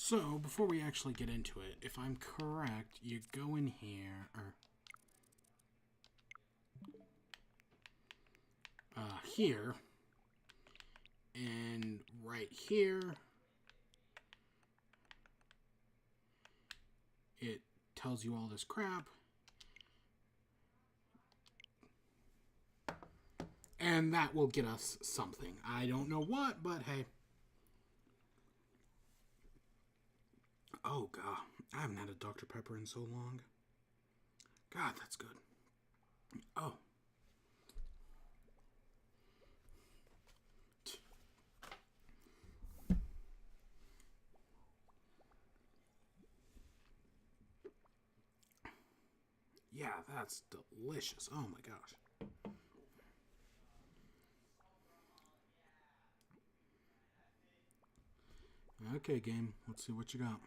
So, before we actually get into it, if I'm correct, you go in here, or here, and right here, it tells you all this crap. And that will get us something. I don't know what, but hey. Oh, God. I haven't had a Dr. Pepper in so long. God, that's good. Oh. Yeah, that's delicious. Oh, my gosh. Okay, game. Let's see what you got.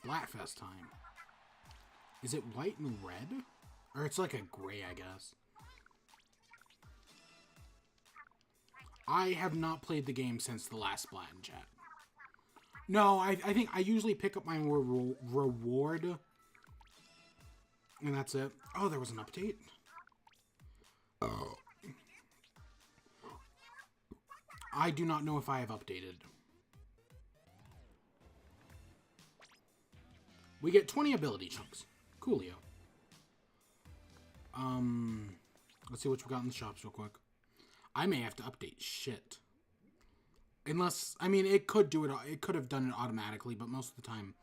Splatfest time. Is it white and red? Or it's like a gray, I guess. I have not played the game since the last Splat in chat. No, I think I usually pick up my reward. And that's it. Oh, there was an update? Oh. I do not know if I have updated. We get 20 ability chunks. Coolio. Let's see what we got in the shops real quick. I may have to update shit. Unless, I mean, it could do it. It could have done it automatically, but most of the time,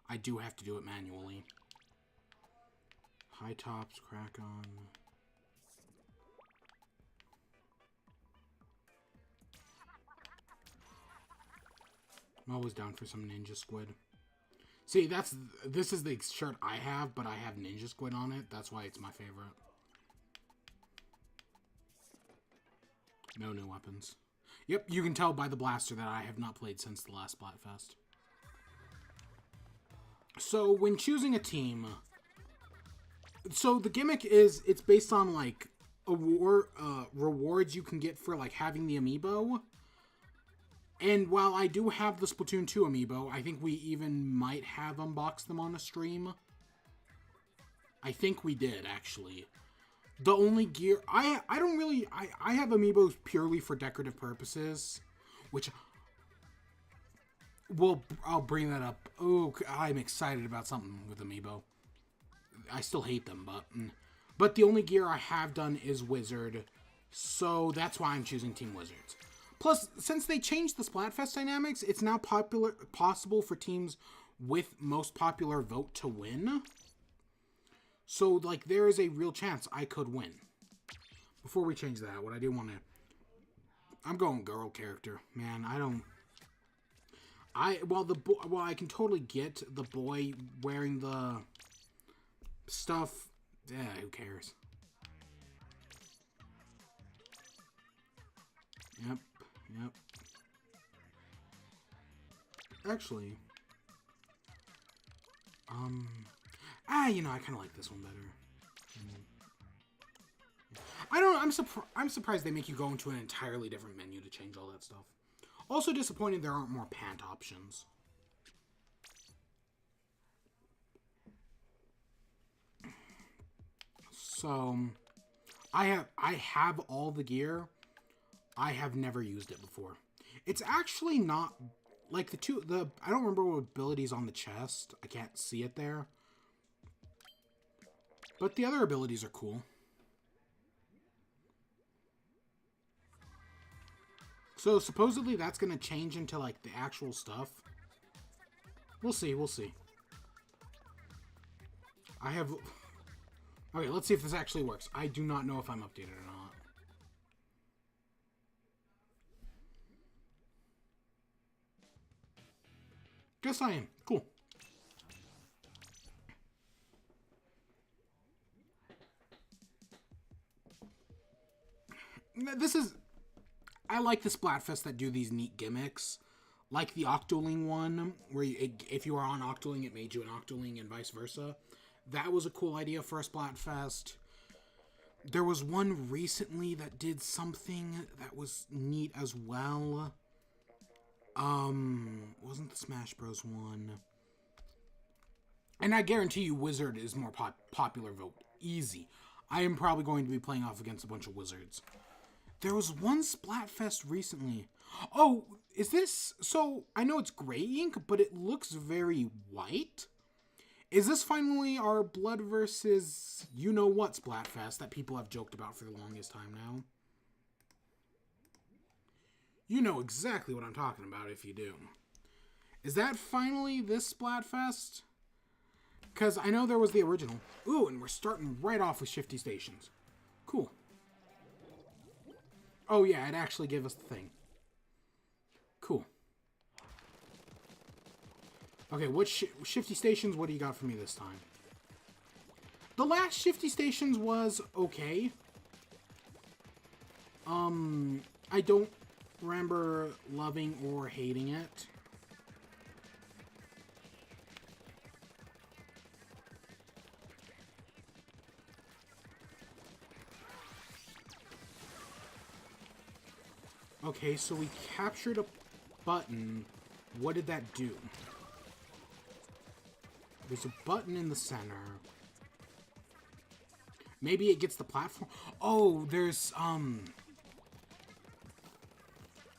I do have to do it manually. High tops, crack on. I'm always down for some ninja squid. See, this is the shirt I have, but I have ninja squid on it. That's why it's my favorite. No new weapons. Yep, you can tell by the blaster that I have not played since the last Splatfest. So, when choosing a team... So, the gimmick is, it's based on, like, rewards you can get for, like, having the amiibo. And while I do have the Splatoon 2 amiibo, I think we even might have unboxed them on a stream. I think we did, actually. The only gear... I don't really... I have amiibos purely for decorative purposes. Which... Well, I'll bring that up. Oh, I'm excited about something with amiibo. I still hate them, but... But the only gear I have done is Wizard. So that's why I'm choosing Team Wizards. Plus, since they changed the Splatfest dynamics, it's now possible for teams with most popular vote to win. So, like, there is a real chance I could win. Before we change that, what I do want to... I'm going girl character. Man, I don't... Well, I can totally get the boy wearing the stuff. Yeah, who cares? Yep. Yep. Actually, you know, I kind of like this one better. I don't know, I'm surprised they make you go into an entirely different menu to change all that stuff. Also disappointed there aren't more pant options. So, I have all the gear. I have never used it before. It's actually not... Like, I don't remember what abilities on the chest. I can't see it there. But the other abilities are cool. So, supposedly that's going to change into, like, the actual stuff. We'll see, we'll see. I have... Okay, let's see if this actually works. I do not know if I'm updated or not. Guess I am. Cool. This is... I like the Splatfest that do these neat gimmicks. Like the Octoling one, where if you are on Octoling, it made you an Octoling and vice versa. That was a cool idea for a Splatfest. There was one recently that did something that was neat as well. Wasn't the Smash Bros. One? And I guarantee you Wizard is more popular vote. Easy. I am probably going to be playing off against a bunch of Wizards. There was one Splatfest recently. Oh, is this... So, I know it's gray ink, but it looks very white. Is this finally our Blood versus you-know-what Splatfest that people have joked about for the longest time now? You know exactly what I'm talking about if you do. Is that finally this Splatfest? Because I know there was the original. Ooh, and we're starting right off with Shifty Stations. Cool. Oh yeah, it actually gave us the thing. Cool. Okay, what Shifty Stations, what do you got for me this time? The last Shifty Stations was okay. I don't remember loving or hating it. Okay, so we captured a button. What did that do? There's a button in the center. Maybe it gets the platform. Oh, there's, are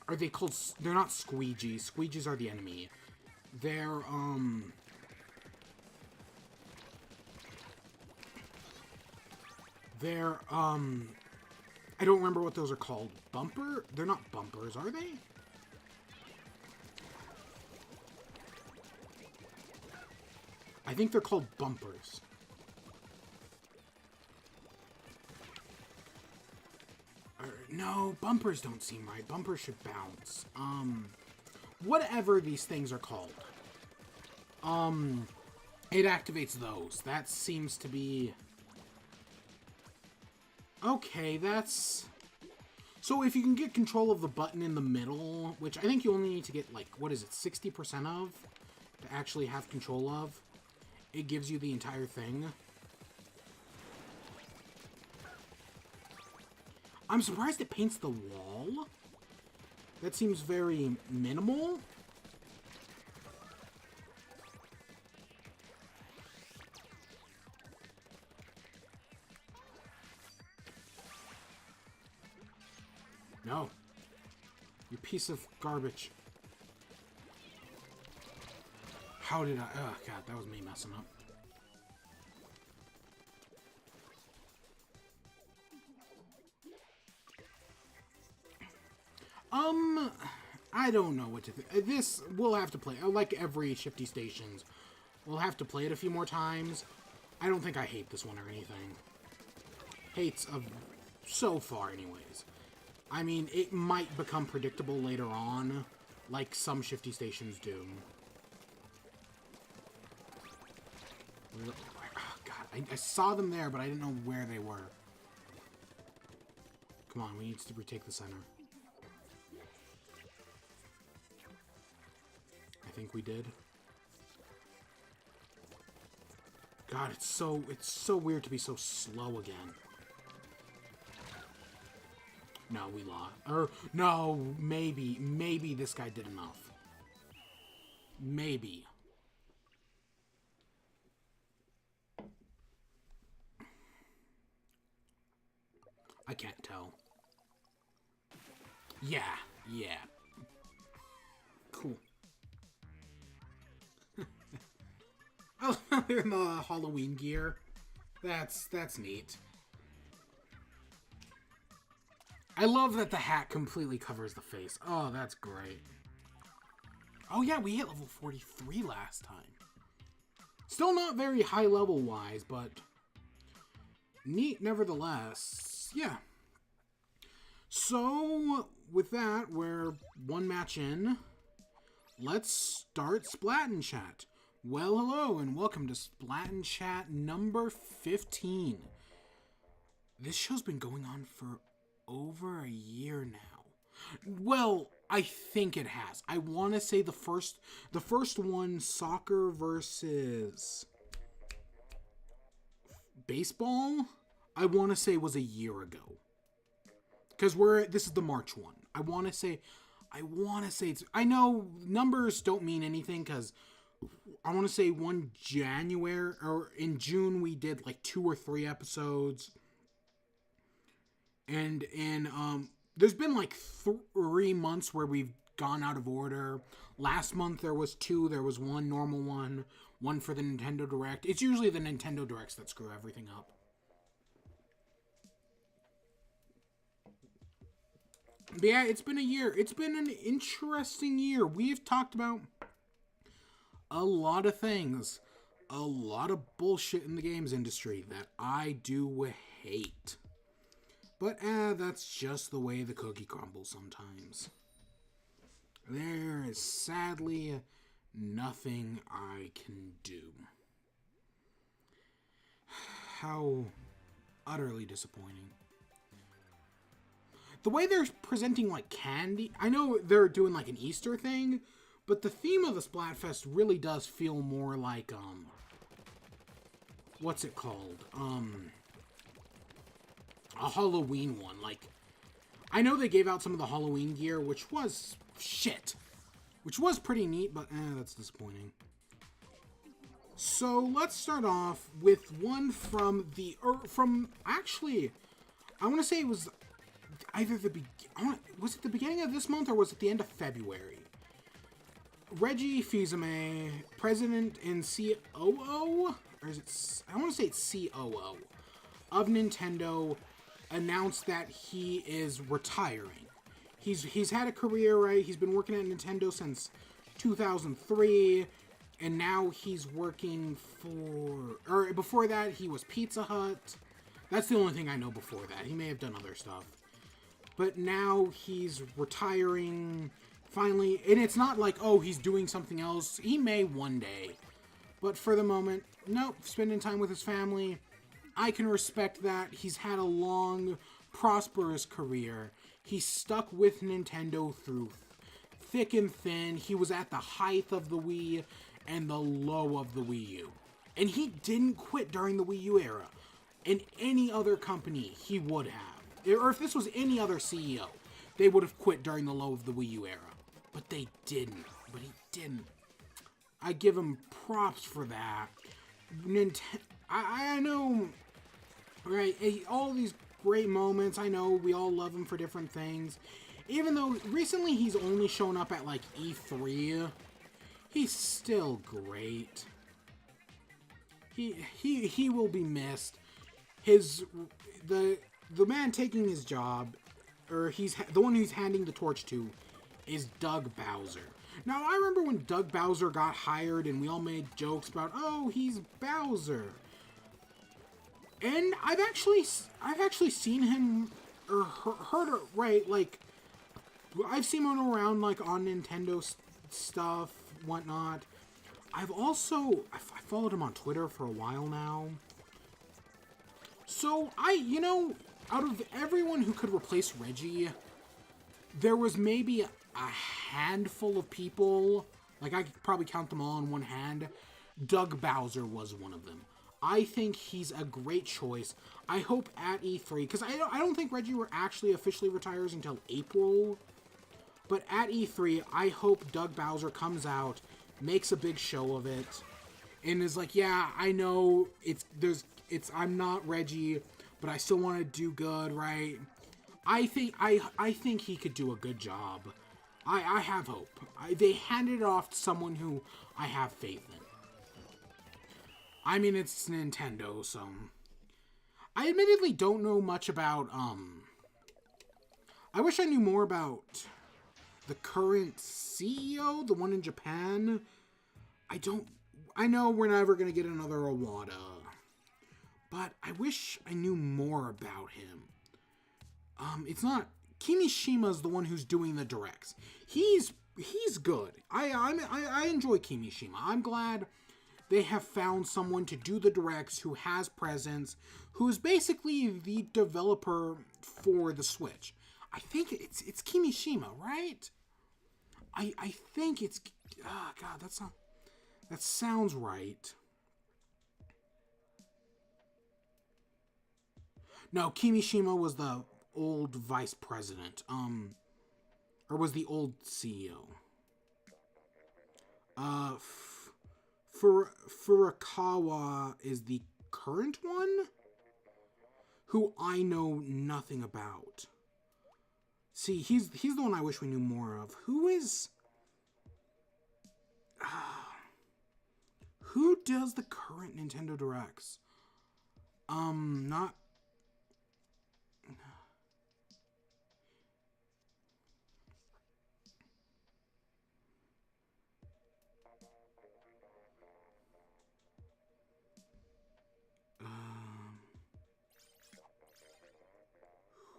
they called... They're not squeegees. Squeegees are the enemy. They're, I don't remember what those are called. Bumper? They're not bumpers, are they? I think they're called bumpers. No, bumpers don't seem right. Bumpers should bounce. Whatever these things are called. It activates those. That seems to be... Okay, that's... So if you can get control of the button in the middle, which I think you only need to get, like, what is it, 60% of? To actually have control of. It gives you the entire thing. I'm surprised it paints the wall. That seems very minimal. No. You piece of garbage. How did I... Oh, God, that was me messing up. I don't know what to think. This, we'll have to play. Like every Shifty Stations, we'll have to play it a few more times. I don't think I hate this one or anything. Hates of... So far, anyways. I mean, it might become predictable later on, like some Shifty Stations do. Oh, God, I saw them there, but I didn't know where they were. Come on, we need to retake the center. I think we did. God, it's so weird to be so slow again. No, we lost. Or, no, maybe this guy did enough. Maybe. I can't tell. Yeah. Cool. Oh, they're in the Halloween gear. That's neat. I love that the hat completely covers the face. Oh, that's great. Oh yeah, we hit level 43 last time. Still not very high level wise, but neat nevertheless. Yeah. So, with that, we're one match in. Let's start Splat and Chat. Well, hello, and welcome to Splat and Chat number 15. This show's been going on for over a year now. Well, I think it has. I want to say the first one, soccer versus... baseball, I want to say was a year ago. Because this is the March one. I want to say it's, I know numbers don't mean anything because I want to say January or in June we did like 2 or 3 episodes. And there's been like 3 months where we've gone out of order. Last month there was 2, there was 1 normal one for the Nintendo Direct. It's usually the Nintendo Directs that screw everything up. But yeah, it's been a year. It's been an interesting year. We've talked about a lot of things. A lot of bullshit in the games industry that I do hate. But that's just the way the cookie crumbles sometimes. There is sadly nothing I can do. How utterly disappointing. The way they're presenting like candy, I know they're doing like an Easter thing, but the theme of the Splatfest really does feel more like what's it called? A Halloween one. Like, I know they gave out some of the Halloween gear, which was shit. Which was pretty neat, but that's disappointing. So, let's start off with one from actually, I want to say it was either was it the beginning of this month or was it the end of February? Reggie Fils-Aimé, president and COO, or is it, I want to say it's COO of Nintendo, announced that he is retiring. He's had a career, right? He's been working at Nintendo since 2003, and now he's working or before that, he was Pizza Hut. That's the only thing I know before that. He may have done other stuff. But now he's retiring, finally, and it's not like, oh, he's doing something else. He may one day. But for the moment, nope, spending time with his family. I can respect that. He's had a long, prosperous career. He's stuck with Nintendo through thick and thin. He was at the height of the Wii and the low of the Wii U. And he didn't quit during the Wii U era. In any other company, he would have. Or if this was any other CEO, they would have quit during the low of the Wii U era. But they didn't. But he didn't. I give him props for that. I know, right, all these great moments, I know we all love him for different things. Even though recently he's only shown up at, like, E3, he's still great. He will be missed. The man taking his job, or the one who's handing the torch to, is Doug Bowser. Now, I remember when Doug Bowser got hired and we all made jokes about, oh, he's Bowser. And I've actually seen him, or heard it, right, like, I've seen him around, like, on Nintendo stuff, whatnot. I followed him on Twitter for a while now. So, out of everyone who could replace Reggie, there was maybe a handful of people, like I could probably count them all on one hand. Doug Bowser was one of them. I think he's a great choice. I hope at E3, because I don't think Reggie actually officially retires until April, but at E3, I hope Doug Bowser comes out, makes a big show of it, and is like, yeah, I know I'm not Reggie, but I still want to do good, right? I think he could do a good job. I have hope. They handed it off to someone who I have faith in. I mean, it's Nintendo, so I admittedly don't know much about, I wish I knew more about the current CEO, the one in Japan. I know we're never going to get another Iwata, but I wish I knew more about him. It's not, Kimishima's the one who's doing the directs. He's good. I enjoy Kimishima. I'm glad they have found someone to do the directs who has presence, who's basically the developer for the Switch. I think it's Kimishima, right? I think it's, God, that sounds right. No, Kimishima was the old vice president. Or was the old CEO. Furukawa is the current one, who I know nothing about. See, he's the one I wish we knew more of. Who is... who does the current Nintendo Directs? Not...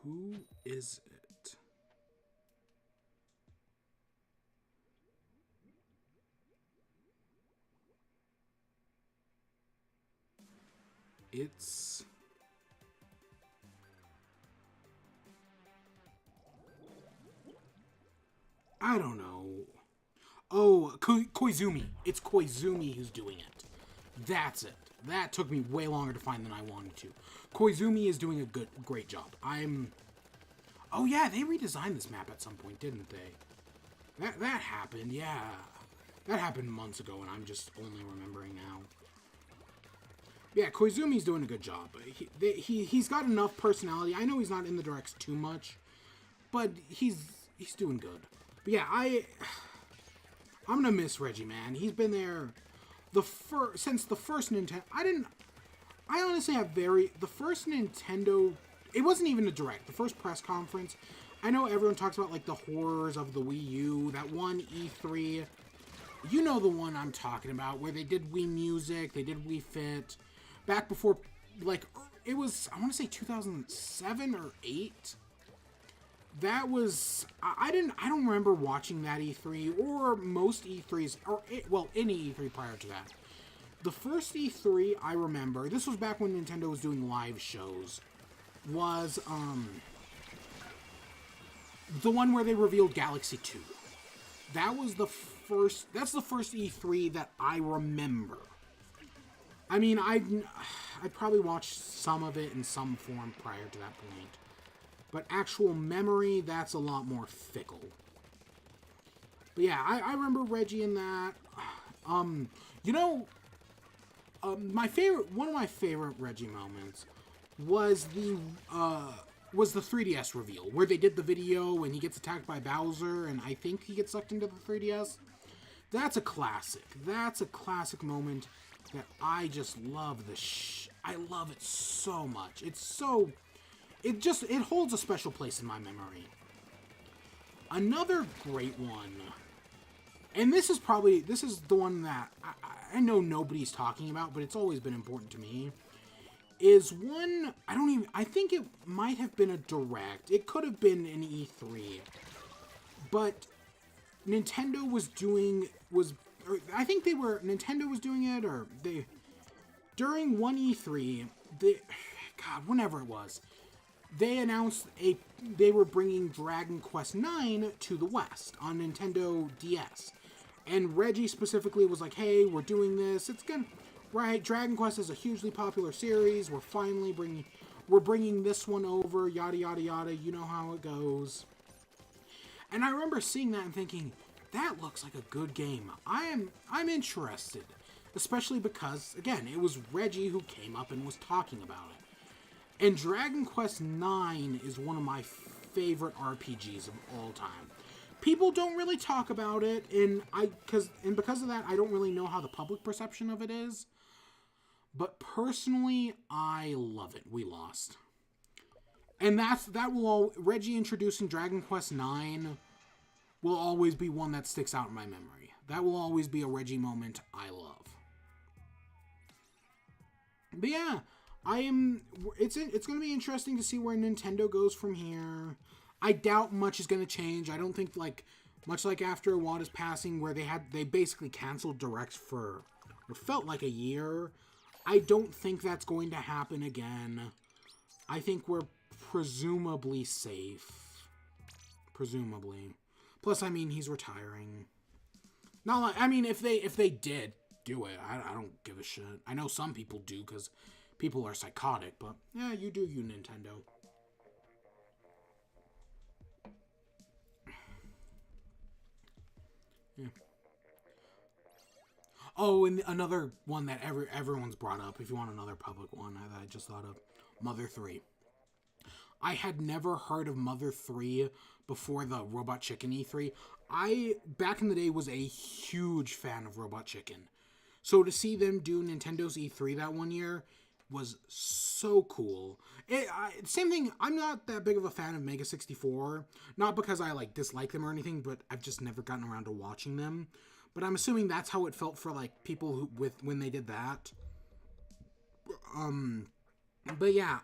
who is it? It's... I don't know. Oh, Koizumi. It's Koizumi who's doing it. That's it. That took me way longer to find than I wanted to. Koizumi is doing a great job. Oh yeah, they redesigned this map at some point, didn't they? That happened, yeah. That happened months ago, and I'm just only remembering now. Yeah, Koizumi's doing a good job. He's got enough personality. I know he's not in the directs too much, but he's doing good. But yeah, I'm gonna miss Reggie, man. He's been there since the first Nintendo. I honestly have the first Nintendo. It wasn't even a direct. The first press conference. I know everyone talks about like the horrors of the Wii U. That one E3. You know the one I'm talking about, where they did Wii Music, they did Wii Fit, back before, like, it was, I want to say 2007 or 8. That was, I don't remember watching that E3, or most E3s, or, any E3 prior to that. The first E3 I remember, this was back when Nintendo was doing live shows, was, the one where they revealed Galaxy 2. That's the first E3 that I remember. I mean, I probably watched some of it in some form prior to that point. But actual memory, that's a lot more fickle. But yeah, I remember Reggie in that. You know, one of my favorite Reggie moments was the 3DS reveal, where they did the video and he gets attacked by Bowser, and I think he gets sucked into the 3DS. That's a classic. That's a classic moment that I just love. I love it so much. It holds a special place in my memory. Another great one, and this is the one that I know nobody's talking about, but it's always been important to me, is one, I think it might have been a direct. It could have been an E3. But Nintendo was doing it, or during one E3, whenever it was, they announced they were bringing Dragon Quest IX to the West on Nintendo DS. And Reggie specifically was like, hey, we're doing this. Dragon Quest is a hugely popular series. We're bringing this one over, yada, yada, yada. You know how it goes. And I remember seeing that and thinking, that looks like a good game. I'm interested. Especially because, again, it was Reggie who came up and was talking about it. And Dragon Quest IX is one of my favorite RPGs of all time. People don't really talk about it, and because of that, I don't really know how the public perception of it is. But personally, I love it. We lost. And Reggie introducing Dragon Quest IX will always be one that sticks out in my memory. That will always be a Reggie moment I love. But yeah, it's going to be interesting to see where Nintendo goes from here. I doubt much is going to change. I don't think, much like after Iwata's passing, where they basically canceled directs for what felt like a year. I don't think that's going to happen again. I think we're presumably safe. Presumably. Plus, I mean, he's retiring. If they did do it, I don't give a shit. I know some people do, because people are psychotic, but yeah, you do you, Nintendo. Yeah. Oh, and another one that everyone's brought up, if you want another public one that I just thought of, Mother 3. I had never heard of Mother 3 before the Robot Chicken E3. I, back in the day, was a huge fan of Robot Chicken. So to see them do Nintendo's E3 that one year was so cool. Same thing, I'm not that big of a fan of Mega 64. Not because I like dislike them or anything, but I've just never gotten around to watching them. But I'm assuming that's how it felt for like people who when they did that. But yeah,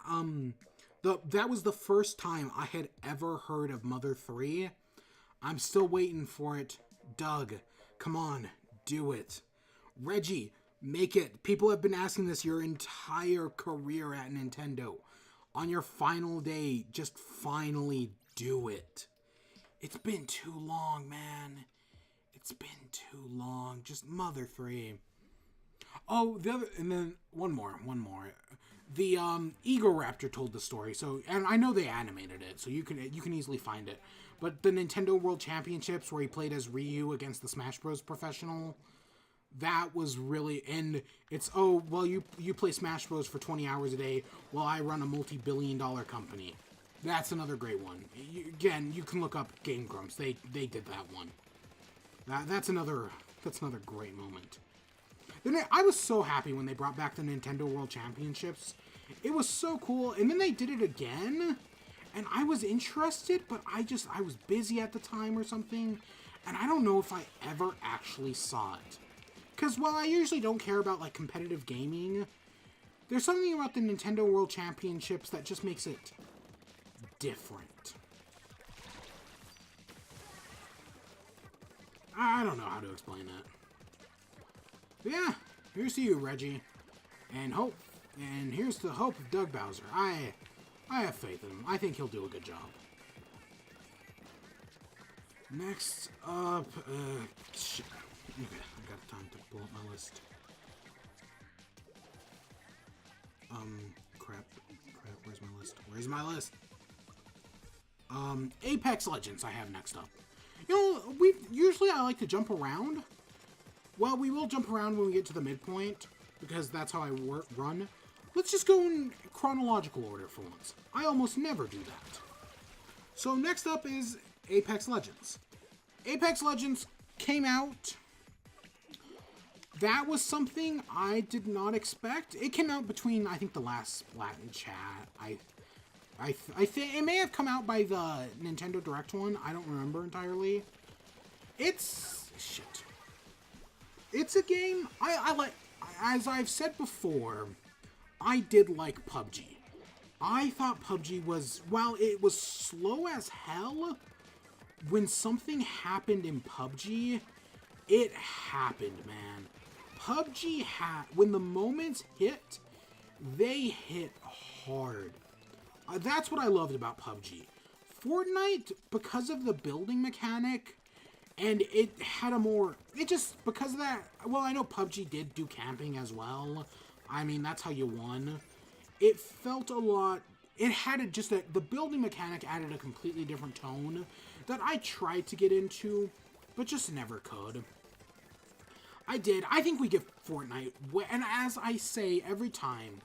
that was the first time I had ever heard of Mother 3. I'm still waiting for it. Doug, come on, do it. Reggie, make it. People have been asking this your entire career at Nintendo. On your final day, just finally do it. It's been too long, man. It's been too long. Just Mother 3. Oh, and then one more. The Egoraptor told the story. So, and I know they animated it, so you can easily find it. But the Nintendo World Championships, where he played as Ryu against the Smash Bros. Professional, that was really, and it's, oh, well, you play Smash Bros. For 20 hours a day while I run a multi-billion-dollar company. That's another great one. Again, you can look up Game Grumps. They did that one. That's another great moment. Then I was so happy when they brought back the Nintendo World Championships. It was so cool. And then they did it again. And I was interested, but I was busy at the time or something. And I don't know if I ever actually saw it. Because while I usually don't care about like competitive gaming, there's something about the Nintendo World Championships that just makes it different. I don't know how to explain that. But yeah, here's to you, Reggie. And here's the hope of Doug Bowser. I have faith in him. I think he'll do a good job. Next up, shit. Okay, I got time to pull up my list. Crap, where's my list? Apex Legends I have next up. You know, usually I like to jump around. Well, we will jump around when we get to the midpoint, because that's how I run. Let's just go in chronological order for once. I almost never do that. So next up is Apex Legends. Apex Legends came out. That was something I did not expect. It came out between, I think, the last Splat and Chat. I think it may have come out by the Nintendo Direct one. I don't remember entirely. It's shit. It's a game I like. As I've said before, I did like PUBG. I thought PUBG was, while it was slow as hell, when something happened in PUBG, it happened, man. PUBG when the moments hit, they hit hard. That's what I loved about PUBG. Fortnite, because of the building mechanic, and it had a more, because of that, well, I know PUBG did do camping as well. I mean, that's how you won. It felt a lot, it had the building mechanic added a completely different tone that I tried to get into, but just never could. I think we give Fortnite, and as I say every time,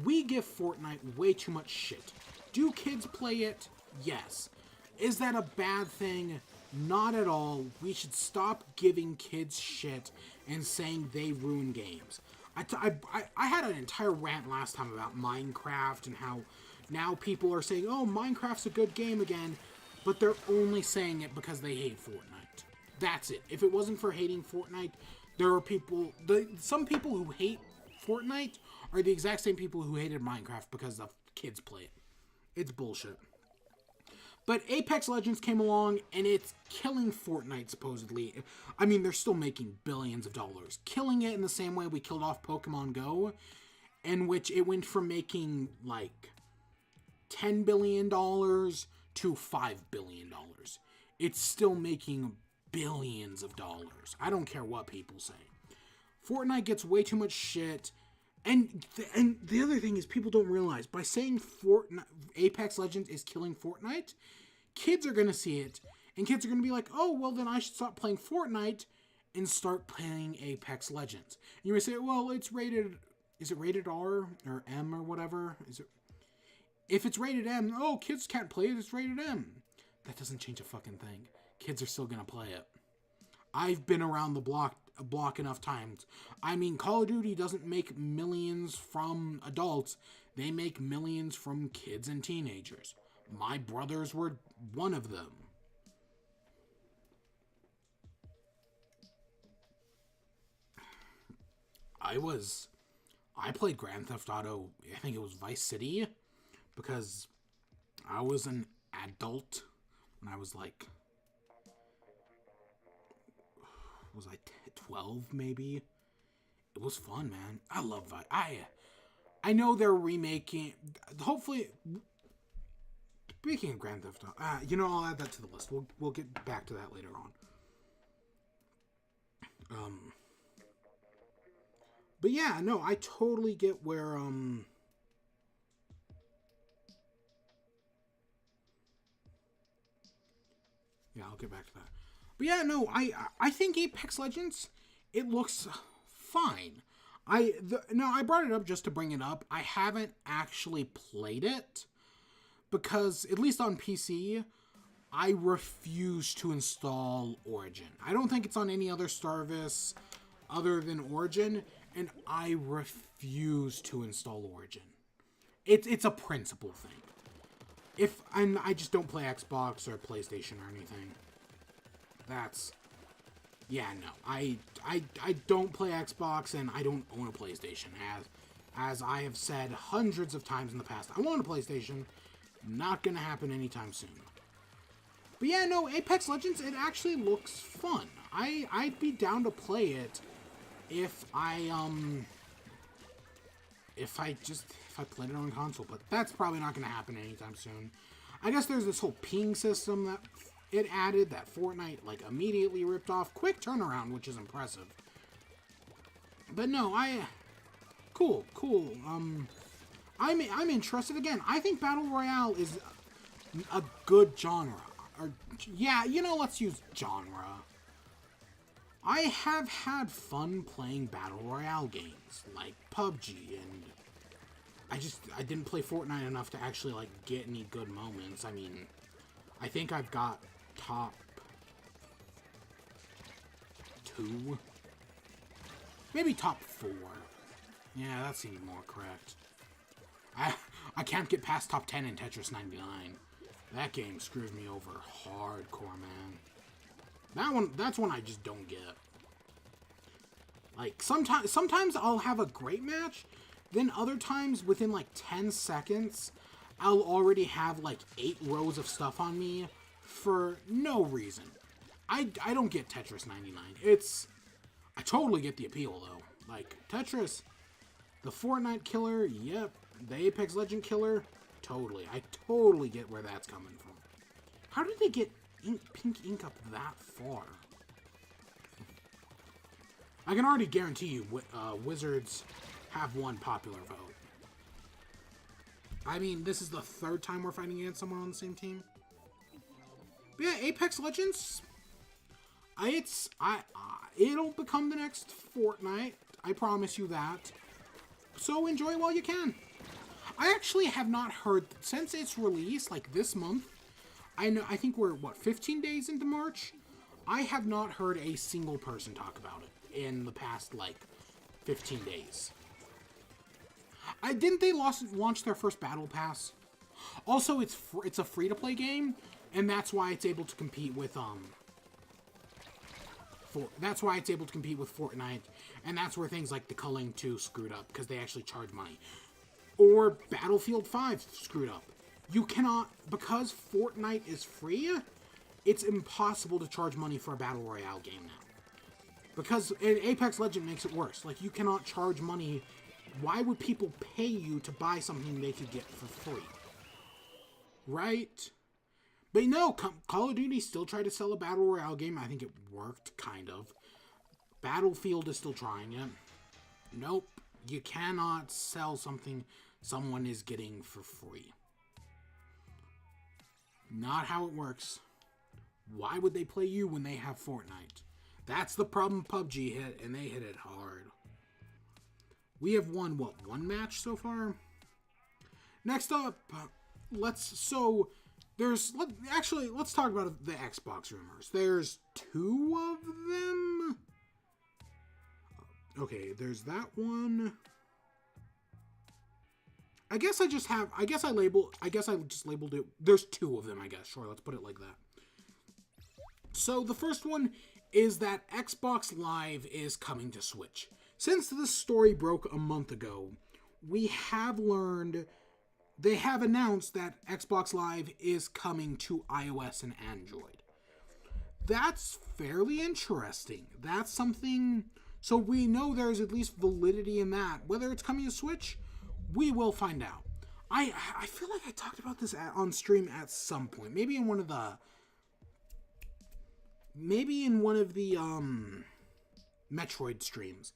we give Fortnite way too much shit. Do kids play it? Yes. Is that a bad thing? Not at all. We should stop giving kids shit and saying they ruin games. I had an entire rant last time about Minecraft and how now people are saying, oh, Minecraft's a good game again, but they're only saying it because they hate Fortnite. That's it. If it wasn't for hating Fortnite, there are some people who hate Fortnite are the exact same people who hated Minecraft because the kids play it. It's bullshit. But Apex Legends came along, and it's killing Fortnite, supposedly. I mean, they're still making billions of dollars. Killing it in the same way we killed off Pokemon Go, in which it went from making, like, $10 billion to $5 billion. It's still making billions of dollars. I don't care what people say. Fortnite gets way too much shit. And the other thing is people don't realize by saying Fortnite, Apex Legends is killing Fortnite, kids are going to see it, and kids are going to be like, oh, well, then I should stop playing Fortnite and start playing Apex Legends. And you may say, well, it's rated, is it rated R or M or whatever? Is it? If it's rated M, oh, kids can't play it, it's rated M. That doesn't change a fucking thing. Kids are still going to play it. I've been around the block enough times. I mean, Call of Duty doesn't make millions from adults. They make millions from kids and teenagers. My brothers were one of them. I played Grand Theft Auto, I think it was Vice City, because I was an adult when I was like, was I 12 maybe? It was fun, man. I love Vice. I know they're remaking, hopefully, speaking of Grand Theft Auto, I'll add that to the list. We'll get back to that later on. But yeah, no, I totally get where, yeah, I'll get back to that. But yeah, no, I think Apex Legends, it looks fine. I brought it up just to bring it up. I haven't actually played it because, at least on PC, I refuse to install Origin. I don't think it's on any other service other than Origin, and I refuse to install Origin. It's a principle thing. I just don't play Xbox or PlayStation or anything. Yeah, no. I don't play Xbox and I don't own a PlayStation. As I have said hundreds of times in the past, I want a PlayStation. Not gonna happen anytime soon. But yeah, no, Apex Legends, it actually looks fun. I'd be down to play it if I played it on console, but that's probably not gonna happen anytime soon. I guess there's this whole ping system that it added that Fortnite immediately ripped off. Quick turnaround, which is impressive. But no, cool. I'm interested again. I think Battle Royale is a good genre. Let's use genre. I have had fun playing Battle Royale games like PUBG, and I didn't play Fortnite enough to actually get any good moments. I mean, I think I've got top 2, maybe top 4. Yeah, that seems more correct. I can't get past top 10 in Tetris 99. That game screws me over hardcore, man. That's one I just don't get. Sometimes I'll have a great match, then other times within 10 seconds, I'll already have 8 rows of stuff on me for no reason. I don't get Tetris 99. I totally get the appeal though. Tetris, the Fortnite killer, yep. The Apex Legend killer, totally. I totally get where that's coming from. How did they get pink ink up that far? I can already guarantee you Wizards have one popular vote. I mean, this is the 3rd time we're fighting against someone on the same team. But yeah, Apex Legends, it'll become the next Fortnite. I promise you that. So enjoy while you can. I actually have not heard, since its release, this month, I think we're, 15 days into March? I have not heard a single person talk about it in the past, 15 days. Didn't they launch their first battle pass? Also, it's a free-to-play game, and that's why it's able to compete with, that's why it's able to compete with Fortnite, and that's where things like the Culling 2 screwed up, because they actually charge money. Or Battlefield 5 screwed up. You cannot, because Fortnite is free, it's impossible to charge money for a Battle Royale game now. Because Apex Legend makes it worse. You cannot charge money. Why would people pay you to buy something they could get for free? Right? But no, Call of Duty still tried to sell a Battle Royale game. I think it worked, kind of. Battlefield is still trying it. Nope. You cannot sell something someone is getting for free. Not how it works. Why would they play you when they have Fortnite? That's the problem PUBG hit, and they hit it hard. We have won, what, one match so far? Next up, let's talk about the Xbox rumors. There's 2 of them. Okay, there's that one. I guess I just labeled it. There's 2 of them, I guess. Sure, let's put it like that. So the first one is that Xbox Live is coming to Switch. Since this story broke a month ago, we have learned they have announced that Xbox Live is coming to iOS and Android. That's fairly interesting. That's something, so we know there's at least validity in that. Whether it's coming to Switch, we will find out. I feel like I talked about this on stream at some point. Maybe in one of the Metroid streams,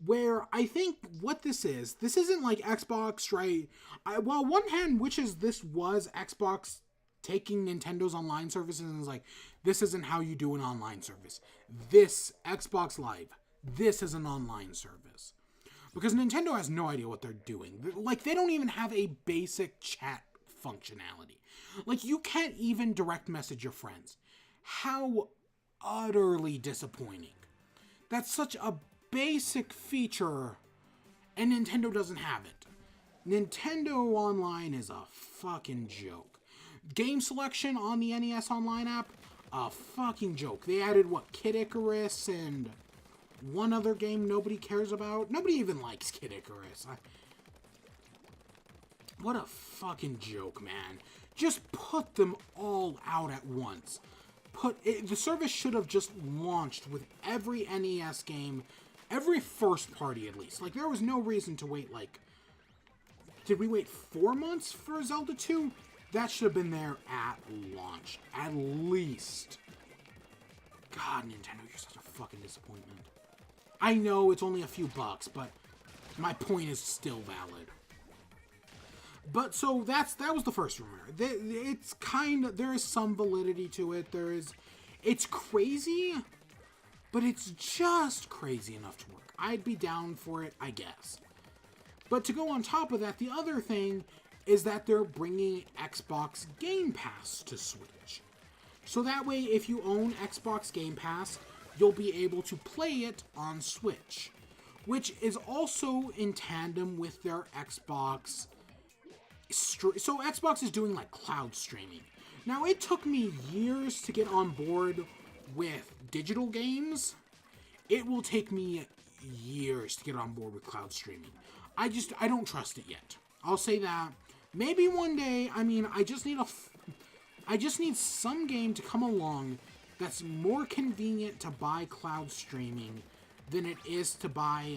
where I think what this isn't like Xbox, right? Well, on one hand, this was Xbox taking Nintendo's online services and is like, this isn't how you do an online service. This, Xbox Live, this is an online service. Because Nintendo has no idea what they're doing. Like, they don't even have a basic chat functionality. Like, you can't even direct message your friends. How utterly disappointing. That's such a basic feature, and Nintendo doesn't have it. Nintendo Online is a fucking joke. Game selection on the NES Online app, a fucking joke. They added, Kid Icarus and one other game nobody cares about? Nobody even likes Kid Icarus. What a fucking joke, man. Just put them all out at once. The service should have just launched with every NES game, every first party at least. Like, there was no reason to wait, did we wait 4 months for Zelda 2? That should have been there at launch, at least. God, Nintendo, you're such a fucking disappointment. I know it's only a few bucks, but my point is still valid. But so that was the first rumor. It's there is some validity to it. It's crazy, but it's just crazy enough to work. I'd be down for it, I guess. But to go on top of that, the other thing is that they're bringing Xbox Game Pass to Switch. So that way, if you own Xbox Game Pass, you'll be able to play it on Switch, which is also in tandem with their Xbox. So Xbox is doing cloud streaming. Now, it took me years to get on board with digital games. It will take me years to get on board with cloud streaming. I don't trust it yet. I'll say that. Maybe one day. I mean, I just need some game to come along that's more convenient to buy cloud streaming than it is to buy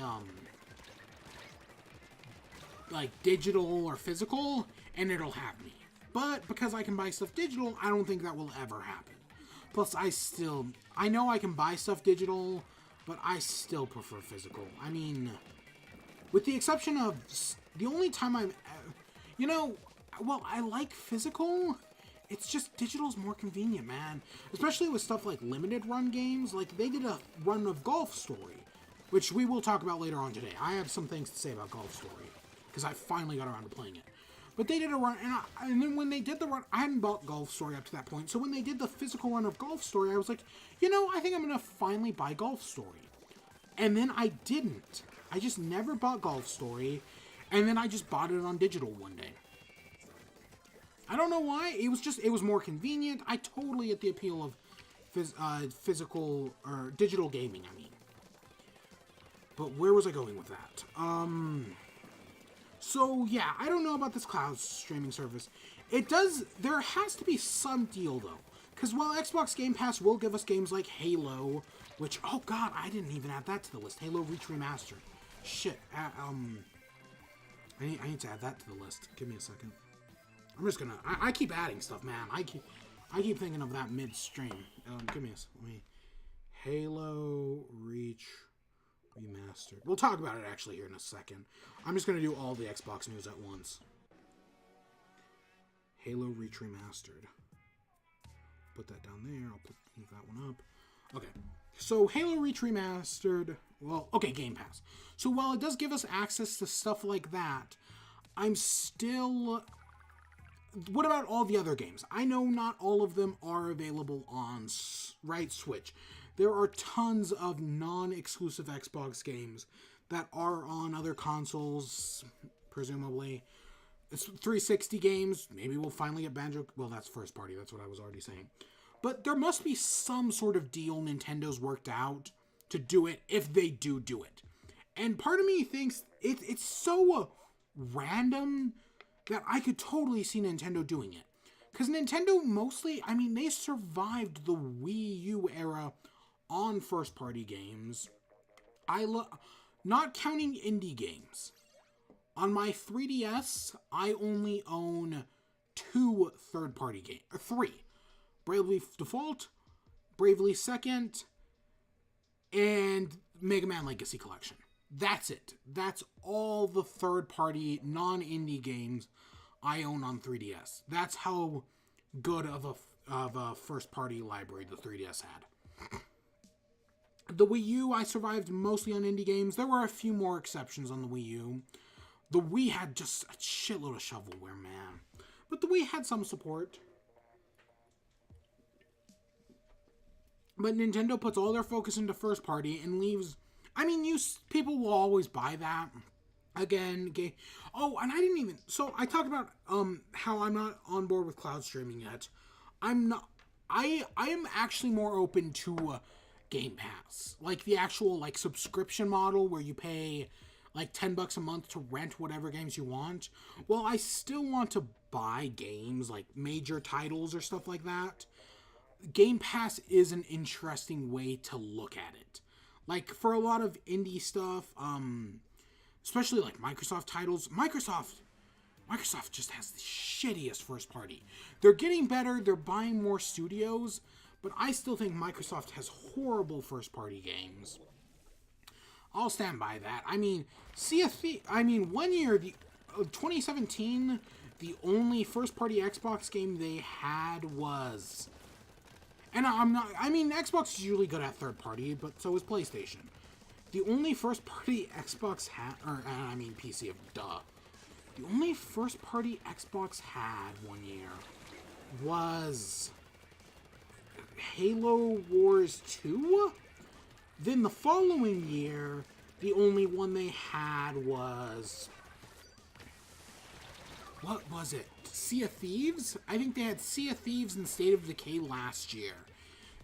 digital or physical, and it'll have me. But because I can buy stuff digital, I don't think that will ever happen. Plus, I know I can buy stuff digital, but I still prefer physical. I mean, with the exception of the only time I like physical. It's just digital's more convenient, man. Especially with stuff like limited run games. Like, they did a run of Golf Story, which we will talk about later on today. I have some things to say about Golf Story, because I finally got around to playing it. But they did a run, and then when they did the run, I hadn't bought Golf Story up to that point. So when they did the physical run of Golf Story, I was like, I think I'm going to finally buy Golf Story. And then I didn't. I just never bought Golf Story, and then I just bought it on digital one day. I don't know why. It was more convenient. I totally get the appeal of physical or digital gaming, I mean. But where was I going with that? So yeah, I don't know about this cloud streaming service. There has to be some deal though. Because while Xbox Game Pass will give us games like Halo, which, oh god, I didn't even add that to the list. Halo Reach Remastered. Shit. I need to add that to the list. Give me a second. I'm just gonna. I keep adding stuff, man. I keep thinking of that midstream. Give me Halo Reach Remastered. We'll talk about it actually here in a second. I'm just going to do all the Xbox news at once. Halo Reach Remastered. Put that down there. I'll move that one up. Okay. So Halo Reach Remastered. Well, okay, Game Pass. So while it does give us access to stuff like that, I'm still... What about all the other games? I know not all of them are available on Switch. There are tons of non-exclusive Xbox games that are on other consoles, presumably. It's 360 games. Maybe we'll finally get Banjo... Well, that's first party. That's what I was already saying. But there must be some sort of deal Nintendo's worked out to do it if they do it. And part of me thinks it's so random that I could totally see Nintendo doing it. Because Nintendo mostly, I mean, they survived the Wii U era on first-party games. Not counting indie games. On my 3DS, I only own 2 third-party games. 3. Bravely Default, Bravely Second, and Mega Man Legacy Collection. That's it. That's all the third-party, non-indie games I own on 3DS. That's how good of a first-party library the 3DS had. The Wii U, I survived mostly on indie games. There were a few more exceptions on the Wii U. The Wii had just a shitload of shovelware, man. But the Wii had some support. But Nintendo puts all their focus into first party and leaves... I mean, people will always buy that. Again, oh, and I didn't even... So, I talked about how I'm not on board with cloud streaming yet. I'm not... I am actually more open to Game Pass. Like, the actual, like, subscription model where you pay, like, $10 a month to rent whatever games you want. Well, I still want to buy games, like, major titles or stuff like that. Game Pass is an interesting way to look at it. Like, for a lot of indie stuff, especially, like, Microsoft titles, Microsoft just has the shittiest first party. They're getting better, they're buying more studios, but I still think Microsoft has horrible first party games. I'll stand by that. I mean, one year, 2017, the only first party Xbox game they had was... And Xbox is usually good at third party, but so is PlayStation. The only first party Xbox had, PC, duh. The only first party Xbox had one year was Halo Wars 2? Then the following year, the only one they had was... What was it? Sea of Thieves? I think they had Sea of Thieves and State of Decay last year.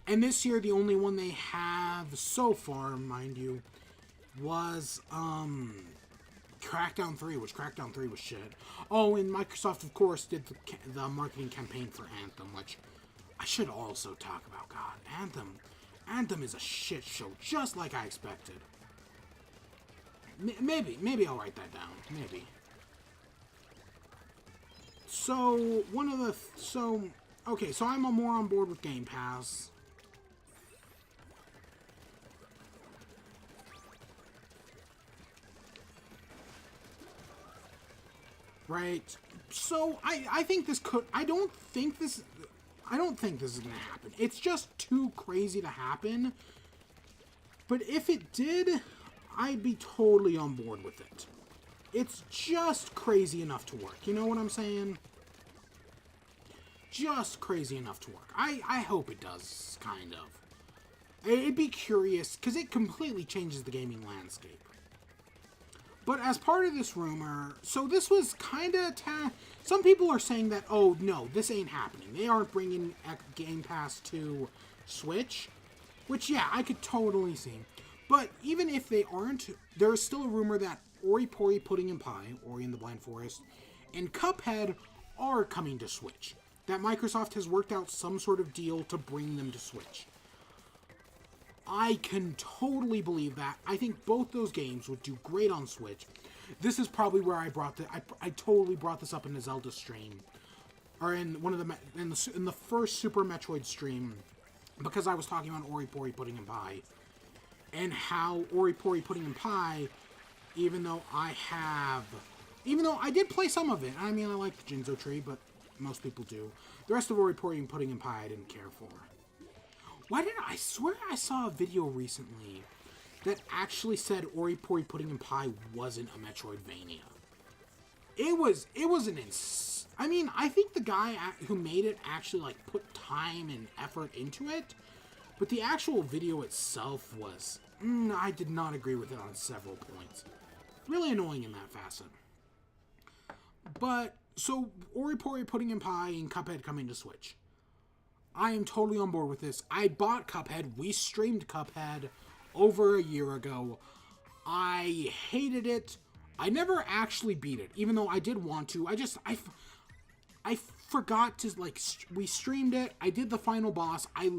And this year, the only one they have so far, mind you, was Crackdown 3, which Crackdown 3 was shit. Oh, and Microsoft, of course, did the marketing campaign for Anthem, which I should also talk about. God, Anthem is a shit show, just like I expected. Maybe I'll write that down. Maybe. So, okay, so I'm more on board with Game Pass. Right? So, I think this could... I don't think this is going to happen. It's just too crazy to happen. But if it did, I'd be totally on board with it. It's just crazy enough to work. You know what I'm saying? Just crazy enough to work. I hope it does, kind of. It'd be curious, because it completely changes the gaming landscape. But as part of this rumor, so this was kind of... Some people are saying that, oh, no, this ain't happening. They aren't bringing Game Pass to Switch. Which, yeah, I could totally see. But even if they aren't, there is still a rumor that Ori Pudding and Pie, Ori and the Blind Forest, and Cuphead are coming to Switch. That Microsoft has worked out some sort of deal to bring them to Switch. I can totally believe that. I think both those games would do great on Switch. This is probably where I totally brought this up in the Zelda stream, or in one of in the first Super Metroid stream, because I was talking about Ori Pudding and Pie. and how Ori Pori Pudding and Pie, even though I did play some of it. I mean, I like the Jinzo Tree, but most people do. The rest of Ori Pori and Pudding and Pie I didn't care for. I swear I saw a video recently that actually said Ori Pori Pudding and Pie wasn't a Metroidvania. It was I mean, I think the guy who made it actually, like, put time and effort into it, but the actual video itself was, I did not agree with it on several points. Really annoying in that facet. But, so, Ori Pori Pudding and Pie and Cuphead coming to Switch. I am totally on board with this. I bought Cuphead. We streamed Cuphead over a year ago. I hated it. I never actually beat it, even though I did want to. I forgot to, like, we streamed it. I did the final boss. I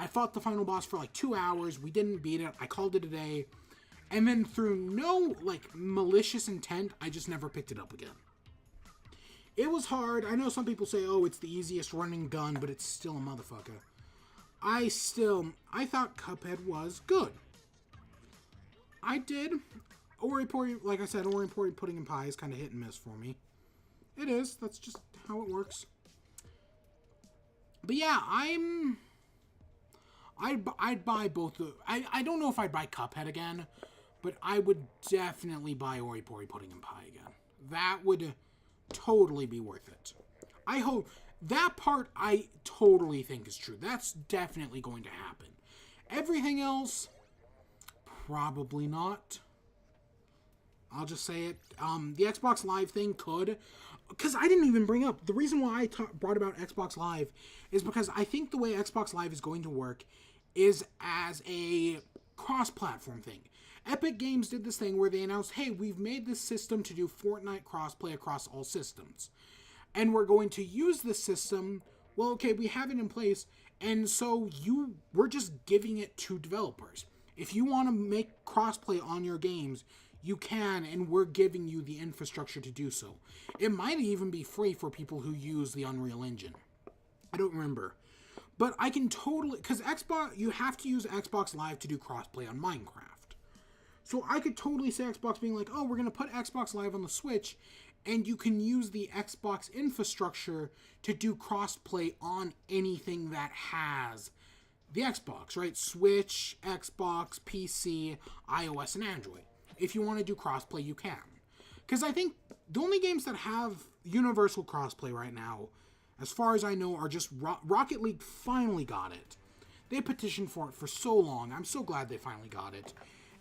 fought the final boss for, like, 2 hours. We didn't beat it. I called it a day. And then through no, like, malicious intent, I just never picked it up again. It was hard. I know some people say, oh, it's the easiest running gun, but it's still a motherfucker. I thought Cuphead was good. I did. Ori Pori, like I said, Ori Pori Pudding and Pie is kind of hit and miss for me. It is. That's just how it works. But yeah, I'd buy both. I don't know if I'd buy Cuphead again, but I would definitely buy Ori Pori Pudding and Pie again. That would totally be worth it. I hope that part I totally think is true. That's definitely going to happen. Everything else, probably not. I'll just say it. The Xbox Live thing could, because I didn't even bring up the reason why I brought about Xbox Live is because I think the way Xbox Live is going to work is as a cross-platform thing. Epic Games did this thing where they announced, hey, we've made this system to do Fortnite crossplay across all systems. And we're going to use this system. Well, okay, we have it in place. And so we're just giving it to developers. If you want to make crossplay on your games, you can, and we're giving you the infrastructure to do so. It might even be free for people who use the Unreal Engine. I don't remember. But I can totally, because Xbox, you have to use Xbox Live to do crossplay on Minecraft. So I could totally see Xbox being like, oh, we're going to put Xbox Live on the Switch, and you can use the Xbox infrastructure to do crossplay on anything that has the Xbox, right? Switch, Xbox, PC, iOS, and Android. If you want to do crossplay, you can. Because I think the only games that have universal crossplay right now, as far as I know, are just Rocket League finally got it. They petitioned for it for so long. I'm so glad they finally got it.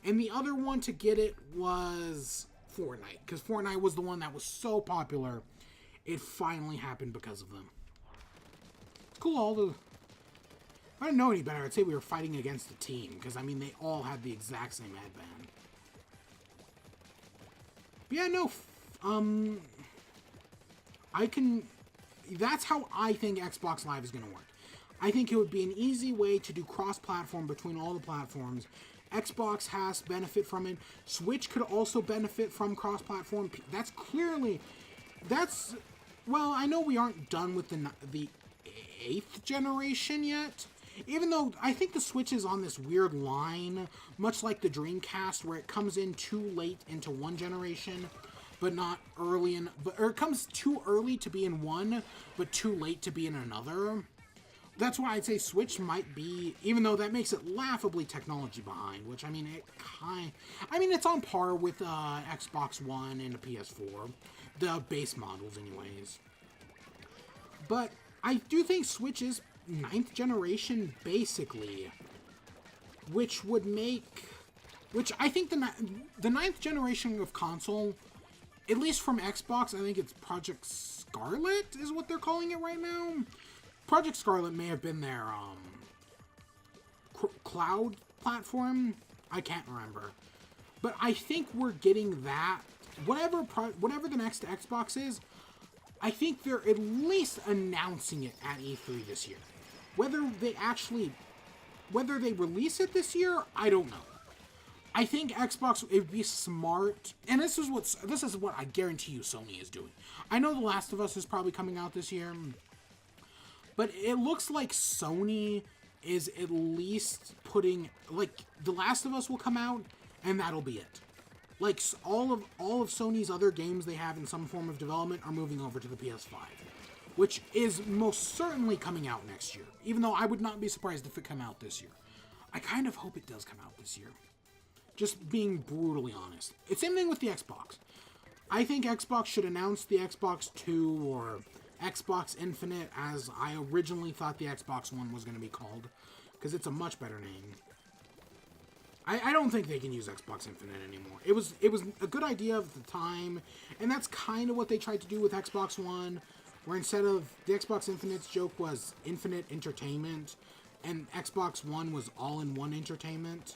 And the other one to get it was Fortnite. Because Fortnite was the one that was so popular. It finally happened because of them. Cool. If I didn't know any better, I'd say we were fighting against a team. Because, I mean, they all had the exact same headband. But yeah, no. That's how I think Xbox Live is going to work. I think it would be an easy way to do cross-platform between all the platforms. Xbox has benefit from it. Switch could also benefit from cross-platform. Well, I know we aren't done with the 8th generation yet. Even though I think the Switch is on this weird line, much like the Dreamcast, where it comes in too late into one generation, but not early in... Or it comes too early to be in one, but too late to be in another. That's why I'd say Switch might be, even though that makes it laughably technology behind, which, I mean, it's on par with Xbox One and a PS4. The base models, anyways. But I do think Switch is 9th generation, basically. Which I think the 9th generation of console, at least from Xbox, I think it's Project Scarlet is what they're calling it right now. Project Scarlet may have been their cloud platform. I can't remember. But I think we're getting that. Whatever the next Xbox is, I think they're at least announcing it at E3 this year. Whether they release it this year, I don't know. I think Xbox, it would be smart, and this is what I guarantee you Sony is doing. I know The Last of Us is probably coming out this year, but it looks like Sony is at least putting, like, The Last of Us will come out, and that'll be it. Like, all of Sony's other games they have in some form of development are moving over to the PS5, which is most certainly coming out next year, even though I would not be surprised if it come out this year. I kind of hope it does come out this year. Just being brutally honest. It's the same thing with the Xbox. I think Xbox should announce the Xbox 2 or Xbox Infinite, as I originally thought the Xbox One was going to be called, because it's a much better name. I don't think they can use Xbox Infinite anymore. It was a good idea at the time, and that's kind of what they tried to do with Xbox One, where instead of the Xbox Infinite's joke was infinite entertainment, and Xbox One was all-in-one entertainment,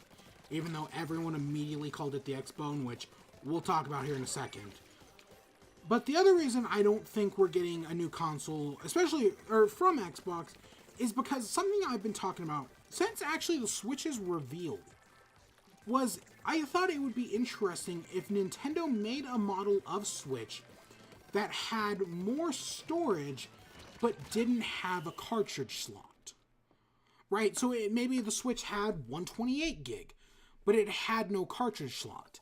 even though everyone immediately called it the Xbone, which we'll talk about here in a second. But the other reason I don't think we're getting a new console, especially from Xbox, is because something I've been talking about since actually the Switch's reveal was I thought it would be interesting if Nintendo made a model of Switch that had more storage but didn't have a cartridge slot. Right? So maybe the Switch had 128 gig, but it had no cartridge slot.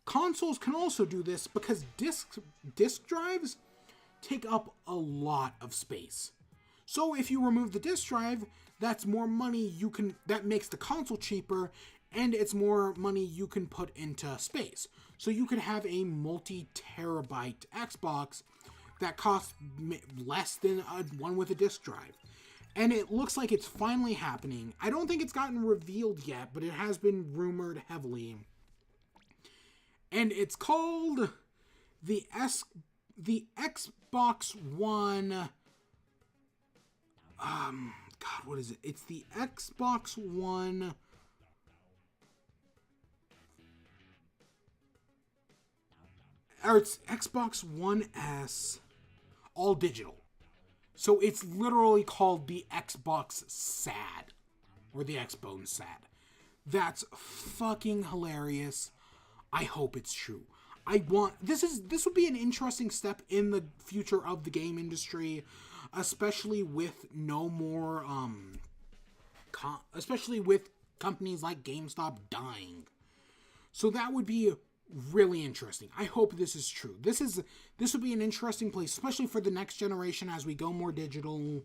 Consoles can also do this because disk drives take up a lot of space. So if you remove the disk drive, that's more money that makes the console cheaper, and it's more money you can put into space. So you could have a multi-terabyte Xbox that costs less than one with a disk drive. And it looks like it's finally happening. I don't think it's gotten revealed yet, but it has been rumored heavily. And it's called the Xbox One. God, what is it? It's the Xbox One. Or it's Xbox One S, all digital. So it's literally called the Xbox SAD, or the Xbone SAD. That's fucking hilarious. I hope it's true. This would be an interesting step in the future of the game industry, especially with no more, especially with companies like GameStop dying. So that would be really interesting. I hope this is true. This would be an interesting place, especially for the next generation as we go more digital.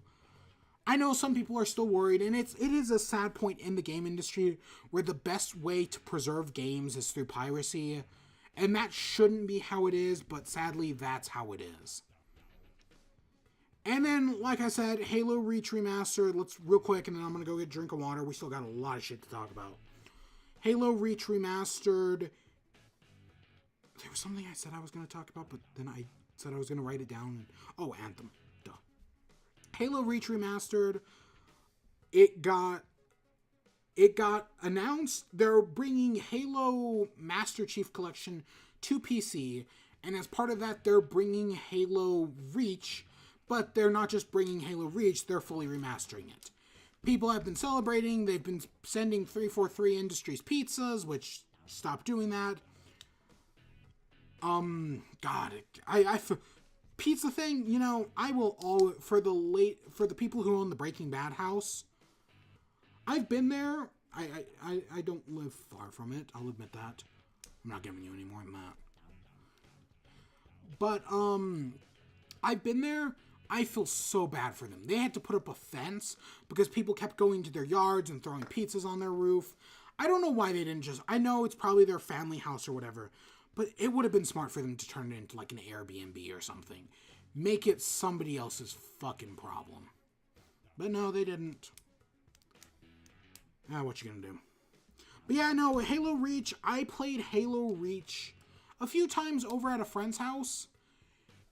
I know some people are still worried, and it is a sad point in the game industry where the best way to preserve games is through piracy, and that shouldn't be how it is, but sadly that's how it is. And then, like I said, Halo Reach Remastered. Let's real quick, and then I'm gonna go get a drink of water. We still got a lot of shit to talk about. Halo Reach Remastered. There was something I said I was going to talk about, but then I said I was going to write it down. Oh, Anthem. Duh. Halo Reach Remastered. It got announced. They're bringing Halo Master Chief Collection to PC, and as part of that, they're bringing Halo Reach, but they're not just bringing Halo Reach, they're fully remastering it. People have been celebrating. They've been sending 343 Industries pizzas, which stopped doing that. God, pizza thing, you know, I will for the people who own the Breaking Bad house, I've been there. I don't live far from it. I'll admit that. I'm not giving you any more than that. But, I've been there. I feel so bad for them. They had to put up a fence because people kept going to their yards and throwing pizzas on their roof. I don't know why they didn't I know it's probably their family house or whatever, but it would have been smart for them to turn it into like an Airbnb or something. Make it somebody else's fucking problem. But no, they didn't. What you gonna do? But yeah, no, Halo Reach. I played Halo Reach a few times over at a friend's house.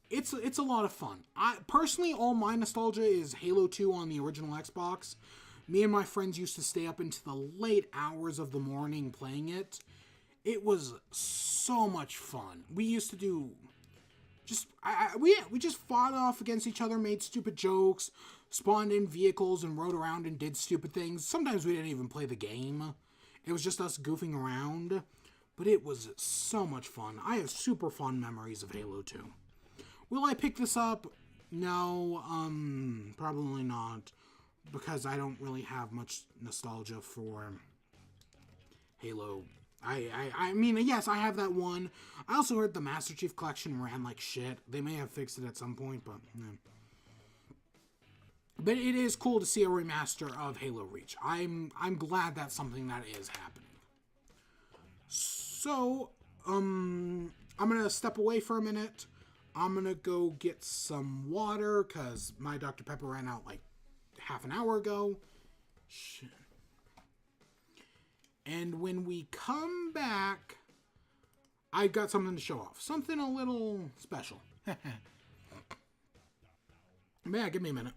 It's a lot of fun. Personally, all my nostalgia is Halo 2 on the original Xbox. Me and my friends used to stay up into the late hours of the morning playing it. It was so much fun. We used to do we just fought off against each other, made stupid jokes, spawned in vehicles and rode around and did stupid things. Sometimes we didn't even play the game. It was just us goofing around, but it was so much fun. I have super fond memories of Halo 2. Will I pick this up? No, probably not. because I don't really have much nostalgia for Halo. I mean, yes, I have that one. I also heard the Master Chief Collection ran like shit. They may have fixed it at some point, but... But it is cool to see a remaster of Halo Reach. I'm glad that's something that is happening. So, I'm gonna step away for a minute. I'm gonna go get some water, because my Dr. Pepper ran out like half an hour ago. Shit. And when we come back, I got something to show off. Something a little special. Yeah, give me a minute.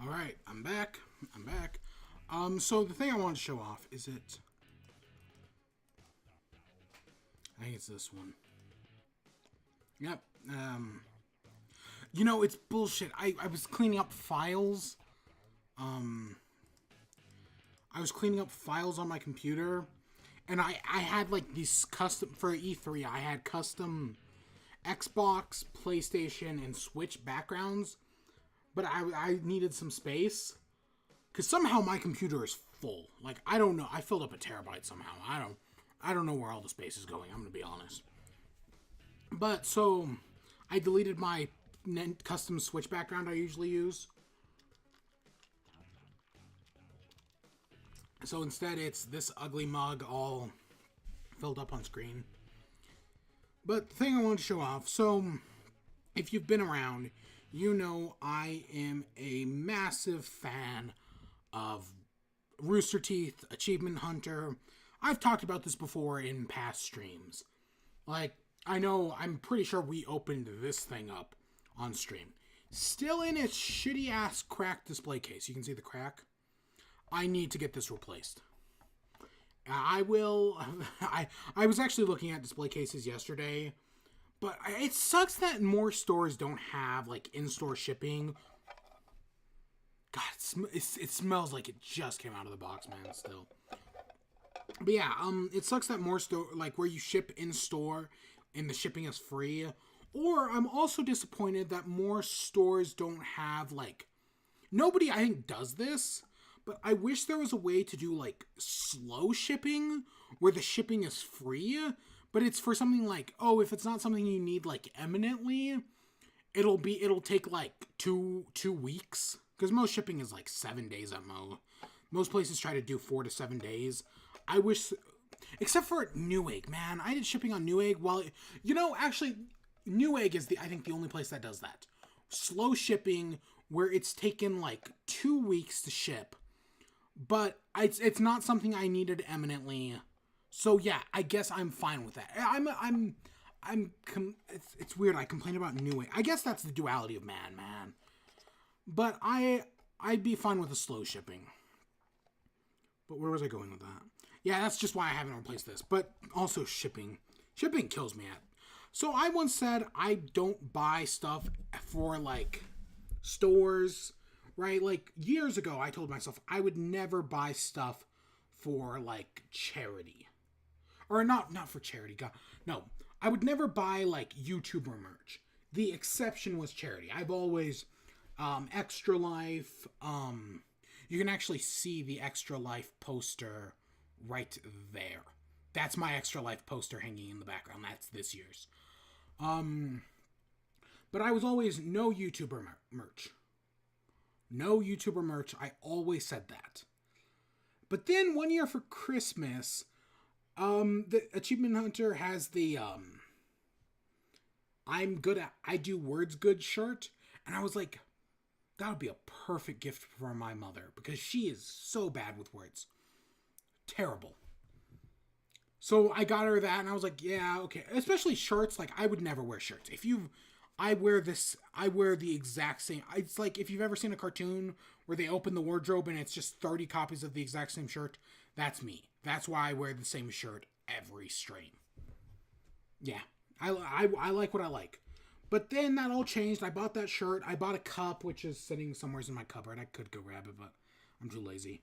All right, I'm back. I'm back. So the thing I want to show off is it. I think it's this one. Yep. You know, it's bullshit. I was cleaning up files. I was cleaning up files on my computer, and I had like these custom for E3. I had custom Xbox, PlayStation, and Switch backgrounds, but I needed some space because somehow my computer is full. Like, I don't know. I filled up a terabyte somehow. I don't know where all the space is going, I'm going to be honest. But, so, I deleted my custom Switch background I usually use. So instead, it's this ugly mug all filled up on screen. But the thing I wanted to show off, so if you've been around, you know I am a massive fan of Rooster Teeth, Achievement Hunter. I've talked about this before in past streams. Like, I know, I'm pretty sure we opened this thing up on stream. Still in its shitty ass cracked display case. You can see the crack. I need to get this replaced. I will. I was actually looking at display cases yesterday, but it sucks that more stores don't have like in-store shipping. God, it smells like it just came out of the box, man. Still, but yeah, it sucks that more store like where you ship in store and the shipping is free. Or I'm also disappointed that more stores don't have like nobody I think does this. But I wish there was a way to do, like, slow shipping, where the shipping is free, but it's for something like, oh, if it's not something you need, like, eminently, it'll take, like, two weeks, because most shipping is, like, 7 days at most. Most places try to do 4 to 7 days. I wish, except for Newegg, man, I did shipping on Newegg, actually, Newegg is, I think, the only place that does that. Slow shipping, where it's taken, like, 2 weeks to ship. But it's not something I needed eminently. So yeah, I guess I'm fine with that. It's weird. I complain about Newegg. I guess that's the duality of man. But I'd be fine with the slow shipping. But where was I going with that? Yeah, that's just why I haven't replaced this. But also shipping. Shipping kills me. So I once said I don't buy stuff for like stores. Right, like, years ago, I told myself I would never buy stuff for, like, charity. Or not for charity, God. No, I would never buy, like, YouTuber merch. The exception was charity. I've always, Extra Life, you can actually see the Extra Life poster right there. That's my Extra Life poster hanging in the background. That's this year's. But I was always no YouTuber merch. No YouTuber merch. I always said that. But then one year for Christmas, the Achievement Hunter has the I do words good shirt. And I was like, that would be a perfect gift for my mother. Because she is so bad with words. Terrible. So I got her that and I was like, yeah, okay. Especially shirts. Like, I would never wear shirts. I wear the exact same. It's like if you've ever seen a cartoon where they open the wardrobe and it's just 30 copies of the exact same shirt. That's me. That's why I wear the same shirt every stream. Yeah, I like what I like. But then that all changed. I bought that shirt. I bought a cup, which is sitting somewhere in my cupboard. I could go grab it, but I'm too lazy.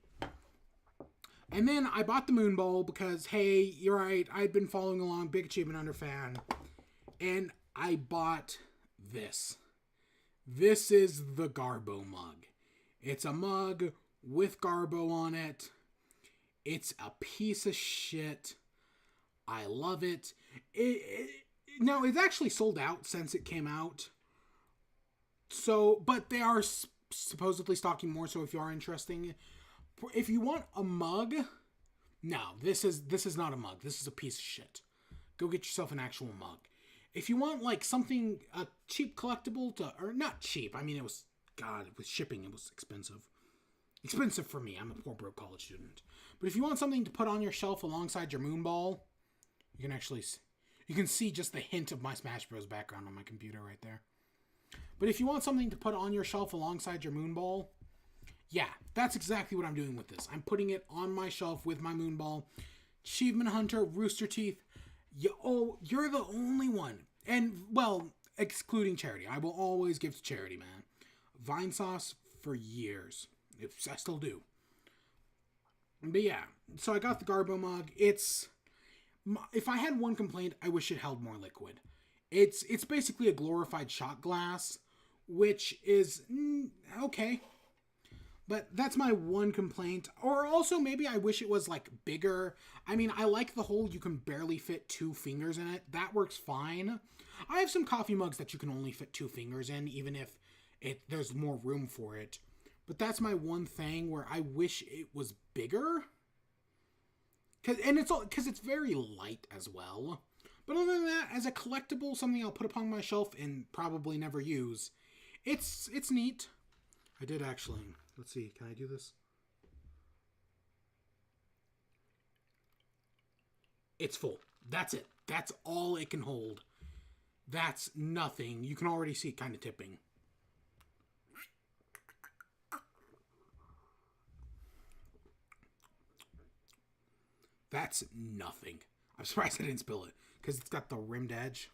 And then I bought the moon bowl because, hey, you're right. I'd been following along, big Achievement Hunter fan. And I bought this. This is the Garbo mug. It's a mug with Garbo on it. It's a piece of shit. I love it. Now, it's actually sold out since it came out. So, but they are supposedly stocking more, so if you are interested, if you want a mug, no, this is not a mug. This is a piece of shit. Go get yourself an actual mug. If you want, like, something, a cheap collectible or not cheap, I mean, with shipping, it was expensive. Expensive for me, I'm a poor broke college student. But if you want something to put on your shelf alongside your moon ball, you can see just the hint of my Smash Bros. Background on my computer right there. But if you want something to put on your shelf alongside your moon ball, yeah, that's exactly what I'm doing with this. I'm putting it on my shelf with my moon ball. Achievement Hunter, Rooster Teeth, you're the only one. And, well, excluding charity. I will always give to charity, man. Vine Sauce for years. I still do. But yeah, so I got the Garbo mug. If I had one complaint, I wish it held more liquid. It's basically a glorified shot glass, which is okay. But that's my one complaint. Or also, maybe I wish it was, like, bigger. I mean, I like the whole you can barely fit 2 fingers in it. That works fine. I have some coffee mugs that you can only fit 2 fingers in, even if there's more room for it. But that's my one thing where I wish it was bigger. Because it's very light as well. But other than that, as a collectible, something I'll put upon my shelf and probably never use, it's neat. I did actually. Let's see. Can I do this? It's full. That's it. That's all it can hold. That's nothing. You can already see it kind of tipping. That's nothing. I'm surprised I didn't spill it because it's got the rimmed edge.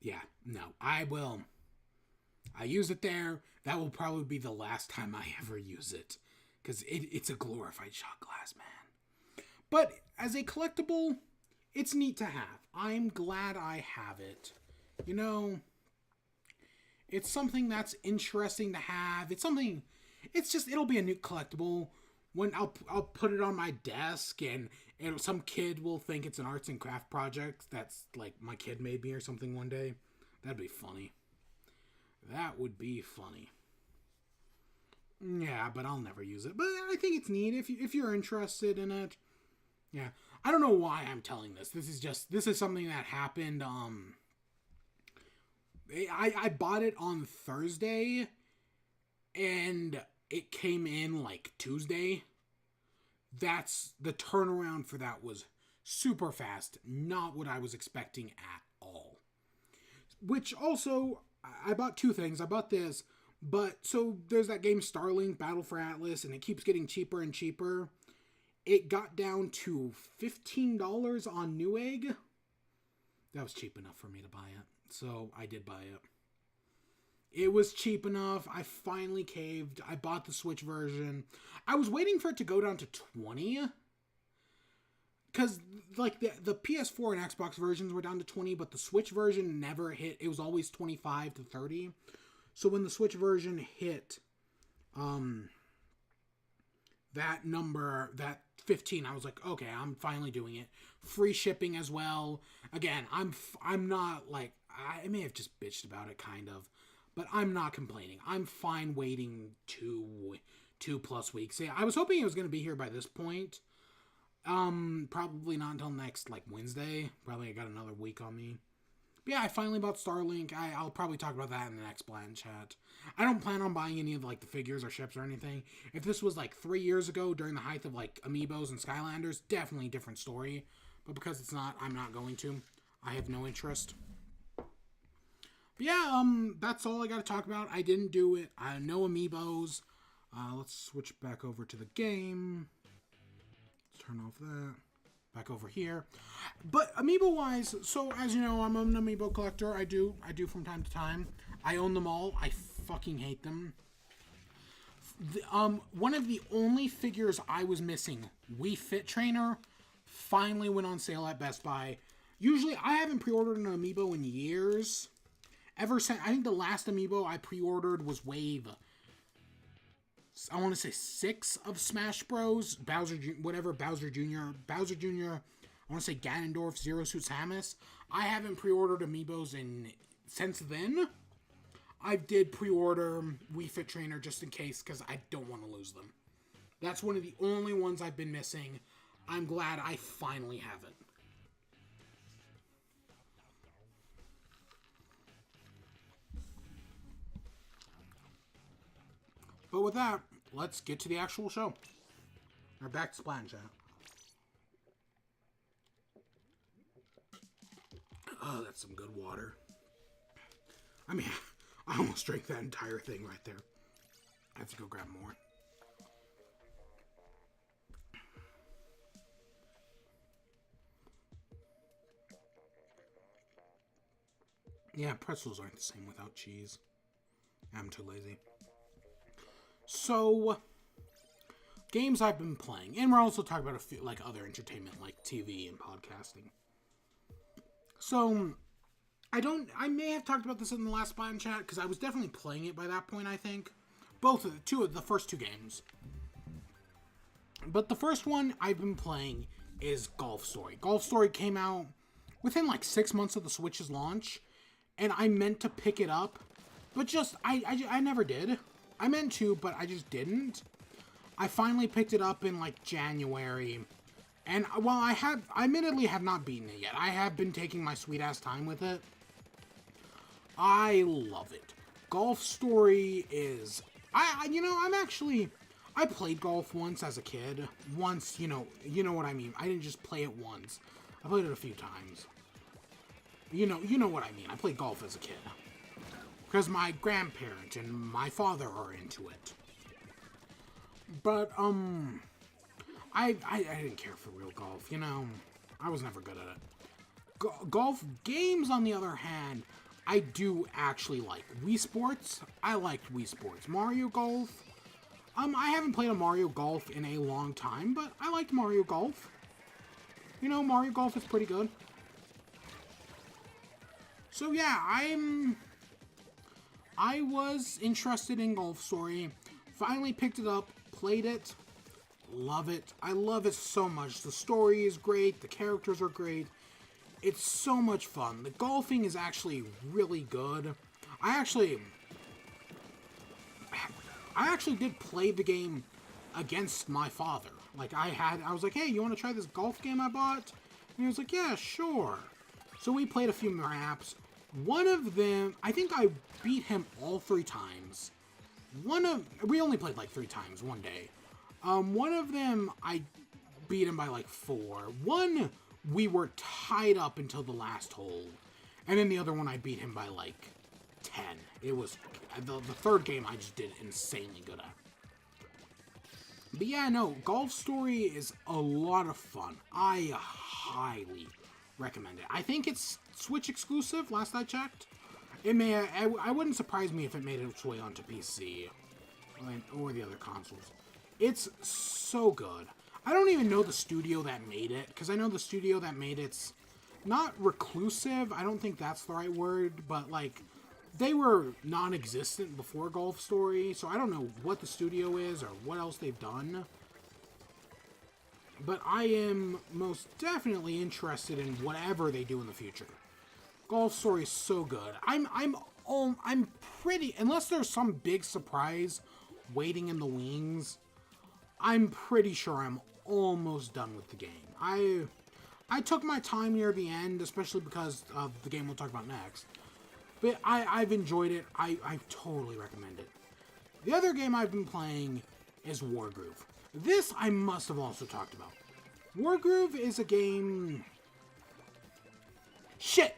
Yeah, no, I will. I use it there. That will probably be the last time I ever use it because it's a glorified shot glass, man. But as a collectible, it's neat to have. I'm glad I have it. You know, it's something that's interesting to have. It's something. It's just it'll be a new collectible when I'll put it on my desk and some kid will think it's an arts and craft project that's like my kid made me or something one day. That'd be funny. That would be funny. Yeah, but I'll never use it. But I think it's neat if you're interested in it. Yeah, I don't know why I'm telling this. This is something that happened. I bought it on Thursday. And it came in like Tuesday. That's the turnaround for that was super fast. Not what I was expecting at all. Which also, I bought 2 things. I bought this, but so there's that game Starlink Battle for Atlas, and it keeps getting cheaper and cheaper. It got down to $15 on Newegg. That was cheap enough for me to buy it. So I did buy it. It was cheap enough. I finally caved. I bought the Switch version. I was waiting for it to go down to 20. Because, like, the PS4 and Xbox versions were down to 20, but the Switch version never hit. It was always 25 to 30. So when the Switch version hit that number, that 15, I was like, okay, I'm finally doing it. Free shipping as well. Again, I'm not, like, I may have just bitched about it, kind of. But I'm not complaining. I'm fine waiting 2+ weeks. Yeah, I was hoping it was going to be here by this point. Probably not until next, like, Wednesday. Probably I got another week on me. But yeah, I finally bought Starlink. I'll probably talk about that in the next Splat chat. I don't plan on buying any of, like, the figures or ships or anything. If this was, like, 3 years ago during the height of, like, Amiibos and Skylanders, definitely a different story. But because it's not, I'm not going to. I have no interest. But yeah, that's all I got to talk about. I didn't do it. No Amiibos. Let's switch back over to the game. Let's turn off that. Back over here. But Amiibo-wise, so as you know, I'm an Amiibo collector. I do from time to time. I own them all. I fucking hate them. One of the only figures I was missing, Wii Fit Trainer, finally went on sale at Best Buy. Usually, I haven't pre-ordered an Amiibo in years. Ever since, I think the last Amiibo I pre-ordered was Wave, I want to say 6 of Smash Bros. Bowser Jr., I want to say Ganondorf, Zero Suit Samus. I haven't pre-ordered Amiibos since then. I did pre-order Wii Fit Trainer just in case, because I don't want to lose them. That's one of the only ones I've been missing. I'm glad I finally have it. But with that, let's get to the actual show. Or back to Splat chat. Oh, that's some good water. I mean, I almost drank that entire thing right there. I have to go grab more. Yeah, pretzels aren't the same without cheese. I'm too lazy. So, games I've been playing. And we're also talking about a few, like, other entertainment, like TV and podcasting. So, I may have talked about this in the last Splat and Chat, because I was definitely playing it by that point, I think. Both of the first two games. But the first one I've been playing is Golf Story. Golf Story came out within like 6 months of the Switch's launch, and I meant to pick it up, but just, I never did. I meant to, but I just didn't. I finally picked it up in like January, and while I admittedly have not beaten it yet, I have been taking my sweet ass time with it. I love it. Golf Story is, I played golf once as a kid. Once, you know what I mean. I didn't just play it once. I played it a few times. You know what I mean. I played golf as a kid. Because my grandparent and my father are into it. But, I didn't care for real golf, I was never good at it. Golf games, on the other hand, I do actually like. Wii Sports, I liked Wii Sports. Mario Golf, I haven't played a Mario Golf in a long time, but I liked Mario Golf. Mario Golf is pretty good. So yeah, I was interested in Golf Story, finally picked it up, played it, love it. I love it so much. The story is great, the characters are great. It's so much fun. The golfing is actually really good. I actually did play the game against my father. Like, I was like, hey, you want to try this golf game I bought? And he was like, yeah, sure. So we played a few maps. One of them, I think I beat him all 3 times. We only played like 3 times one day. One of them, I beat him by like 4. One, we were tied up until the last hole. And then the other one, I beat him by like 10. It was, the third game I just did insanely good at. But yeah, no, Golf Story is a lot of fun. I highly recommend it. I think it's Switch exclusive, last I checked. I wouldn't surprise me if it made its way onto PC or the other consoles. It's so good. I don't even know the studio that made it, because I know the studio that made it's not reclusive. I don't think that's the right word, but like, they were non-existent before Golf Story, so I don't know what the studio is or what else they've done. But I am most definitely interested in whatever they do in the future. Golf Story is so good. I'm pretty, unless there's some big surprise waiting in the wings, I'm pretty sure I'm almost done with the game. I took my time near the end, especially because of the game we'll talk about next. But I've enjoyed it. I totally recommend it. The other game I've been playing is Wargroove. This I must have also talked about. Wargroove is a game... Shit!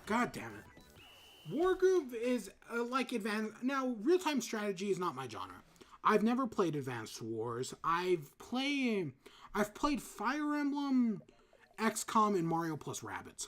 God damn it. Wargroove is like advanced... Now, real-time strategy is not my genre. I've never played Advanced Wars. I've played Fire Emblem, XCOM, and Mario plus Rabbids.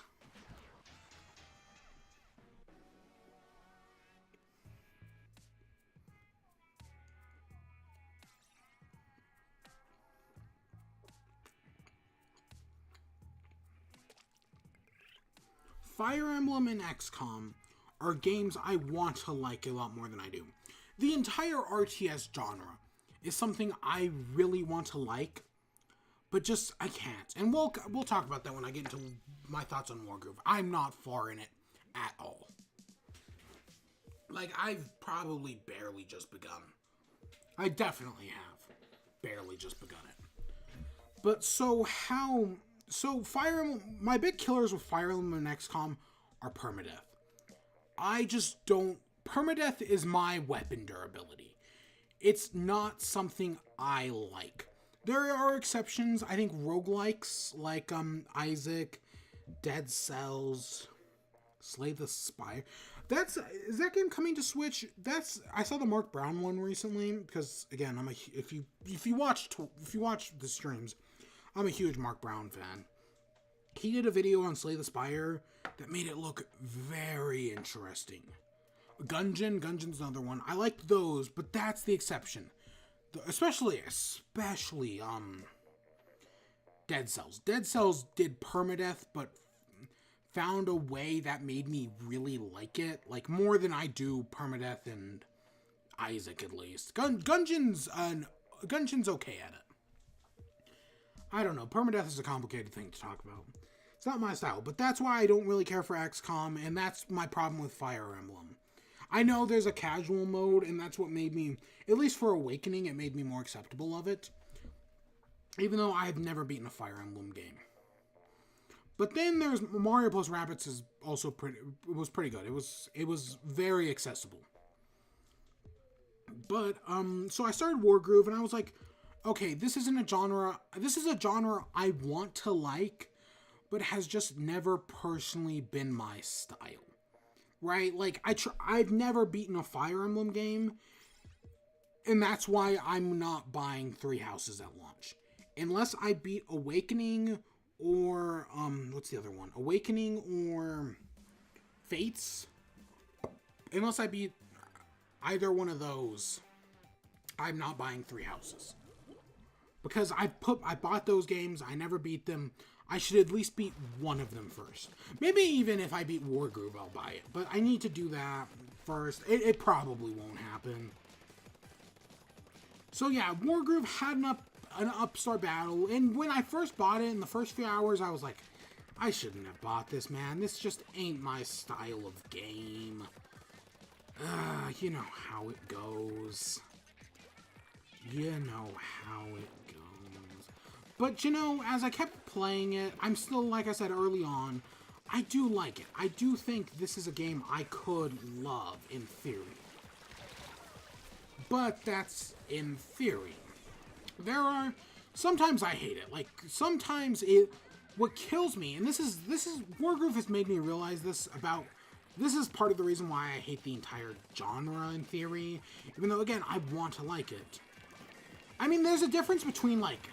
Fire Emblem and XCOM are games I want to like a lot more than I do. The entire RTS genre is something I really want to like, but just I can't. And we'll talk about that when I get into my thoughts on Wargroove. I'm not far in it at all. Like, I've probably barely just begun. I definitely have barely just begun it. But so Fire Emblem, my big killers with Fire Emblem and XCOM are permadeath. I just don't... Permadeath is my weapon durability. It's not something I like. There are exceptions. I think roguelikes like Isaac, Dead Cells, Slay the Spire. Is that game coming to Switch? I saw the Mark Brown one recently because again, if you watch the streams, I'm a huge Mark Brown fan. He did a video on Slay the Spire that made it look very interesting. Gungeon's another one. I like those, but that's the exception. Especially Dead Cells. Dead Cells did permadeath, but found a way that made me really like it, like more than I do permadeath and Isaac at least. Gungeon's okay at it. I don't know. Permadeath is a complicated thing to talk about. It's not my style, but that's why I don't really care for XCOM, and that's my problem with Fire Emblem. I know there's a casual mode, and that's what made me, at least for Awakening, it made me more acceptable of it. Even though I've never beaten a Fire Emblem game. But then there's Mario Plus Rabbids is also it was pretty good. It was very accessible. But, so I started Wargroove, and I was like, okay, this is a genre I want to like, but has just never personally been my style. Right? Like, I've never beaten a Fire Emblem game, and that's why I'm not buying Three Houses at launch. Unless I beat Awakening or, what's the other one? Awakening or Fates. Unless I beat either one of those, I'm not buying Three Houses. Because I bought those games, I never beat them. I should at least beat one of them first. Maybe even if I beat Wargroove, I'll buy it. But I need to do that first. It probably won't happen. So yeah, Wargroove had an upstart battle, and when I first bought it, in the first few hours, I was like, I shouldn't have bought this, man. This just ain't my style of game. You know how it goes. You know how it goes. But, you know, as I kept playing it, I'm still, like I said early on, I do like it. I do think this is a game I could love in theory. But that's in theory. Sometimes I hate it. Like, sometimes what kills me, and this is, Wargroove has made me realize this is part of the reason why I hate the entire genre in theory, even though, again, I want to like it. I mean, there's a difference between, like,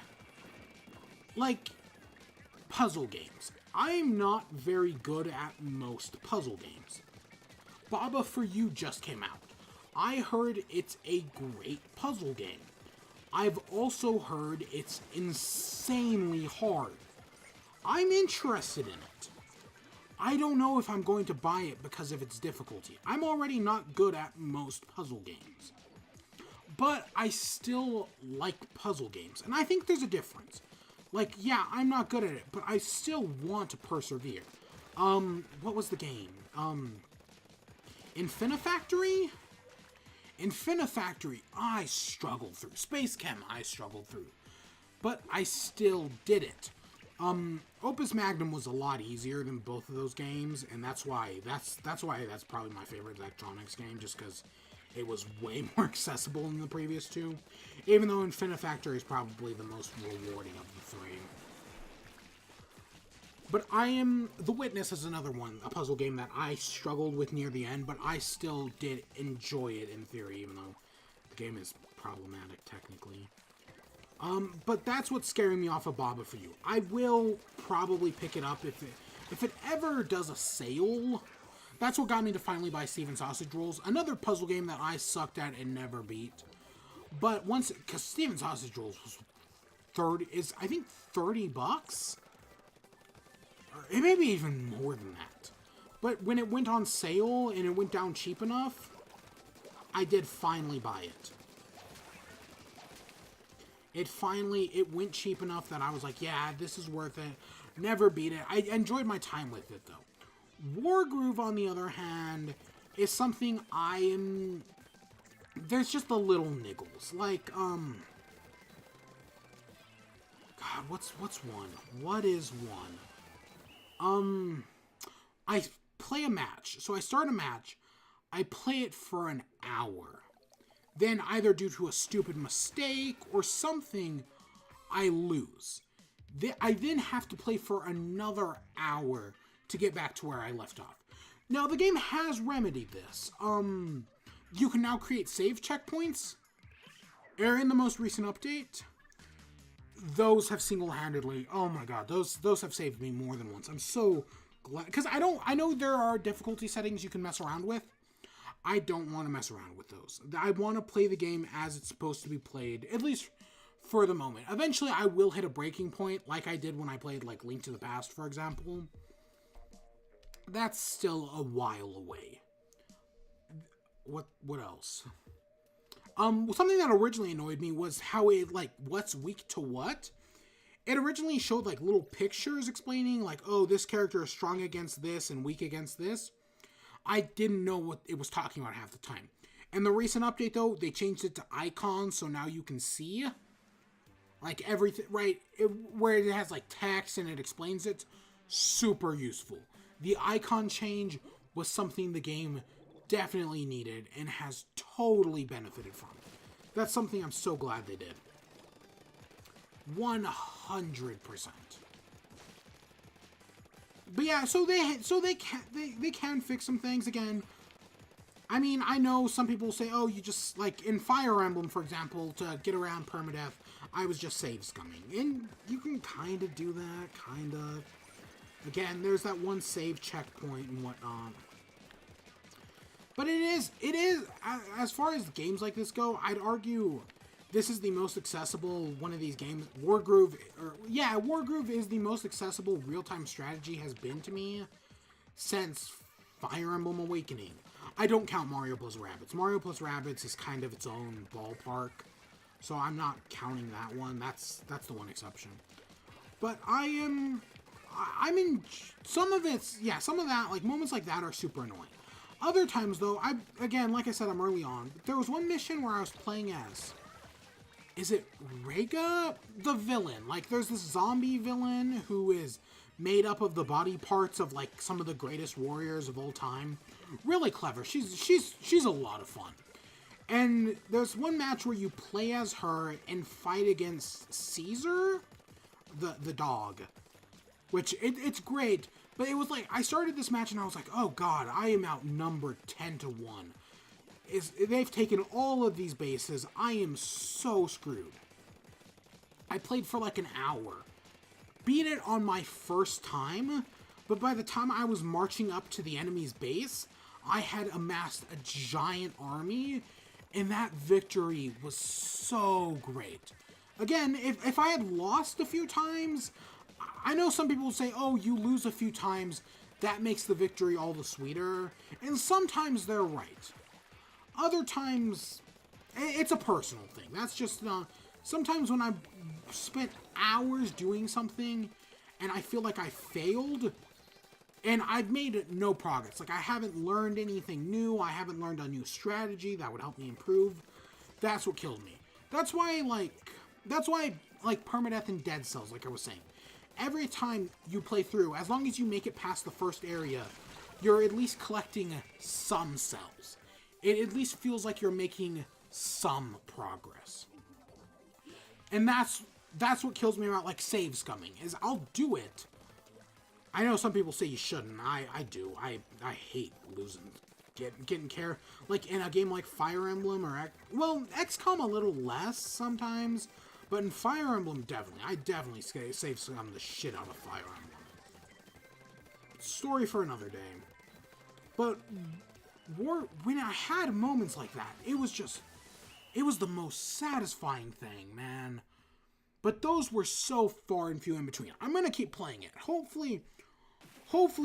puzzle games. I'm not very good at most puzzle games. Baba For You just came out. I heard it's a great puzzle game. I've also heard it's insanely hard. I'm interested in it. I don't know if I'm going to buy it because of its difficulty. I'm already not good at most puzzle games. But I still like puzzle games, and I think there's a difference. Like, yeah, I'm not good at it, but I still want to persevere. What was the game? Infinifactory? Infinifactory, I struggled through. Space Chem, I struggled through. But I still did it. Opus Magnum was a lot easier than both of those games, and that's why that's probably my favorite electronics game, just because it was way more accessible than the previous two. Even though Infinifactory is probably the most rewarding of the three. But The Witness is another one, a puzzle game that I struggled with near the end, but I still did enjoy it in theory, even though the game is problematic technically. But that's what's scaring me off of Baba For You. I will probably pick it up if it ever does a sale. That's what got me to finally buy Steven Sausage Rolls, another puzzle game that I sucked at and never beat. But because Steven Sausage Rolls was I think $30? Or it may be even more than that. But when it went on sale and it went down cheap enough, I did finally buy it. It went cheap enough that I was like, yeah, this is worth it. Never beat it. I enjoyed my time with it, though. Wargroove, on the other hand, is something there's just the little niggles. Like, God, what's one? What is one? I play a match. So I start a match. I play it for an hour. Then, either due to a stupid mistake or something, I lose. I then have to play for another hour to get back to where I left off. Now, the game has remedied this. You can now create save checkpoints. In the most recent update, those have single-handedly, oh my god, those have saved me more than once. I'm so glad, because I know there are difficulty settings you can mess around with. I don't want to mess around with those. I want to play the game as it's supposed to be played, at least for the moment. Eventually, I will hit a breaking point, like I did when I played, like, Link to the Past, for example. that's still a while away. What else? Something that originally annoyed me was how it, like, what's weak to what. It originally showed, like, little pictures explaining, like, oh, this character is strong against this and weak against this. I didn't know what it was talking about half the time. And the recent update, though, they changed it to icons, so now you can see, like, everything, right, where it has, like, text and it explains it. Super useful. The icon change was something the game definitely needed and has totally benefited from. That's something I'm so glad they did. 100%. But yeah, so they can fix some things again. I mean, I know some people say, oh, you just, like, in Fire Emblem, for example, to get around permadeath, I was just save scumming. And you can kind of do that, kind of. Again, there's that one save checkpoint and whatnot. But it is, as far as games like this go, I'd argue this is the most accessible one of these games. Wargroove is the most accessible real-time strategy has been to me since Fire Emblem Awakening. I don't count Mario plus Rabbids. Mario plus Rabbids is kind of its own ballpark, so I'm not counting that one. That's the one exception. But I'm in some of it's, yeah, some of that, like, moments like that are super annoying. Other times, though, again, like I said, I'm early on. There was one mission where I was playing as, is it Rega? The villain. Like, there's this zombie villain who is made up of the body parts of, like, some of the greatest warriors of all time. Really clever. She's a lot of fun. And there's one match where you play as her and fight against Caesar, the dog. Which, it's great. But it was like, I started this match and I was like, oh god, I am outnumbered 10-1. They've taken all of these bases. I am so screwed. I played for like an hour. Beat it on my first time, but by the time I was marching up to the enemy's base, I had amassed a giant army, and that victory was so great. Again, if I had lost a few times, I know some people will say, oh, you lose a few times, that makes the victory all the sweeter, and sometimes they're right. Other times, it's a personal thing. That's just, sometimes when I've spent hours doing something, and I feel like I failed, and I've made no progress. Like, I haven't learned anything new, I haven't learned a new strategy that would help me improve. That's what killed me. That's why, permadeath and Dead Cells, like I was saying. Every time you play through, as long as you make it past the first area, you're at least collecting some cells. It at least feels like you're making some progress. And that's what kills me about, like, save scumming, is I'll do it. I know some people say you shouldn't. I do. I hate losing. Getting care. Like, in a game like Fire Emblem or, XCOM a little less sometimes. But in Fire Emblem, definitely. I definitely save scum the shit out of Fire Emblem. Story for another day. But when I had moments like that, it was the most satisfying thing, man. But those were so far and few in between. I'm going to keep playing it. Hopefully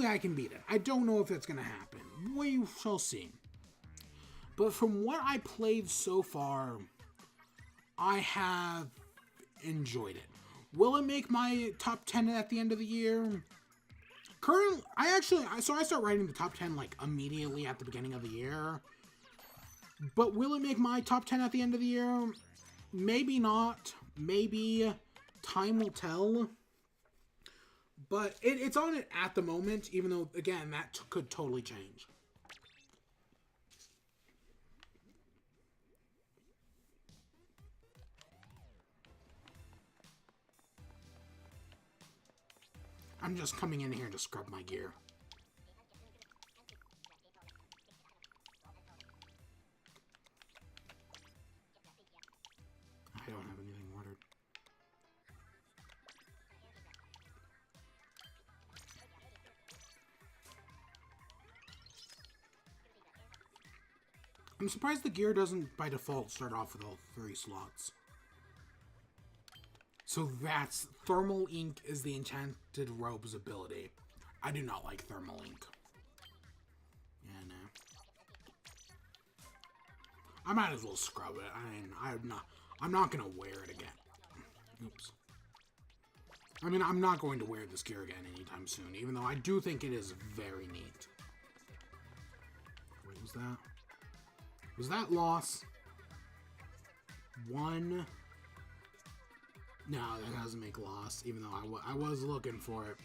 I can beat it. I don't know if that's going to happen. We shall see. But from what I played so far, I have enjoyed it. Will it make my top 10 at the end of the year? Currently, I start writing the top 10 like immediately at the beginning of the year. But will it make my top 10 at the end of the year? Maybe not. Maybe. Time will tell. But it's on it at the moment, even though, again, that could totally change. I'm just coming in here to scrub my gear. I don't have anything ordered. I'm surprised the gear doesn't, by default, start off with all 3 slots. So Thermal Ink is the Enchanted Robe's ability. I do not like Thermal Ink. Yeah, no. I might as well scrub it. I mean, I'm not gonna wear it again. Oops. I mean, I'm not going to wear this gear again anytime soon, even though I do think it is very neat. What was that? Was that loss? One. No, that doesn't make loss, even though I was looking for it.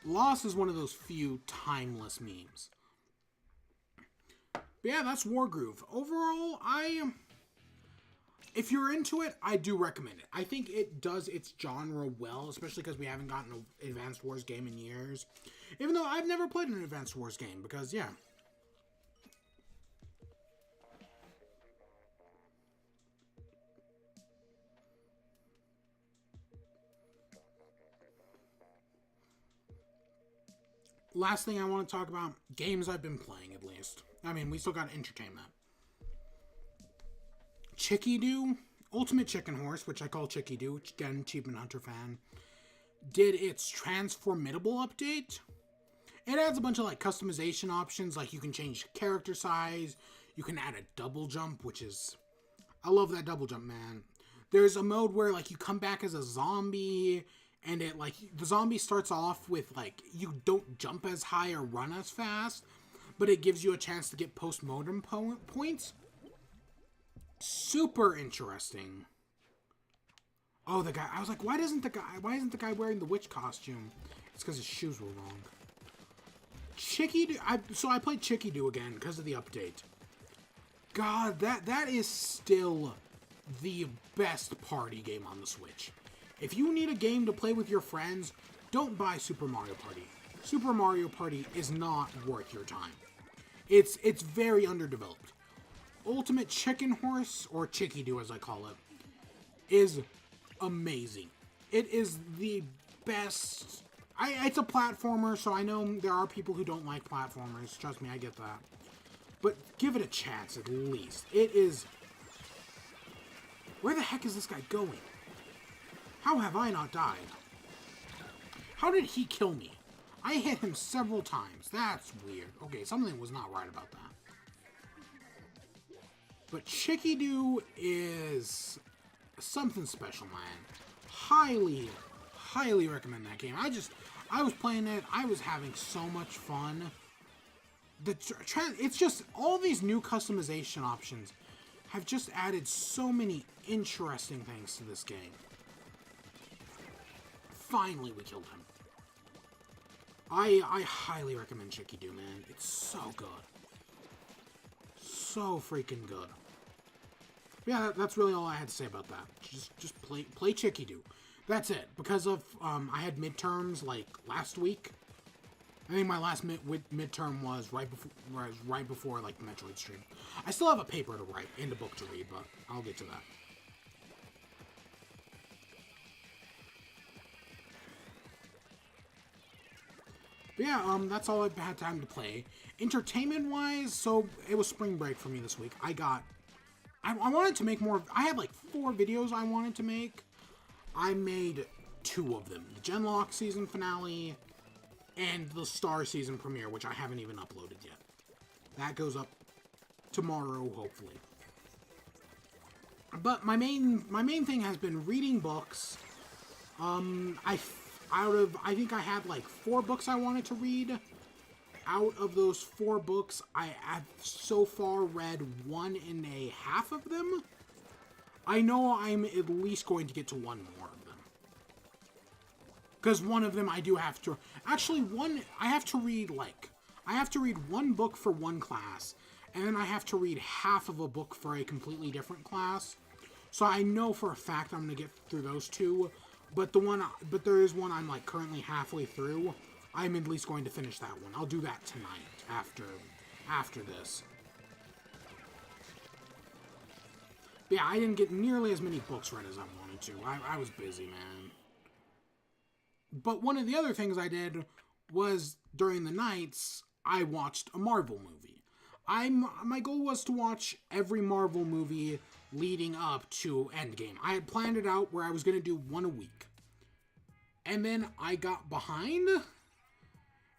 Loss is one of those few timeless memes. But yeah, that's Wargroove. Overall, if you're into it, I do recommend it. I think it does its genre well, especially because we haven't gotten an Advanced Wars game in years. Even though I've never played an Advanced Wars game, because, yeah. Last thing I want to talk about, games I've been playing, at least. I mean, we still got to entertain that. Chicky Doo, Ultimate Chicken Horse, which I call Chicky Doo, which again, Achievement Hunter fan, did its Transformidable update. It adds a bunch of like customization options, like you can change character size, you can add a double jump, which is, I love that double jump, man. There's a mode where like you come back as a zombie, and it like the zombie starts off with like you don't jump as high or run as fast, but it gives you a chance to get post-mortem points. Super interesting. Oh, the guy. I was like, why isn't the guy wearing the witch costume? It's because his shoes were wrong. Chicky Doo. So I played Chicky Doo again because of the update. God, that is still the best party game on the Switch. If you need a game to play with your friends, don't buy Super Mario Party. Super Mario Party is not worth your time. It's very underdeveloped. Ultimate Chicken Horse, or Chicky Doo as I call it, is amazing. It is the best. It's a platformer, so I know there are people who don't like platformers. Trust me, I get that. But give it a chance at least. It is... Where the heck is this guy going? How have I not died? How did he kill me? I hit him several times. That's weird. Okay, something was not right about that. But Chicky Doo is something special, man. Highly, highly recommend that game. I was playing it. I was having so much fun. It's just, all these new customization options have just added so many interesting things to this game. Finally, we killed him. I highly recommend Chicky Doo, man. It's so good. So freaking good. Yeah, that's really all I had to say about that. Just play Chicky Doo. That's it. Because of I had midterms like last week. I think my last midterm was right before like the Metroid stream. I still have a paper to write and a book to read, but I'll get to that. But yeah, that's all I've had time to play. Entertainment-wise, so it was spring break for me this week. I wanted to make more. I had like 4 videos I wanted to make. I made 2 of them. The Genlock season finale and the Star season premiere, which I haven't even uploaded yet. That goes up tomorrow, hopefully. But my main thing has been reading books. I think I had like 4 books I wanted to read. Out of those 4 books, I have so far read 1.5 of them. I know I'm at least going to get to 1 more of them. Because one of them I do have to... Actually, I have to read 1 book for 1 class, and then I have to read half of a book for a completely different class. So I know for a fact I'm going to get through those 2, but there is one I'm like currently halfway through. I'm at least going to finish that one. I'll do that tonight after this. But yeah, I didn't get nearly as many books read as I wanted to. I was busy, man. But one of the other things I did was, during the nights, I watched a Marvel movie. My goal was to watch every Marvel movie leading up to Endgame. I had planned it out where I was going to do 1 a week. And then I got behind.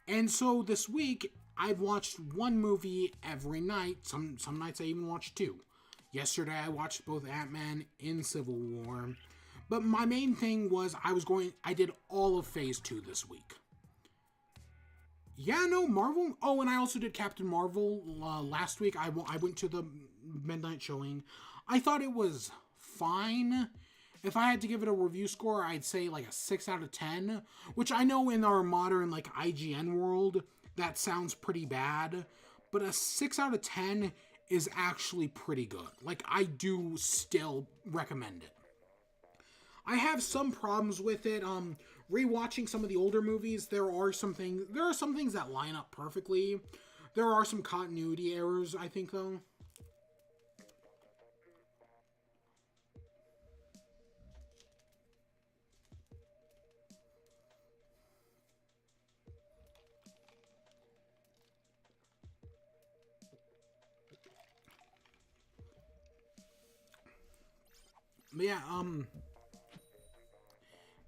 And so this week, I've watched one movie every night. Some nights I even watch two. Yesterday I watched both Ant-Man and Civil War. But my main thing was I did all of Phase 2 this week. Yeah, no, Marvel. Oh, and I also did Captain Marvel last week. I went to the midnight showing. I thought it was fine. If I had to give it a review score, I'd say like a 6 out of 10. Which I know in our modern like IGN world, that sounds pretty bad. But a 6 out of 10 is actually pretty good. Like, I do still recommend it. I have some problems with it. Rewatching some of the older movies, there are some things that line up perfectly. There are some continuity errors, I think, though. But yeah,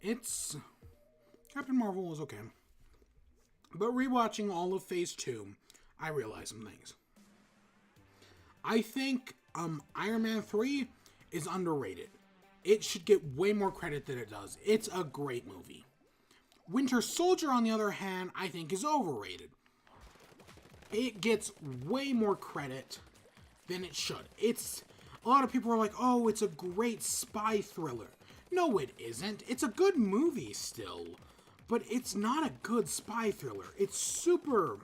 it's Captain Marvel was okay. But rewatching all of Phase 2, I realized some things. I think Iron Man 3 is underrated. It should get way more credit than it does. It's a great movie. Winter Soldier, on the other hand, I think is overrated. It gets way more credit than it should. A lot of people are like, oh, it's a great spy thriller. No, it isn't. It's a good movie still, but it's not a good spy thriller. It's super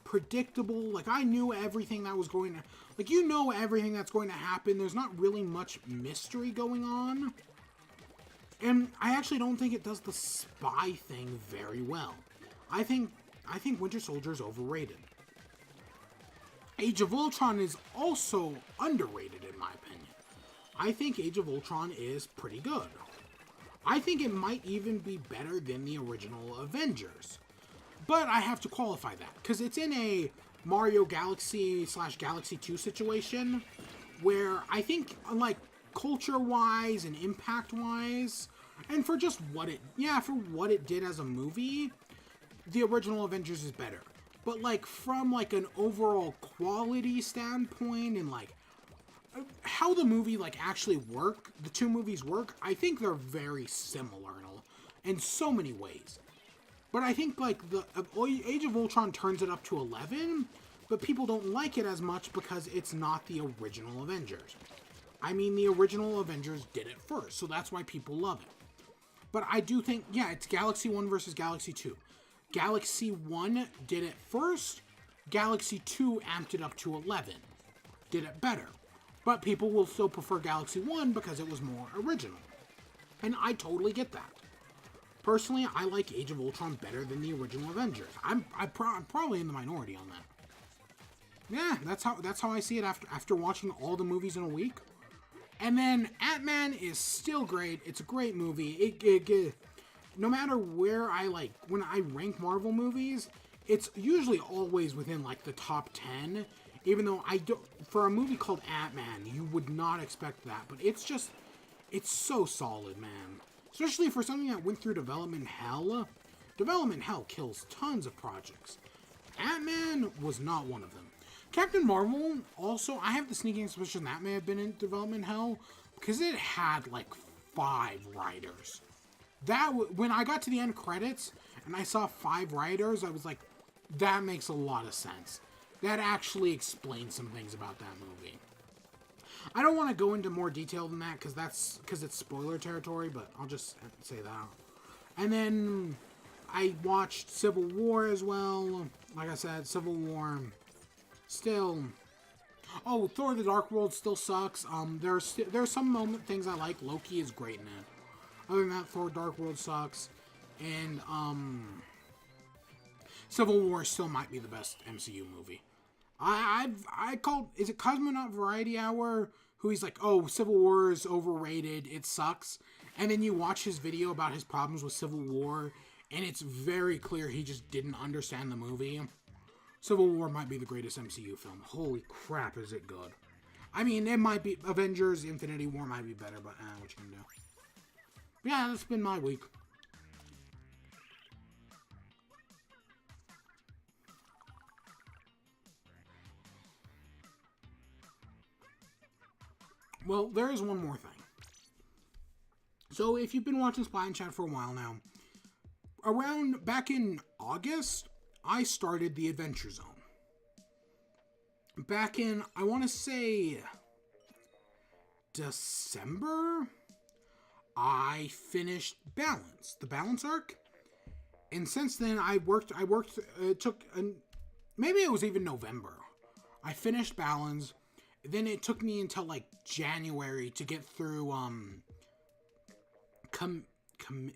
predictable. Like, I knew everything that was going to... Like, you know everything that's going to happen. There's not really much mystery going on. And I actually don't think it does the spy thing very well. I think Winter Soldier is overrated. Age of Ultron is also underrated in my opinion. I think Age of Ultron is pretty good. I think it might even be better than the original Avengers. But I have to qualify that, because it's in a Mario Galaxy / Galaxy 2 situation, where I think, like, culture-wise and impact-wise, and for just what it did as a movie, the original Avengers is better. But, like, from, like, an overall quality standpoint and, like, how the movie, like, actually work, the two movies work, I think they're very similar in so many ways. But I think, like, the Age of Ultron turns it up to 11, but people don't like it as much because it's not the original Avengers. I mean, the original Avengers did it first, so that's why people love it. But I do think, yeah, it's Galaxy 1 versus Galaxy 2. Galaxy 1 did it first, Galaxy 2 amped it up to 11. Did it better. But people will still prefer Galaxy 1 because it was more original. And I totally get that. Personally, I like Age of Ultron better than the original Avengers. I'm probably in the minority on that. Yeah, that's how I see it after watching all the movies in a week. And then Ant-Man is still great. It's a great movie. No matter where when I rank Marvel movies, it's usually always within like the top 10. Even though for a movie called Ant-Man, you would not expect that. But it's so solid, man. Especially for something that went through development hell. Development hell kills tons of projects. Ant-Man was not one of them. Captain Marvel, also, I have the sneaking suspicion that may have been in development hell. Because it had like 5 writers. When I got to the end credits and I saw 5 writers, I was like, that makes a lot of sense. That actually explains some things about that movie. I don't want to go into more detail than that because it's spoiler territory, but I'll just say that. And then I watched Civil War as well. Like I said, Civil War still. Oh, Thor: The Dark World still sucks. There's some things I like. Loki is great in it. Other than that, Thor: Dark World sucks, and Civil War still might be the best MCU movie. I called, is it Cosmonaut Variety Hour, who he's like, oh, Civil War is overrated, it sucks. And then you watch his video about his problems with Civil War, and it's very clear he just didn't understand the movie. Civil War might be the greatest MCU film. Holy crap, is it good. I mean, it might be, Avengers Infinity War might be better, but what you can do. But yeah, that's been my week. Well, there is one more thing. So, if you've been watching Splat Chat for a while now, back in August, I started the Adventure Zone. Back in, I want to say, December, I finished Balance, the Balance arc. And since then, it took, maybe it was even November. I finished Balance. Then it took me until, like, January to get through,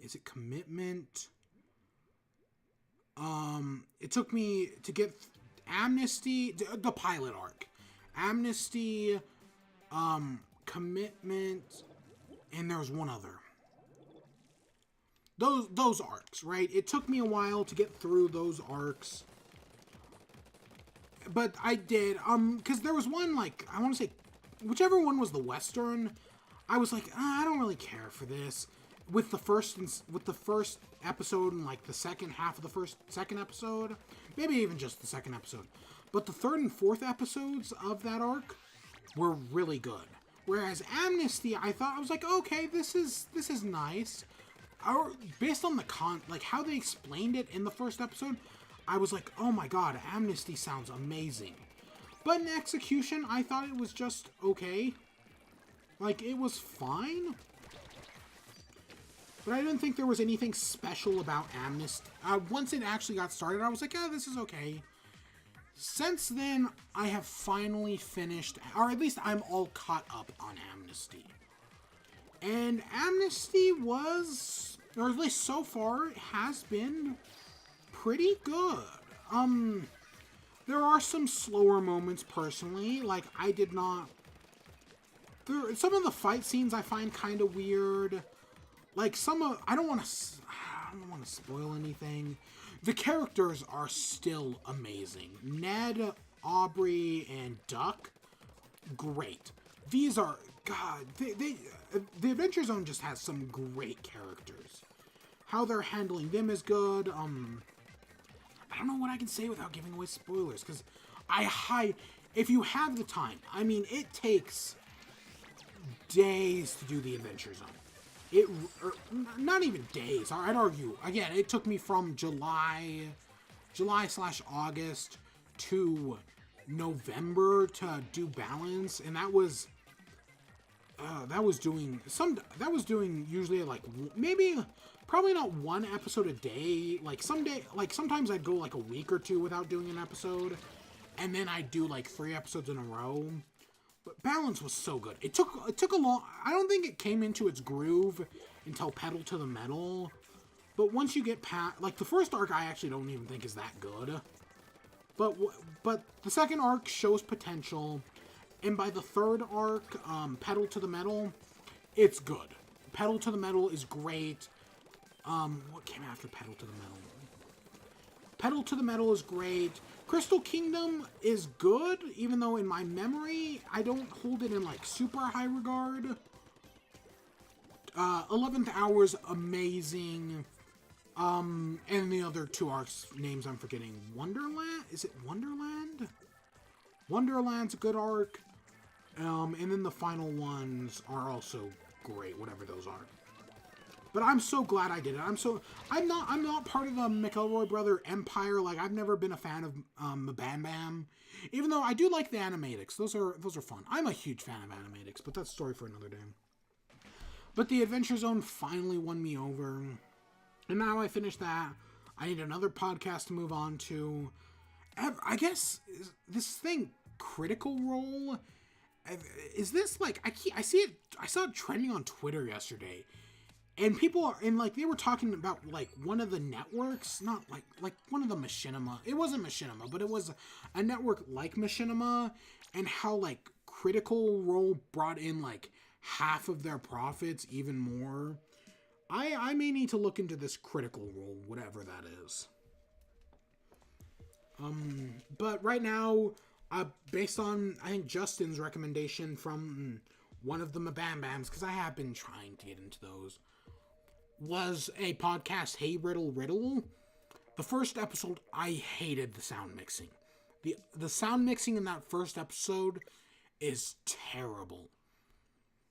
is it Commitment? It took me to get Amnesty, the pilot arc. Amnesty, Commitment, and there's one other. Those arcs, right? It took me a while to get through those arcs. But I did, because there was one, like, I want to say, whichever one was the Western, I was like, I don't really care for this. With the first episode and, like, the second half of the second episode, maybe even just the second episode. But the third and fourth episodes of that arc were really good. Whereas Amnesty, I was like, okay, this is nice. Based on like, how they explained it in the first episode, I was like, oh my god, Amnesty sounds amazing. But in execution, I thought it was just okay. Like, it was fine. But I didn't think there was anything special about Amnesty. Once it actually got started, I was like, yeah, this is okay. Since then, I have finally finished, or at least I'm all caught up on Amnesty. And Amnesty was, or at least so far, has been pretty good. There are some slower moments personally, like some of the fight scenes I find kind of weird. Like I don't want to spoil anything. The characters are still amazing. Ned, Aubrey, and Duck, great. These are, God, the Adventure Zone just has some great characters. How they're handling them is good. I don't know what I can say without giving away spoilers, because if you have the time, I mean, it takes days to do the Adventure Zone. Not even days, I'd argue. Again, it took me from July/August to November to do Balance, and that was doing usually like probably not one episode a day. Like sometimes I'd go like a week or two without doing an episode, and then I'd do like 3 episodes in a row. But Balance was so good. It took a long. I don't think it came into its groove until Pedal to the Metal. But once you get past, like, the first arc, I actually don't even think is that good. But the second arc shows potential, and by the third arc, Pedal to the Metal, it's good. Pedal to the Metal is great. What came after Pedal to the Metal? Pedal to the Metal is great. Crystal Kingdom is good, even though in my memory, I don't hold it in, like, super high regard. 11th Hour's amazing. And the other 2 arcs names I'm forgetting. Wonderland? Is it Wonderland? Wonderland's a good arc. And then the final ones are also great, whatever those are. But I'm so glad I did it. I'm not part of the McElroy brother empire. Like, I've never been a fan of Bam Bam. Even though I do like the animatics. Those are fun. I'm a huge fan of animatics, but that's a story for another day. But the Adventure Zone finally won me over. And now I finished that. I need another podcast to move on to. I guess this thing, Critical Role, is this like, I saw it trending on Twitter yesterday. And people are, and like, they were talking about, like, one of the networks, not like one of the Machinima. It wasn't Machinima, but it was a network like Machinima, and how, like, Critical Role brought in, like, half of their profits, even more. I may need to look into this Critical Role, whatever that is. But right now, based on, I think, Justin's recommendation from one of the Mabam Bams, because I have been trying to get into those, was a podcast, Hey Riddle Riddle. The first episode, I hated the sound mixing. The sound mixing in that first episode is terrible.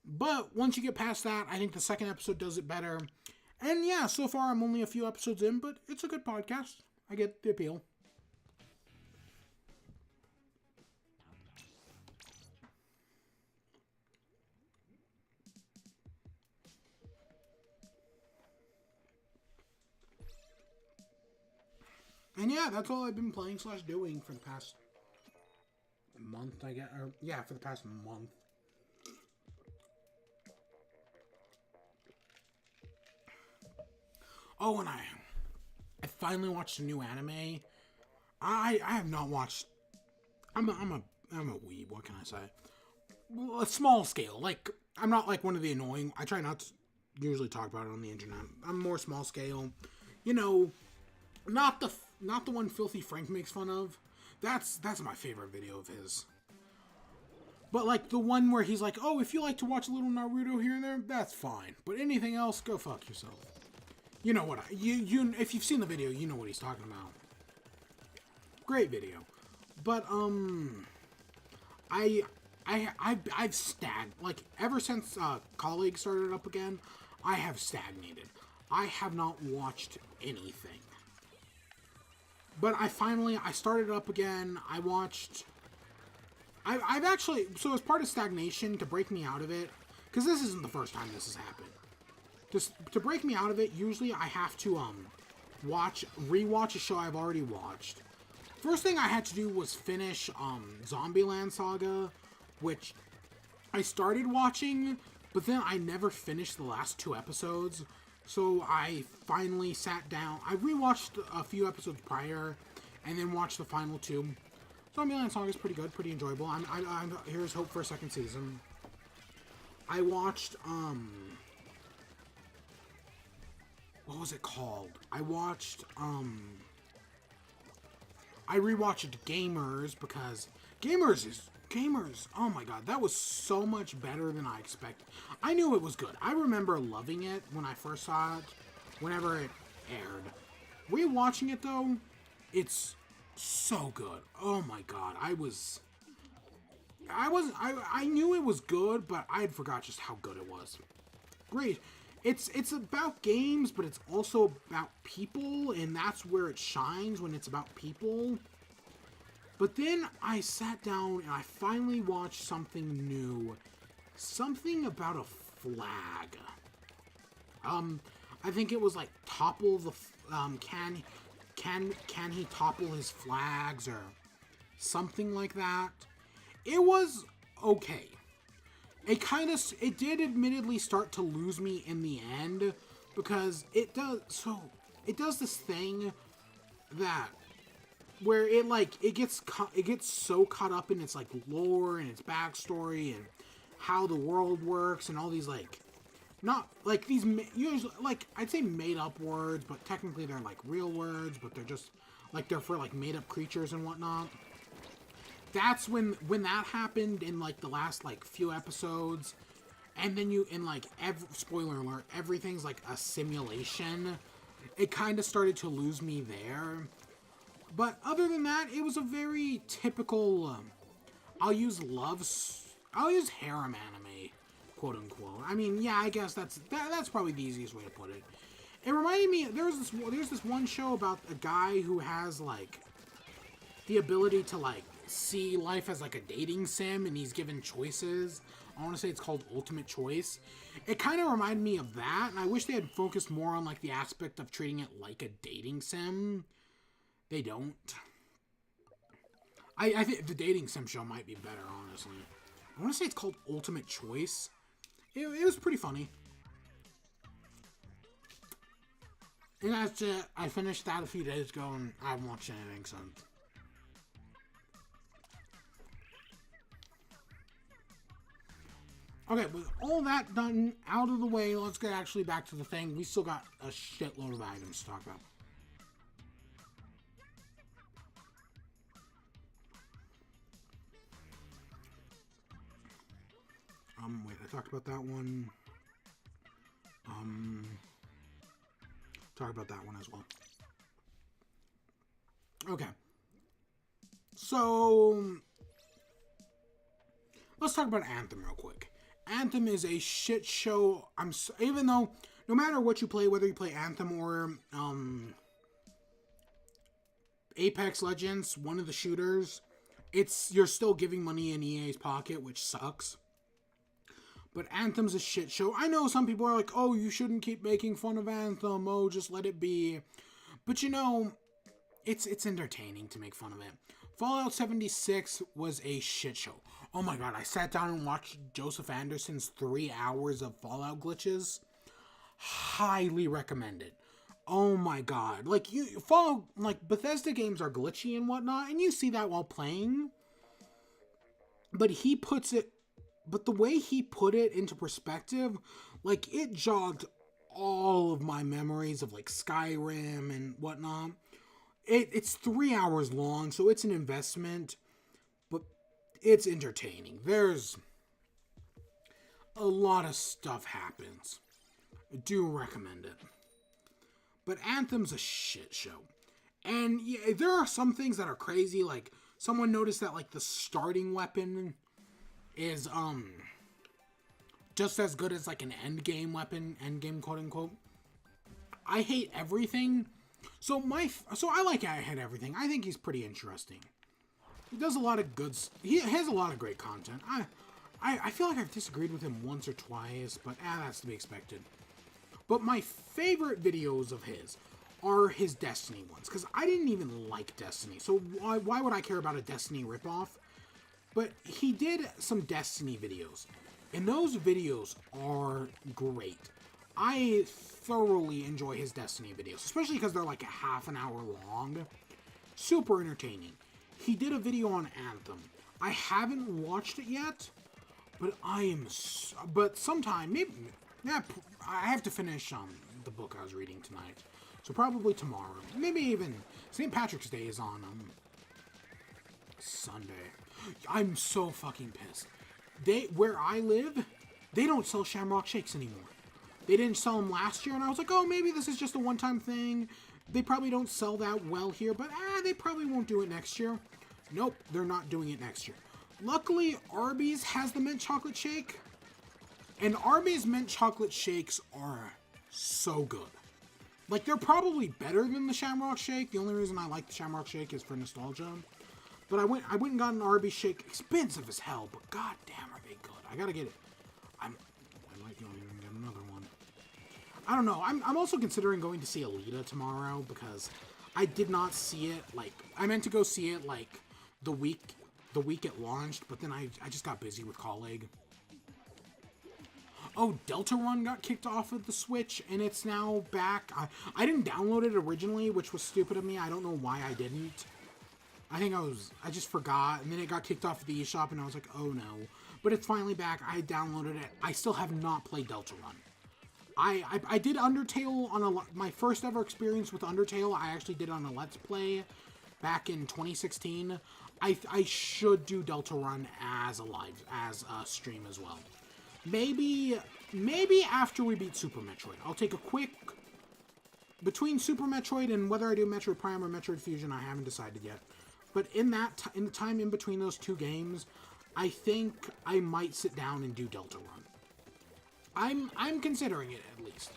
But once you get past that, I think the second episode does it better. And yeah, so far I'm only a few episodes in, but it's a good podcast. I get the appeal. And yeah, that's all I've been playing / doing for the past month, I guess. Or, yeah, for the past month. Oh, and I finally watched a new anime. I have not watched. I'm a weeb. What can I say? Well, a small scale. Like, I'm not like one of the annoying. I try not to usually talk about it on the internet. I'm more small scale. You know, not the one Filthy Frank makes fun of. That's my favorite video of his. But like the one where he's like, "Oh, if you like to watch a little Naruto here and there, that's fine. But anything else, go fuck yourself." You know what? You if you've seen the video, you know what he's talking about. Great video, but I've like ever since Colleague started up again, I have stagnated. I have not watched anything. But I started up again. I watched. I've actually, so as part of stagnation, to break me out of it, because this isn't the first time this has happened. Just to break me out of it, usually I have to rewatch a show I've already watched. First thing I had to do was finish Zombieland Saga, which I started watching, but then I never finished the last 2 episodes. So I finally sat down. I rewatched a few episodes prior, and then watched the final 2. Zombieland Saga is pretty good, pretty enjoyable. I'm here's hope for a second season. I watched what was it called? I rewatched Gamers because Gamers, oh my god, that was so much better than I expected. I knew it was good. I remember loving it when I first saw it, whenever it aired. Rewatching it though, it's so good. Oh my god, I knew it was good, but I had forgot just how good it was. Great. It's about games, but it's also about people, and that's where it shines, when it's about people. But then I sat down and I finally watched something new. Something about a flag. I think it was like topple the can he topple his flags or something like that. It was okay. It did admittedly start to lose me in the end, because it does this thing that where it gets so caught up in its like lore and its backstory and how the world works and all these like not like these usually like I'd say made up words, but technically they're like real words, but they're just like they're for like made up creatures and whatnot. That's when that happened in like the last like few episodes, and then spoiler alert, everything's like a simulation. It kind of started to lose me there. But other than that, it was a very typical, I'll use harem anime, quote unquote. I mean, yeah, I guess that's probably the easiest way to put it. It reminded me, there's this one show about a guy who has, like, the ability to, like, see life as, like, a dating sim, and he's given choices. I want to say it's called Ultimate Choice. It kind of reminded me of that, and I wish they had focused more on, like, the aspect of treating it like a dating sim. They don't. I think the dating sim show might be better, honestly. I want to say it's called Ultimate Choice. It was pretty funny. And that's it. I finished that a few days ago, and I haven't watched anything since. Okay, with all that done out of the way, let's get actually back to the thing. We still got a shitload of items to talk about. Wait, I talked about that one. Talk about that one as well. Okay. So, let's talk about Anthem real quick. Anthem is a shit show. Even though no matter what you play, whether you play Anthem or Apex Legends, one of the shooters, you're still giving money in EA's pocket, which sucks. But Anthem's a shit show. I know some people are like, oh, you shouldn't keep making fun of Anthem. Oh, just let it be. But you know, it's entertaining to make fun of it. Fallout 76 was a shit show. Oh my god, I sat down and watched Joseph Anderson's 3 hours of Fallout glitches. Highly recommended. Oh my god. Like, Fallout, like, Bethesda games are glitchy and whatnot, and you see that while playing. But the way he put it into perspective, like, it jogged all of my memories of, like, Skyrim and whatnot. It's 3 hours long, so it's an investment, but it's entertaining. There's a lot of stuff happens. I do recommend it. But Anthem's a shit show. And yeah, there are some things that are crazy, like, someone noticed that, like, the starting weapon is, just as good as, like, an endgame weapon, endgame quote-unquote. I hate everything. So I like I Hate Everything. I think he's pretty interesting. He does a lot of he has a lot of great content. I feel like I've disagreed with him once or twice, but that's to be expected. But my favorite videos of his are his Destiny ones, because I didn't even like Destiny. So why would I care about a Destiny ripoff? But he did some Destiny videos, and those videos are great. I thoroughly enjoy his Destiny videos, especially because they're like a half an hour long. Super entertaining. He did a video on Anthem. I haven't watched it yet, but but sometime, maybe, yeah, I have to finish the book I was reading tonight. So probably tomorrow. Maybe even St. Patrick's Day is on Sunday. I'm so fucking pissed. Where I live, they don't sell Shamrock Shakes anymore. They didn't sell them last year, and I was like, oh, maybe this is just a one-time thing. They probably don't sell that well here, but they probably won't do it next year. Nope, they're not doing it next year. Luckily, Arby's has the mint chocolate shake, and Arby's mint chocolate shakes are so good. Like, they're probably better than the Shamrock Shake. The only reason I like the Shamrock Shake is for nostalgia. But I went and got an Arby's shake. Expensive as hell, but goddamn are they good. I gotta get it. I might not even get another one. I don't know. I'm also considering going to see Alita tomorrow because I did not see it. Like, I meant to go see it like the week it launched, but then I just got busy with colleague. Oh, Deltarune got kicked off of the Switch, and it's now back. I didn't download it originally, which was stupid of me. I don't know why I didn't. I just forgot, and then it got kicked off of the eShop, and I was like, oh no. But it's finally back. I downloaded it. I still have not played Deltarune. I did Undertale on my first ever experience with Undertale. I actually did on a Let's Play back in 2016. I should do Deltarune as a stream as well. Maybe after we beat Super Metroid. I'll take a quick... Between Super Metroid and whether I do Metroid Prime or Metroid Fusion, I haven't decided yet. But in the time in between those two games, I think I might sit down and do Deltarune. I'm considering it, at least.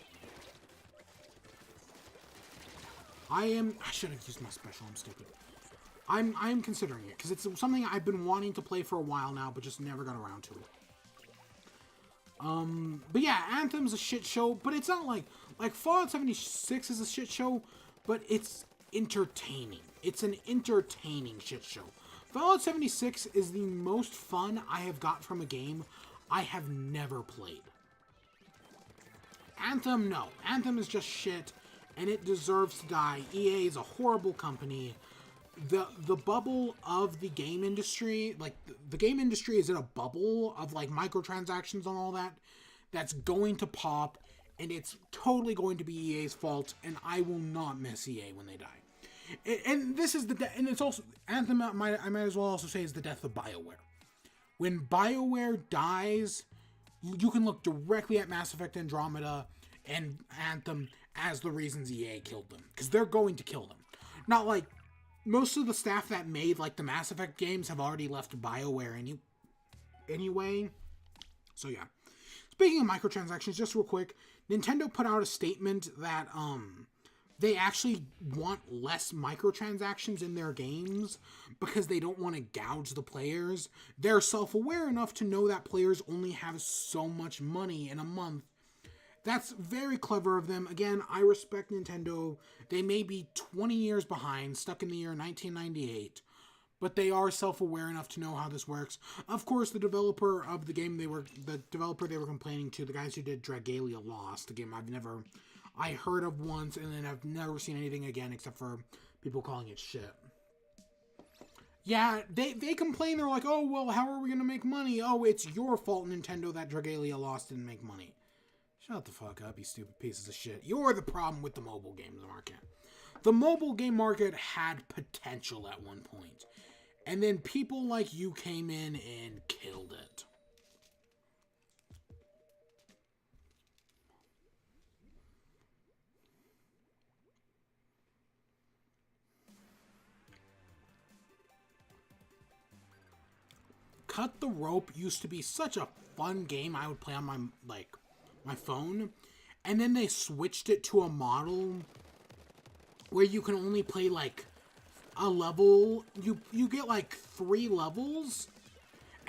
I should have used my special, I'm stupid. I'm considering it, because it's something I've been wanting to play for a while now, but just never got around to it. But yeah, Anthem's a shit show, but it's not like Fallout 76 is a shit show, but it's entertaining. It's an entertaining shit show. Fallout 76 is the most fun I have got from a game I have never played. Anthem, no. Anthem is just shit, and it deserves to die. EA is a horrible company. The bubble of the game industry, like, the game industry is in a bubble of, like, microtransactions and all that, that's going to pop, and it's totally going to be EA's fault, and I will not miss EA when they die. And this is and it's also, Anthem, I might as well also say, is the death of BioWare. When BioWare dies, you can look directly at Mass Effect Andromeda and Anthem as the reasons EA killed them, because they're going to kill them. Not like, most of the staff that made, like, the Mass Effect games have already left BioWare anyway. So, yeah. speaking of microtransactions, just real quick, Nintendo put out a statement that they actually want less microtransactions in their games because they don't want to gouge the players. They're self-aware enough to know that players only have so much money in a month. That's very clever of them. Again, I respect Nintendo. They may be 20 years behind, stuck in the year 1998, but they are self-aware enough to know how this works. Of course, the developer of the game they were complaining to, the guys who did Dragalia Lost, a game I heard of once, and then I've never seen anything again except for people calling it shit. Yeah, they complain. They're like, oh, well, how are we going to make money? Oh, it's your fault, Nintendo, that Dragalia Lost didn't make money. Shut the fuck up, you stupid pieces of shit. You're the problem with the mobile games market. The mobile game market had potential at one point, and then people like you came in and killed it. Cut the Rope used to be such a fun game I would play on my phone, and then they switched it to a model where you can only play like a level. You get like 3 levels,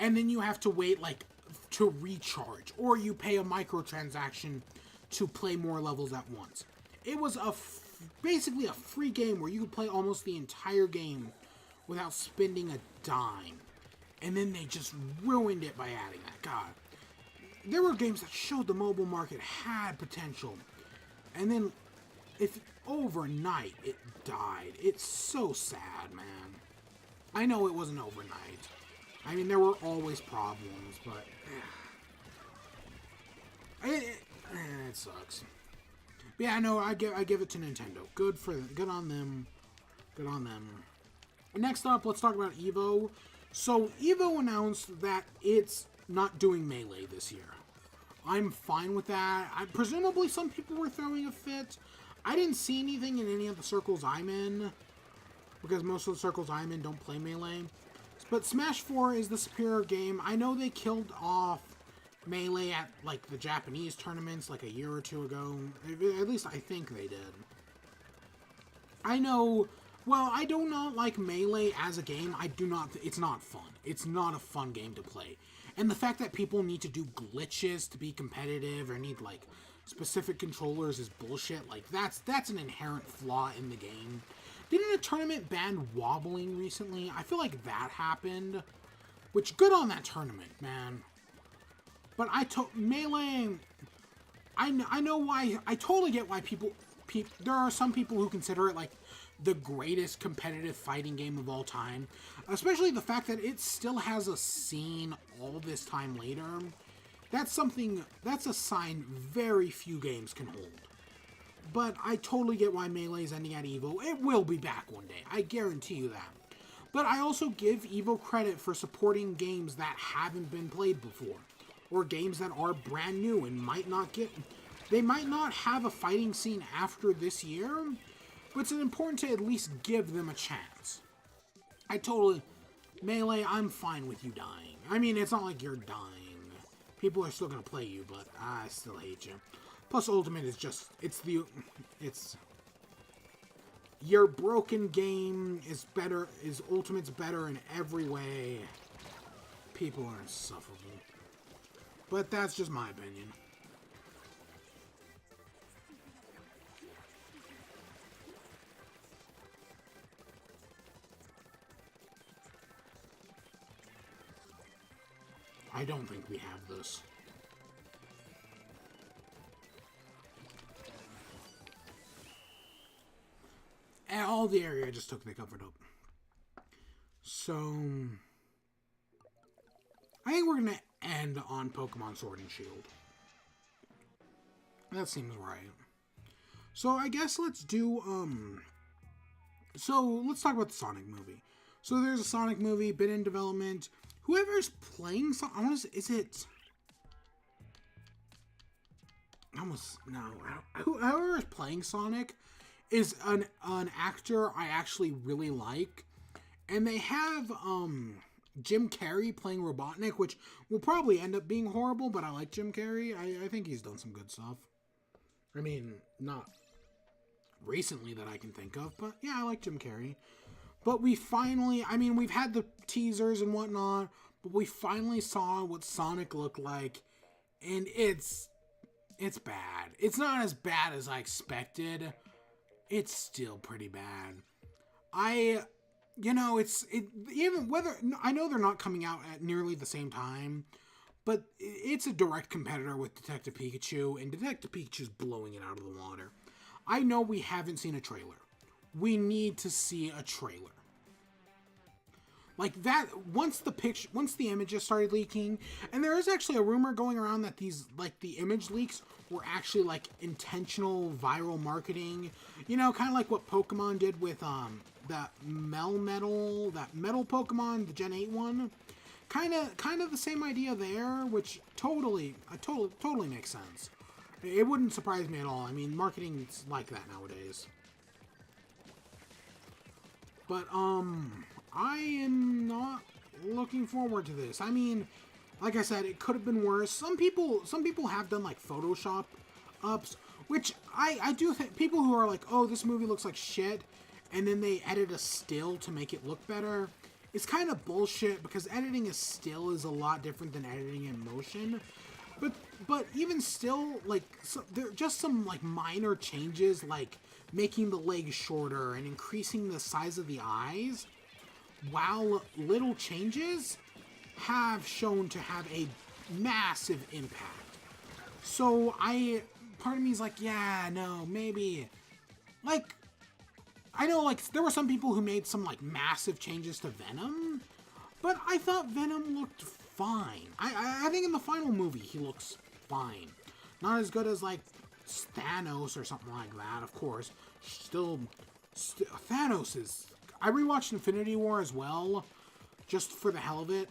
and then you have to wait like to recharge, or you pay a microtransaction to play more levels at once. It was basically a free game where you could play almost the entire game without spending a dime. And then they just ruined it by adding that. God. There were games that showed the mobile market had potential. And then, overnight, it died. It's so sad, man. I know it wasn't overnight. I mean, there were always problems, but... It sucks. But yeah, no, I give it to Nintendo. Good on them. Good on them. Next up, let's talk about Evo. So, Evo announced that it's not doing Melee this year. I'm fine with that. Presumably some people were throwing a fit. I didn't see anything in any of the circles I'm in, because most of the circles I'm in don't play Melee. But Smash 4 is the superior game. I know they killed off Melee at, like, the Japanese tournaments, like, a year or two ago. At least I think they did. I know... Well, I do not like Melee as a game. It's not fun. It's not a fun game to play. And the fact that people need to do glitches to be competitive or need, like, specific controllers is bullshit. Like, that's an inherent flaw in the game. Didn't a tournament ban wobbling recently? I feel like that happened. Which, good on that tournament, man. But Melee... I know why... I totally get why people... There are some people who consider it, like, the greatest competitive fighting game of all time. Especially the fact that it still has a scene all this time later. That's a sign very few games can hold. But I totally get why Melee is ending at Evo. It will be back one day. I guarantee you that. But I also give Evo credit for supporting games that haven't been played before. Or games that are brand new and they might not have a fighting scene after this year, but it's important to at least give them a chance. Melee, I'm fine with you dying. I mean, it's not like you're dying. People are still gonna play you, but I still hate you. Plus, Ultimate is just, your broken game is better, Ultimate's better in every way. People are insufferable. But that's just my opinion. I don't think we have this. And all the area I just took, they covered up. So, I think we're going to end on Pokemon Sword and Shield. That seems right. So, I guess let's do, so, let's talk about the Sonic movie. So, there's a Sonic movie, been in development. Whoever's playing Sonic, whoever is playing Sonic is an actor I actually really like, and they have Jim Carrey playing Robotnik, which will probably end up being horrible, but I like Jim Carrey. I think he's done some good stuff. I mean, not recently that I can think of, but yeah, I like Jim Carrey. But we finally, I mean, we've had the teasers and whatnot, but we finally saw what Sonic looked like, and it's bad. It's not as bad as I expected. It's still pretty bad. Even whether, I know they're not coming out at nearly the same time, but it's a direct competitor with Detective Pikachu, and Detective Pikachu's blowing it out of the water. I know we haven't seen a trailer. We need to see a trailer. Like that, once the images started leaking, and there is actually a rumor going around that these, like, the image leaks were actually, like, intentional viral marketing. You know, kind of like what Pokemon did with, that metal Pokemon, the Gen 8 one. Kind of the same idea there, which totally makes sense. It wouldn't surprise me at all. I mean, marketing's like that nowadays. But, I am not looking forward to this. I mean, like I said, it could have been worse. Some people have done, like, Photoshop ups, which I do think people who are like, oh, this movie looks like shit, and then they edit a still to make it look better. It's kind of bullshit, because editing a still is a lot different than editing in motion. But even still, like, there are just some, like, minor changes, like making the legs shorter and increasing the size of the eyes, while little changes have shown to have a massive impact. So part of me is like, yeah, no, maybe, like, I know, like, there were some people who made some, like, massive changes to Venom, but I thought Venom looked fine. I think in the final movie he looks fine. Not as good as, like, Thanos or something like that, of course. Still Thanos is... I rewatched Infinity War as well, just for the hell of it,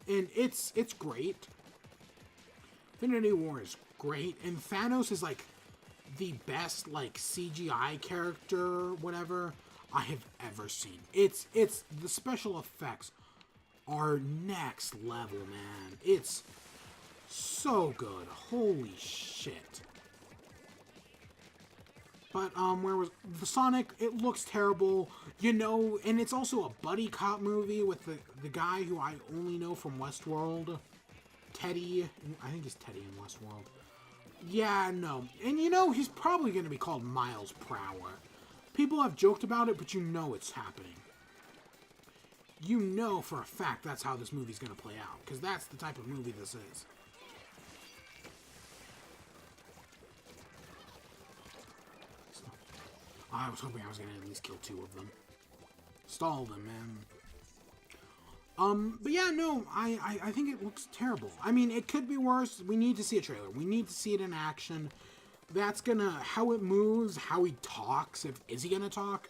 and it's great. Infinity War is great, and Thanos is, like, the best, like, CGI character, whatever, I have ever seen. It's the special effects are next level, man. It's so good. Holy shit. But, where was the Sonic? It looks terrible, you know, and it's also a buddy cop movie with the guy who I only know from Westworld. Teddy. I think he's Teddy in Westworld. Yeah, no. And you know, he's probably going to be called Miles Prower. People have joked about it, but you know it's happening. You know for a fact that's how this movie's going to play out, because that's the type of movie this is. I was hoping I was going to at least kill 2 of them. Stall them, man. But yeah, no, I think it looks terrible. I mean, it could be worse. We need to see a trailer. We need to see it in action. That's gonna, how it moves, how he talks, is he gonna talk?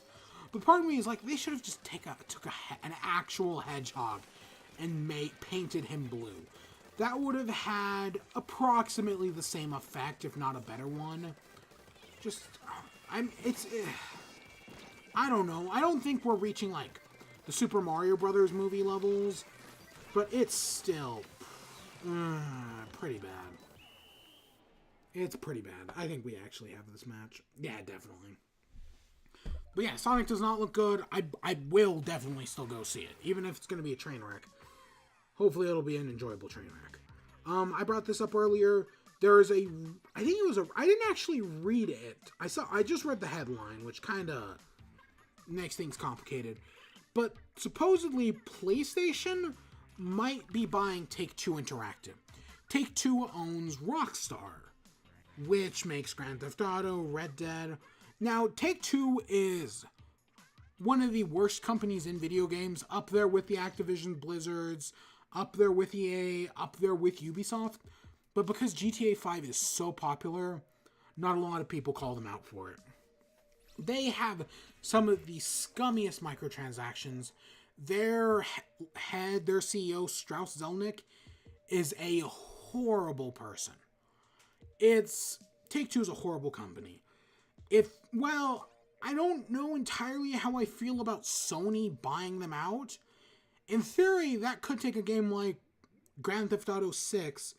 But part of me is like, they should have just took an actual hedgehog and painted him blue. That would have had approximately the same effect, if not a better one. Just, I don't know. I don't think we're reaching, like, the Super Mario Brothers movie levels, but it's still pretty bad. It's pretty bad. I think we actually have this match. Yeah, definitely. But yeah, Sonic does not look good. I will definitely still go see it, even if it's going to be a train wreck. Hopefully it'll be an enjoyable train wreck. I brought this up earlier. There is I didn't actually read it. I just read the headline, which kind of makes things complicated. But supposedly PlayStation might be buying Take-Two Interactive. Take-Two owns Rockstar, which makes Grand Theft Auto, Red Dead. Now, Take-Two is one of the worst companies in video games, up there with the Activision Blizzards, up there with EA, up there with Ubisoft. But because GTA 5 is so popular, not a lot of people call them out for it. They have some of the scummiest microtransactions. Their CEO, Strauss Zelnick, is a horrible person. Take-Two is a horrible company. I don't know entirely how I feel about Sony buying them out. In theory, that could take a game like Grand Theft Auto 6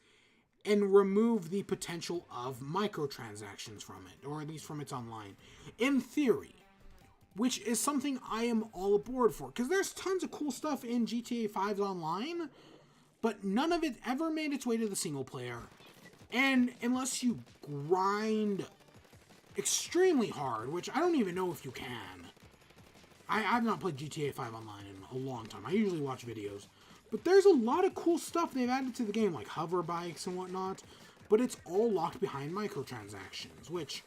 and remove the potential of microtransactions from it, or at least from its online. In theory, which is something I am all aboard for, because there's tons of cool stuff in GTA 5's online, but none of it ever made its way to the single player. And unless you grind extremely hard, which I don't even know if you can. I've not played GTA 5 online in a long time. I usually watch videos. But there's a lot of cool stuff they've added to the game, like hover bikes and whatnot. But it's all locked behind microtransactions, which,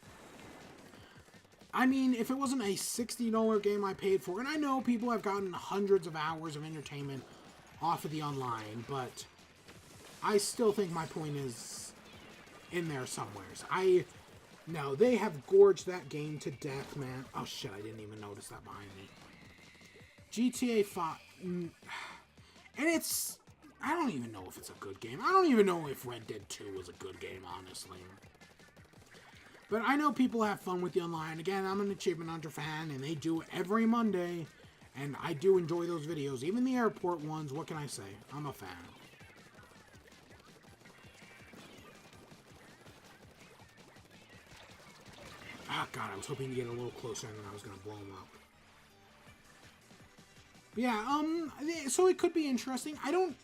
I mean, if it wasn't a $60 game I paid for, and I know people have gotten hundreds of hours of entertainment off of the online, but I still think my point is in there somewheres. No, they have gorged that game to death, man. Oh shit, I didn't even notice that behind me. GTA 5... And it's... I don't even know if it's a good game. I don't even know if Red Dead 2 was a good game, honestly. But I know people have fun with the online. Again, I'm an Achievement Hunter fan, and they do it every Monday. And I do enjoy those videos. Even the airport ones, what can I say? I'm a fan. Oh god, I was hoping to get a little closer and then I was going to blow him up. But yeah, so it could be interesting. I don't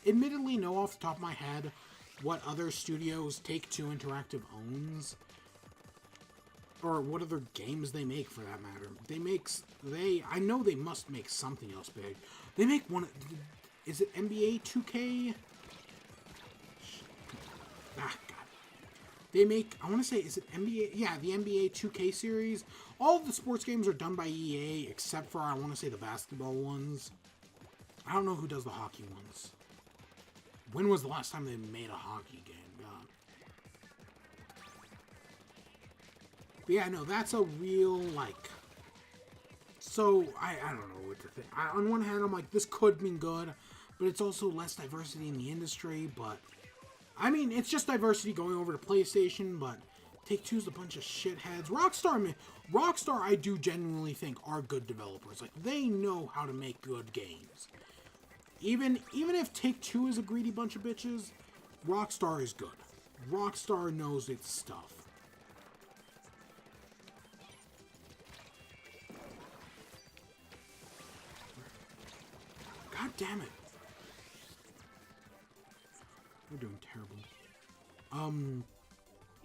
admittedly know off the top of my head what other studios Take-Two Interactive owns. Or what other games they make, for that matter. I know they must make something else big. They make one, is it NBA 2K? Ah, God. They make, I want to say, is it NBA? Yeah, the NBA 2K series. All of the sports games are done by EA, except for, I want to say, the basketball ones. I don't know who does the hockey ones. When was the last time they made a hockey game? God. But yeah, no, that's a real, like... So, I don't know what to think. On one hand, I'm like, this could mean good, but it's also less diversity in the industry, but... I mean, it's just diversity going over to PlayStation, but Take-Two's a bunch of shitheads. Rockstar, I do genuinely think, are good developers. Like, they know how to make good games. Even if Take-Two is a greedy bunch of bitches, Rockstar is good. Rockstar knows its stuff. God damn it. We're doing terrible.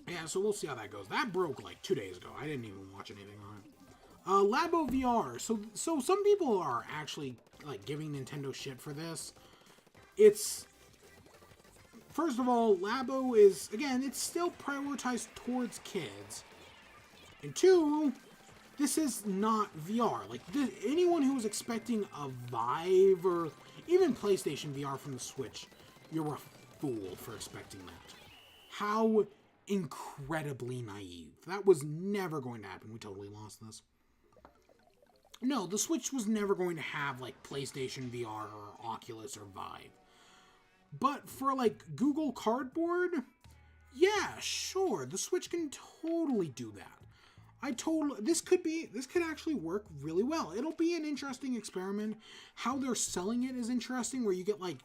Yeah, so we'll see how that goes. That broke like 2 days ago. I didn't even watch anything on it. Labo VR. So some people are actually like giving Nintendo shit for this. It's, first of all, Labo is, again, it's still prioritized towards kids. And two, this is not VR. Like, anyone who was expecting a Vive or even PlayStation VR from the Switch, you're a fool for expecting that. How incredibly naive. That was never going to happen. We totally lost this. No, the Switch was never going to have, like, PlayStation VR or Oculus or Vive. But for, like, Google Cardboard, yeah, sure, the Switch can totally do that. This could actually work really well. It'll be an interesting experiment. How they're selling it is interesting, where you get, like,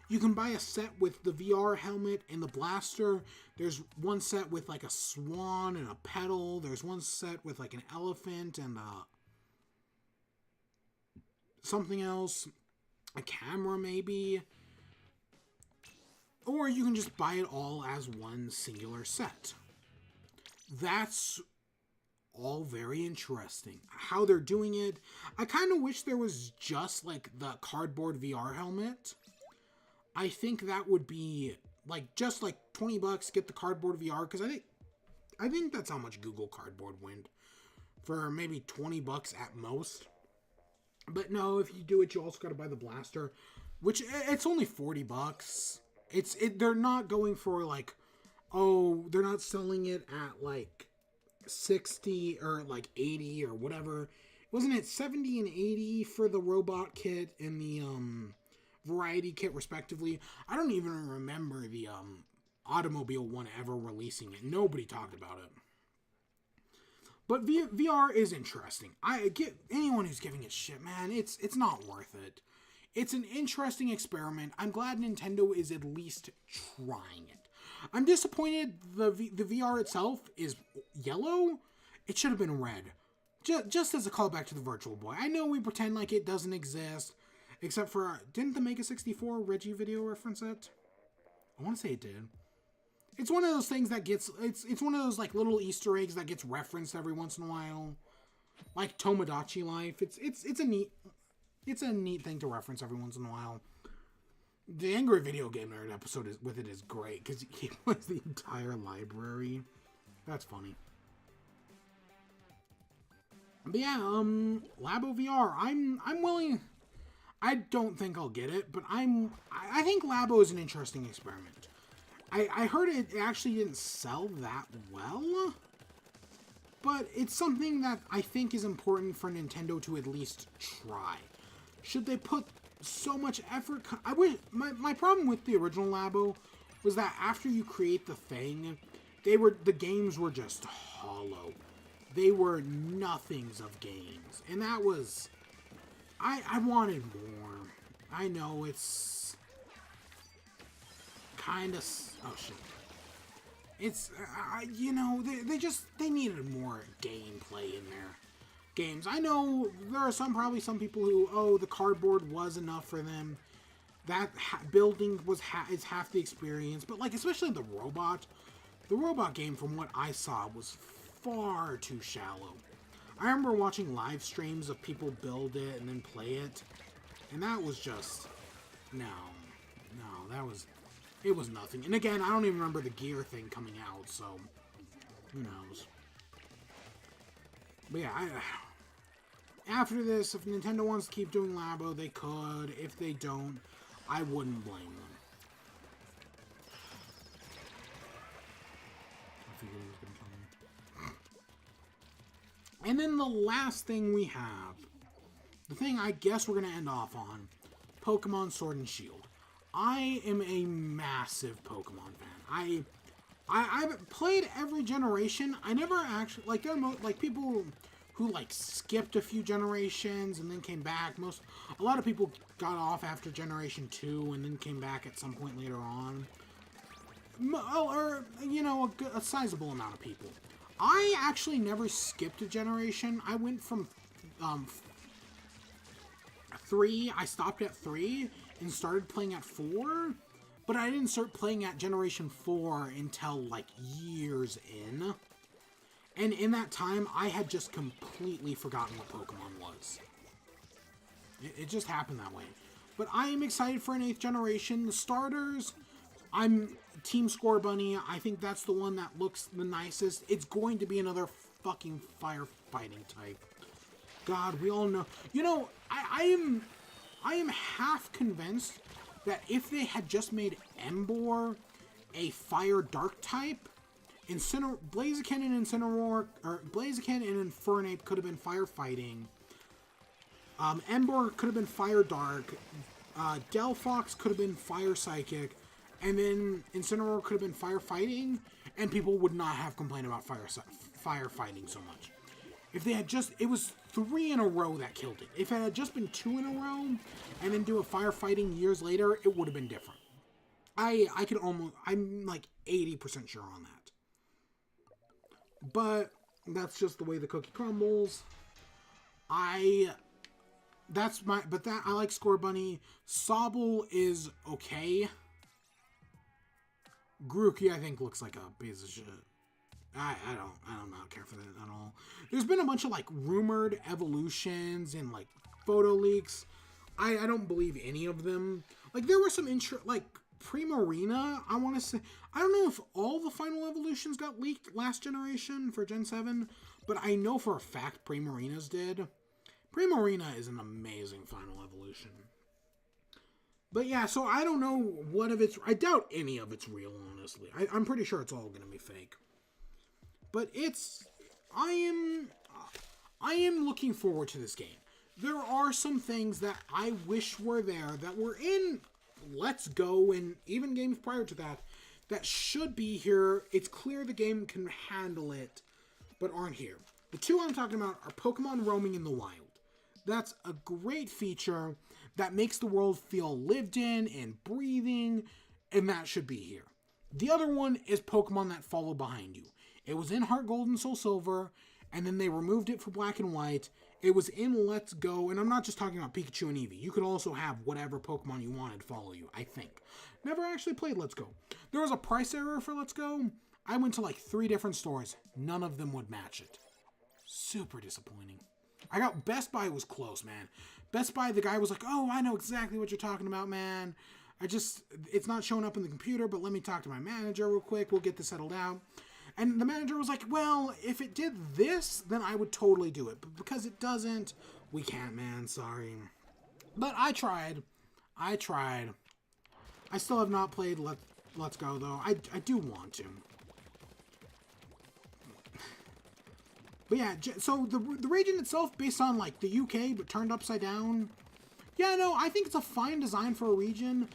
you can buy a set with the VR helmet and the blaster. There's one set with, like, a swan and a petal. There's one set with, like, an elephant and something else. A camera, maybe. Or you can just buy it all as one singular set. That's all very interesting. How they're doing it. I kind of wish there was just, like, the cardboard VR helmet. I think that would be, like, just, like, $20, get the cardboard VR, because I think that's how much Google Cardboard went. For maybe $20 at most. But no, if you do it, you also got to buy the blaster, which, it's only $40. They're not going for, like, oh, they're not selling it at, like, 60 or, like, 80 or whatever. Wasn't it 70 and 80 for the robot kit and the, variety kit, respectively? I don't even remember the, automobile one ever releasing it. Nobody talked about it. But VR is interesting. I get anyone who's giving it shit, man, it's not worth it. It's an interesting experiment. I'm glad Nintendo is at least trying it. I'm disappointed the VR itself is yellow. It should have been red. Just as a callback to the Virtual Boy. I know we pretend like it doesn't exist. Except for, didn't the Mega 64 Reggie video reference it? I want to say it did. It's one of those things that gets, it's one of those like little Easter eggs that gets referenced every once in a while. Like Tomodachi Life. It's a neat thing to reference every once in a while. The Angry Video Game Nerd episode with it is great because he was the entire library. That's funny. But yeah, Labo VR. I'm willing. I don't think I'll get it, but I think Labo is an interesting experiment. I heard it actually didn't sell that well, but it's something that I think is important for Nintendo to at least try. Should they put so much effort? I wish my problem with the original Labo was that after you create the thing, the games were just hollow. They were nothings of games, and that was I wanted more. I know it's kind of oh shit. It's you know they needed more gameplay in their games. I know there are probably some people who the cardboard was enough for them. That building is half the experience, but like especially the robot game from what I saw was far too shallow. I remember watching live streams of people build it and then play it, and that was just it was nothing. And again, I don't even remember the gear thing coming out, so who knows. But yeah, after this, if Nintendo wants to keep doing Labo, they could. If they don't, I wouldn't blame them. I figured he was going to come in. And then the last thing we have, the thing I guess we're going to end off on, Pokemon Sword and Shield. I am a massive Pokemon fan. I've played every generation. I never actually, like, there are like people who like skipped a few generations and then came back. A lot of people got off after Generation 2 and then came back at some point later on. Or, you know, a sizable amount of people. I actually never skipped a generation. I went from 3, I stopped at 3 and started playing at 4, but I didn't start playing at Generation 4 until like years in. And in that time, I had just completely forgotten what Pokemon was. It just happened that way. But I am excited for an 8th generation. The starters, I'm Team Scorbunny. I think that's the one that looks the nicest. It's going to be another fucking firefighting type. God, we all know. You know, I am half convinced that if they had just made Emboar a fire dark type, Blaziken and Incineroar, or Blaziken and Infernape could have been firefighting. Emboar could have been fire dark. Delphox could have been fire psychic, and then Incineroar could have been firefighting, and people would not have complained about firefighting so much. If they had just, it was 3 in a row that killed it. If it had just been 2 in a row, and then do a firefighting years later, it would have been different. I'm like 80% sure on that. But that's just the way the cookie crumbles. I like Scorbunny. Sobble is okay. Grookey, I think, looks like a piece of shit. I don't care for that at all. There's been a bunch of like rumored evolutions and like photo leaks. I don't believe any of them. Like there were some like Primarina, I want to say, I don't know if all the final evolutions got leaked last generation for Gen 7, but I know for a fact Primarina's did. Primarina is an amazing final evolution. But yeah, so I don't know what of it's, I doubt any of it's real, honestly. I'm pretty sure it's all going to be fake. But I am looking forward to this game. There are some things that I wish were there that were in Let's Go and even games prior to that should be here. It's clear the game can handle it, but aren't here. The 2 I'm talking about are Pokemon roaming in the wild. That's a great feature that makes the world feel lived in and breathing, and that should be here. The other one is Pokemon that follow behind you. It was in Heart Gold and Soul Silver, and then they removed it for Black and White. It was in Let's Go, and I'm not just talking about Pikachu and Eevee. You could also have whatever Pokemon you wanted follow you, I think. Never actually played Let's Go. There was a price error for Let's Go. I went to like 3 different stores. None of them would match it. Super disappointing. I got Best Buy was close, man. Best Buy, the guy was like, oh, I know exactly what you're talking about, man. It's not showing up in the computer, but let me talk to my manager real quick. We'll get this settled out. And the manager was like, well, if it did this, then I would totally do it. But because it doesn't, we can't, man. Sorry. But I tried. I still have not played Let's Go, though. I do want to. But yeah, so the region itself, based on, like, the UK, but turned upside down. Yeah, no, I think it's a fine design for a region.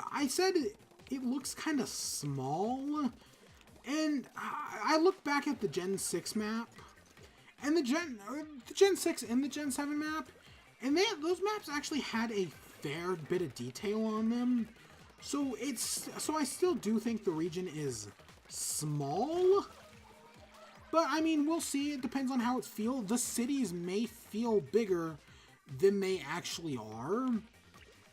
I said it looks kind of small. And I look back at the Gen 6 map, and the Gen 6 and the Gen 7 map, and those maps actually had a fair bit of detail on them. So I still do think the region is small. But I mean, we'll see. It depends on how it feels. The cities may feel bigger than they actually are.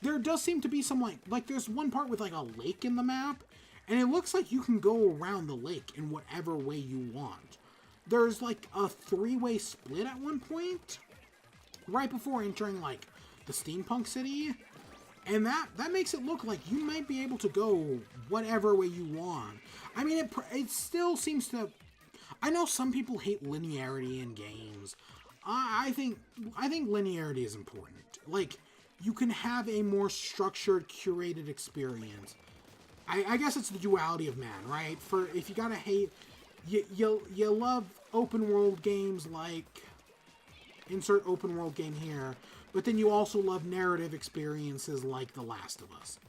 There does seem to be some like there's one part with like a lake in the map. And it looks like you can go around the lake in whatever way you want. There's like a 3-way split at one point, right before entering like the steampunk city. And that makes it look like you might be able to go whatever way you want. I mean, it still seems to... I know some people hate linearity in games. I think linearity is important. Like, you can have a more structured, curated experience. I guess it's the duality of man, right? For if you gotta hate, you love open world games like insert open world game here, but then you also love narrative experiences like The Last of Us,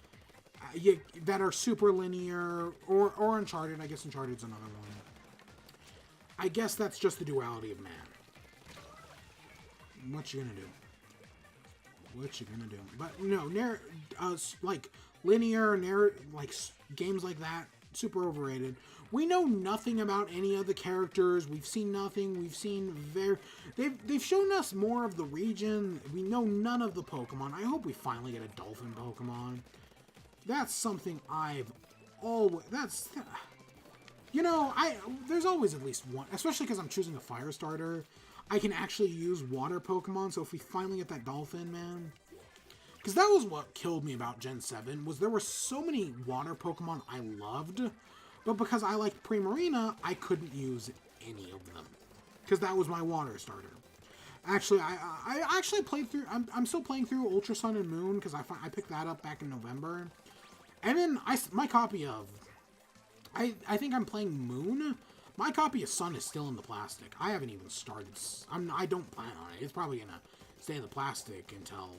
that are super linear or Uncharted. I guess Uncharted's another one. I guess that's just the duality of man. What you gonna do? But no, like linear like games like that, super overrated. We know nothing about any of the characters. We've seen nothing. We've seen they've shown us more of the region. We know none of the Pokemon. I hope we finally get a Dolphin Pokemon. That's something I've always... there's always at least one, especially because I'm choosing a fire starter. I can actually use water Pokemon, so if we finally get that Dolphin, man... Because that was what killed me about Gen 7, was there were so many water Pokemon I loved, but because I liked Primarina, I couldn't use any of them. Because that was my water starter. Actually, I actually played through... I'm still playing through Ultra Sun and Moon, because I picked that up back in November. And then my copy of... I think I'm playing Moon. My copy of Sun is still in the plastic. I haven't even started... I don't plan on it. It's probably going to stay in the plastic until...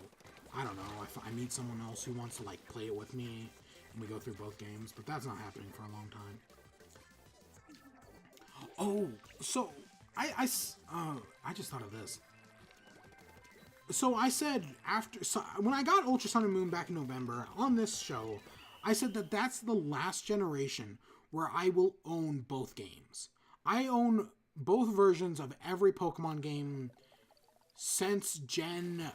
I don't know, if I meet someone else who wants to, like, play it with me, and we go through both games, but that's not happening for a long time. Oh, so, I just thought of this. So I said, when I got Ultra Sun and Moon back in November, on this show, I said that that's the last generation where I will own both games. I own both versions of every Pokemon game since Gen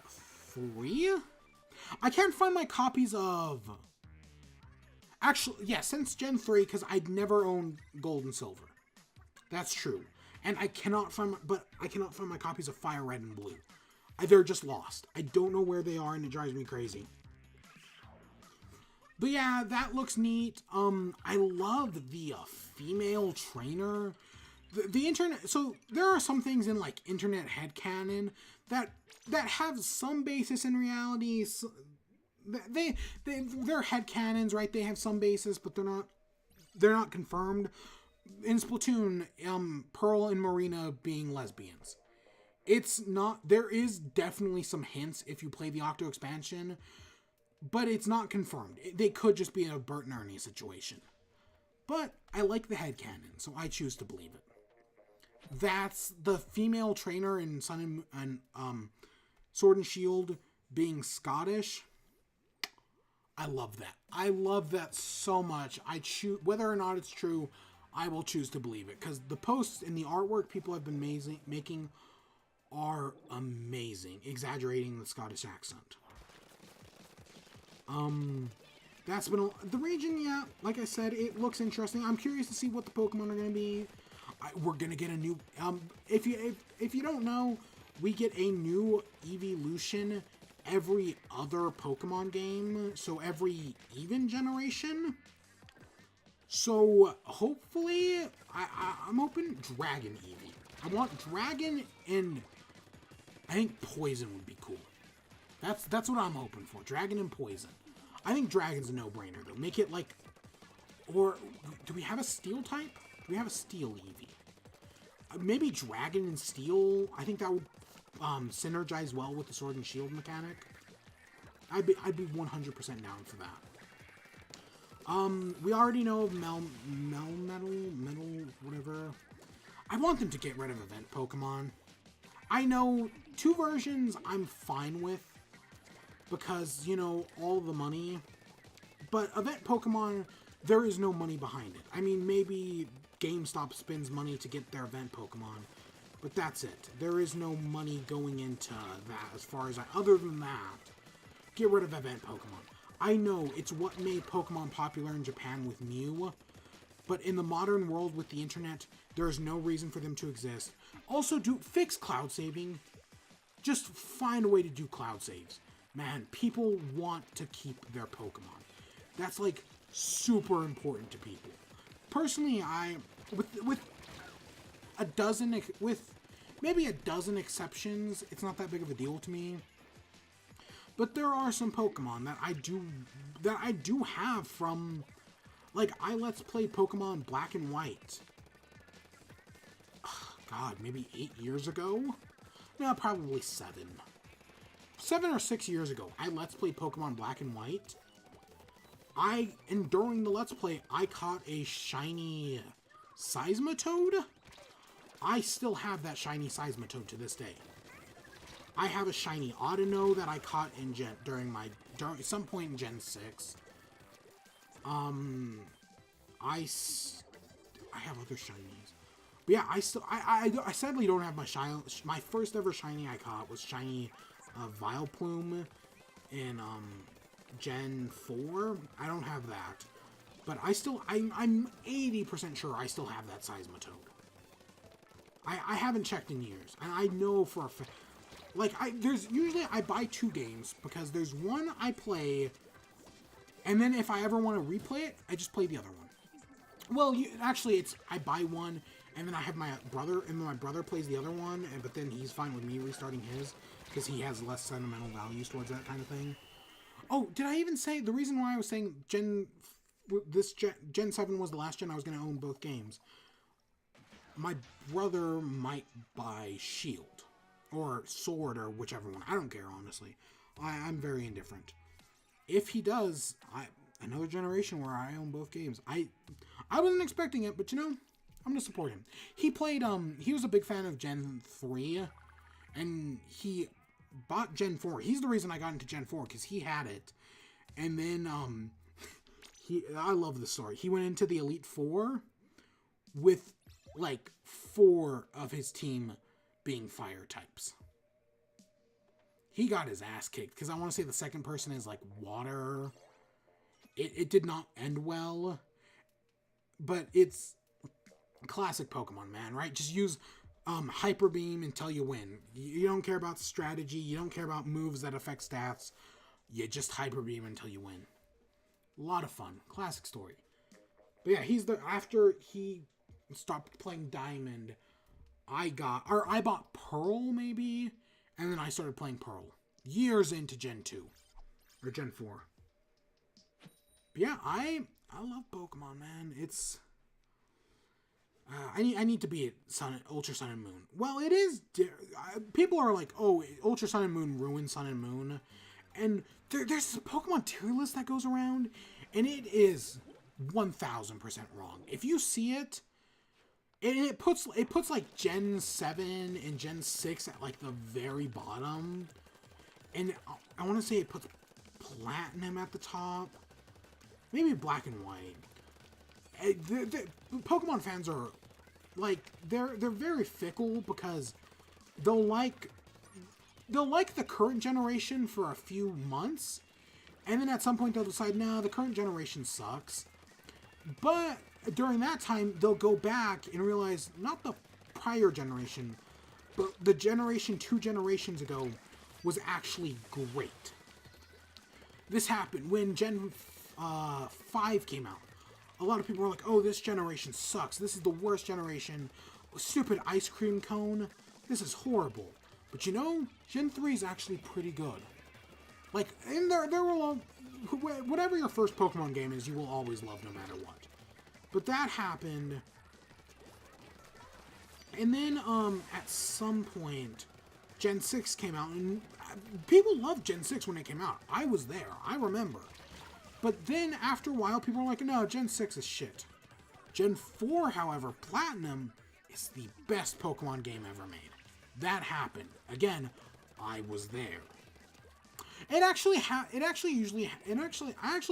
3? I can't find my copies of... Actually, yeah, since Gen 3, because I'd never owned Gold and Silver. That's true. And I cannot find my copies of Fire Red and Blue. They're just lost. I don't know where they are, and it drives me crazy. But yeah, that looks neat. I love the female trainer. The internet... So, there are some things in, like, internet headcanon that have some basis in reality. So they're headcanons, right? They have some basis, but they're not confirmed. In Splatoon, Pearl and Marina being lesbians. It's not... There is definitely some hints if you play the Octo expansion, but it's not confirmed. They could just be in a Bert and Ernie situation. But I like the headcanon, so I choose to believe it. That's the female trainer in Sun and Sword and Shield being Scottish. I love that. I love that so much. I choose, whether or not it's true, I will choose to believe it. Because the posts and the artwork people have been making are amazing. Exaggerating the Scottish accent. That's been the region, yeah. Like I said, it looks interesting. I'm curious to see what the Pokemon are going to be. We're going to get a new... if you don't know, we get a new evolution every other Pokemon game. So every even generation. So hopefully, I'm hoping Dragon Eevee. I want Dragon, and I think Poison would be cool. That's what I'm hoping for. Dragon and Poison. I think Dragon's a no-brainer, though. Make it like... Or, do we have a Steel type? Do we have a Steel Eevee? Maybe Dragon and Steel. I think that would synergize well with the Sword and Shield mechanic. I'd be 100% down for that. We already know of Metal, whatever. I want them to get rid of event Pokemon. I know 2 versions I'm fine with. Because, you know, all the money. But event Pokemon, there is no money behind it. I mean, maybe GameStop spends money to get their event Pokemon. But that's it. There is no money going into that as far as other than that. Get rid of event Pokemon. I know it's what made Pokemon popular in Japan with Mew. But in the modern world with the internet, there is no reason for them to exist. Also, fix cloud saving. Just find a way to do cloud saves. Man, people want to keep their Pokemon. That's, like, super important to people. Personally, with maybe a dozen exceptions, it's not that big of a deal to me. But there are some Pokemon that I do have from, like, I Let's Play Pokemon Black and White. God, maybe 8 years ago? No, probably 7. 7 or 6 years ago, I Let's Play Pokemon Black and White. And during the Let's Play, I caught a shiny Seismitoad. I still have that shiny Seismitoad to this day. I have a shiny Audino that I caught in during some point in Gen 6. I have other shinies. But yeah, I sadly don't have my first ever shiny I caught was shiny Vileplume in Gen 4. I don't have that. But I'm 80% sure I still have that Seismitoad. I haven't checked in years. And I know for a fact. Like, usually I buy 2 games. Because there's one I play. And then if I ever want to replay it, I just play the other one. Well, actually, I buy one. And then I have my brother. And then my brother plays the other one. But then he's fine with me restarting his. Because he has less sentimental values towards that kind of thing. Oh, did I even say the reason why I was saying Gen 7 was the last gen I was going to own both games? My brother might buy Shield or Sword or whichever one. I don't care, honestly. I'm very indifferent. If he does, another generation where I own both games. I wasn't expecting it, but you know, I'm going to support him. He played, he was a big fan of Gen 3, and he bought Gen 4. He's the reason I got into Gen 4, because he had it. And then, I love the story. He went into the Elite Four with, like, 4 of his team being fire types. He got his ass kicked, because I want to say the second person is, like, water. It did not end well, but it's classic Pokemon, man, right? Just use Hyper Beam until you win. You don't care about strategy. You don't care about moves that affect stats. You just Hyper Beam until you win. A lot of fun. Classic story. But yeah, after he stopped playing Diamond, I bought Pearl maybe, and then I started playing Pearl. Years into Gen 2. Or Gen 4. But yeah, I love Pokemon, man. It's... I need to be at Ultra Sun and Moon. Well, it is... people are like, oh, Ultra Sun and Moon ruined Sun and Moon. And there's a Pokemon tier list that goes around, and it is 1,000% wrong. If you see it, it puts like Gen 7 and Gen 6 at like the very bottom. And I want to say it puts Platinum at the top. Maybe Black and White. The Pokemon fans are, like, they're very fickle because they'll like the current generation for a few months, and then at some point they'll decide, nah, the current generation sucks. But during that time, they'll go back and realize, not the prior generation, but the generation 2 generations ago was actually great. This happened when Gen 5 came out. A lot of people were like, oh, this generation sucks. This is the worst generation. Stupid ice cream cone. This is horrible. But you know, Gen 3 is actually pretty good. Like, and there will, whatever your first Pokemon game is, you will always love no matter what. But that happened. And then, at some point, Gen 6 came out, and people loved Gen 6 when it came out. I was there. I remember. But then, after a while, people were like, no, Gen 6 is shit. Gen 4, however, Platinum, is the best Pokemon game ever made. That happened. Again, I was there. I actually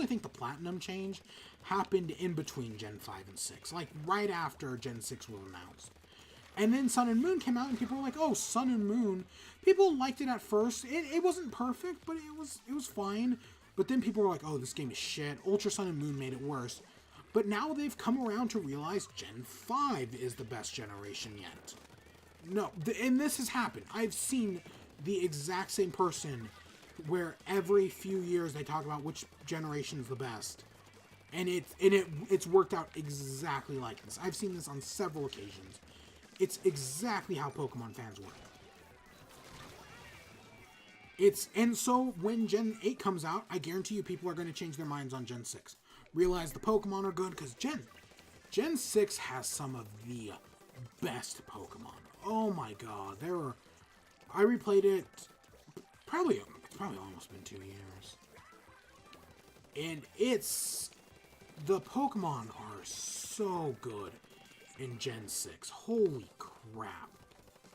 think the Platinum change happened in between Gen 5 and 6. Like, right after Gen 6 was announced. And then Sun and Moon came out, and people were like, oh, Sun and Moon. People liked it at first. It wasn't perfect, but it was fine. But then people were like, oh, this game is shit. Ultra Sun and Moon made it worse. But now they've come around to realize Gen 5 is the best generation yet. No, and this has happened. I've seen the exact same person where every few years they talk about which generation is the best. And it's worked out exactly like this. I've seen this on several occasions. It's exactly how Pokemon fans work. And so when Gen 8 comes out, I guarantee you people are going to change their minds on Gen 6. Realize the Pokemon are good, because Gen 6 has some of the best Pokemon. Oh my god, I replayed it, it's probably almost been 2 years. And the Pokemon are so good in Gen 6. Holy crap.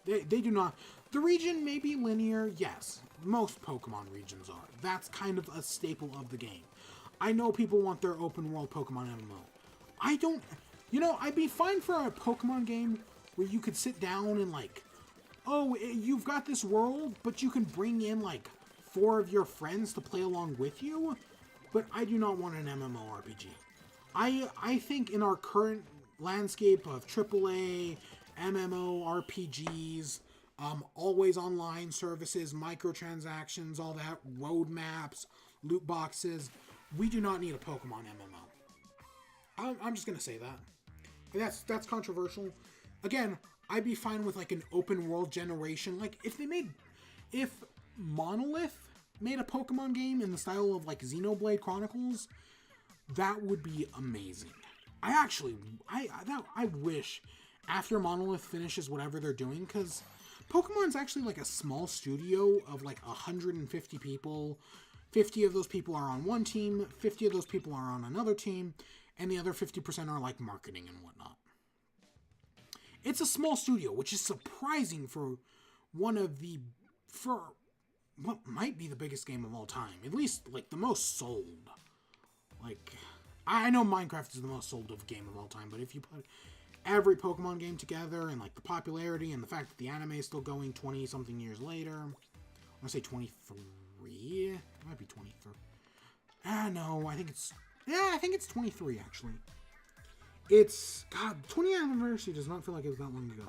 They do not, the region may be linear, yes. Most Pokemon regions are. That's kind of a staple of the game. I know people want their open world Pokemon MMO. I don't, I'd be fine for a Pokemon game where you could sit down and like, oh, you've got this world, but you can bring in like 4 of your friends to play along with you. But I do not want an MMORPG. I think in our current landscape of AAA, MMORPGs, always online services, microtransactions, all that, roadmaps, loot boxes, we do not need a Pokemon MMO. I'm just gonna say that. That's controversial. Again, I'd be fine with like an open world generation. Like if Monolith made a Pokemon game in the style of like Xenoblade Chronicles, that would be amazing. I wish after Monolith finishes whatever they're doing, because Pokemon's actually like a small studio of like 150 people. 50 of those people are on one team, 50 of those people are on another team, and the other 50% are like marketing and whatnot. It's a small studio, which is surprising for for what might be the biggest game of all time. At least like the most sold. Like, I know Minecraft is the most sold of game of all time, but if you put every Pokemon game together and like the popularity and the fact that the anime is still going 20 something years later, I want to say 23. It might be 23. No, I think it's 23 actually. It's, God, 20th anniversary does not feel like it was that long ago.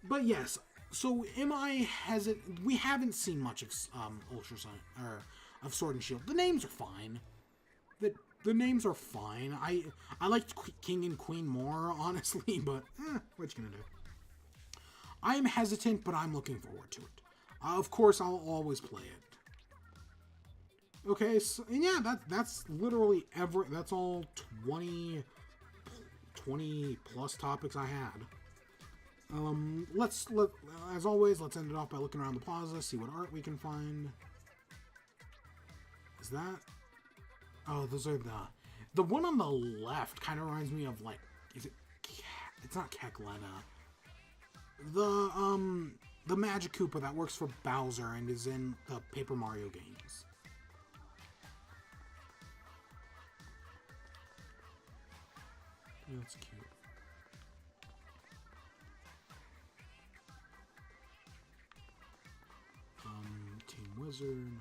But yes, so am I hesitant? We haven't seen much of Ultra Sun, or of Sword and Shield. The names are fine. The names are fine. I liked King and Queen more, honestly, but what you gonna do? I'm hesitant, but I'm looking forward to it. Of course, I'll always play it. Okay, so, and yeah, that's literally that's all 20 plus topics I had. As always, let's end it off by looking around the plaza, see what art we can find. Is that? Oh, those are the one on the left kind of reminds me of like, it's not Kekleta. the Magic Koopa that works for Bowser and is in the Paper Mario games. Yeah, that's cute. Team Wizard.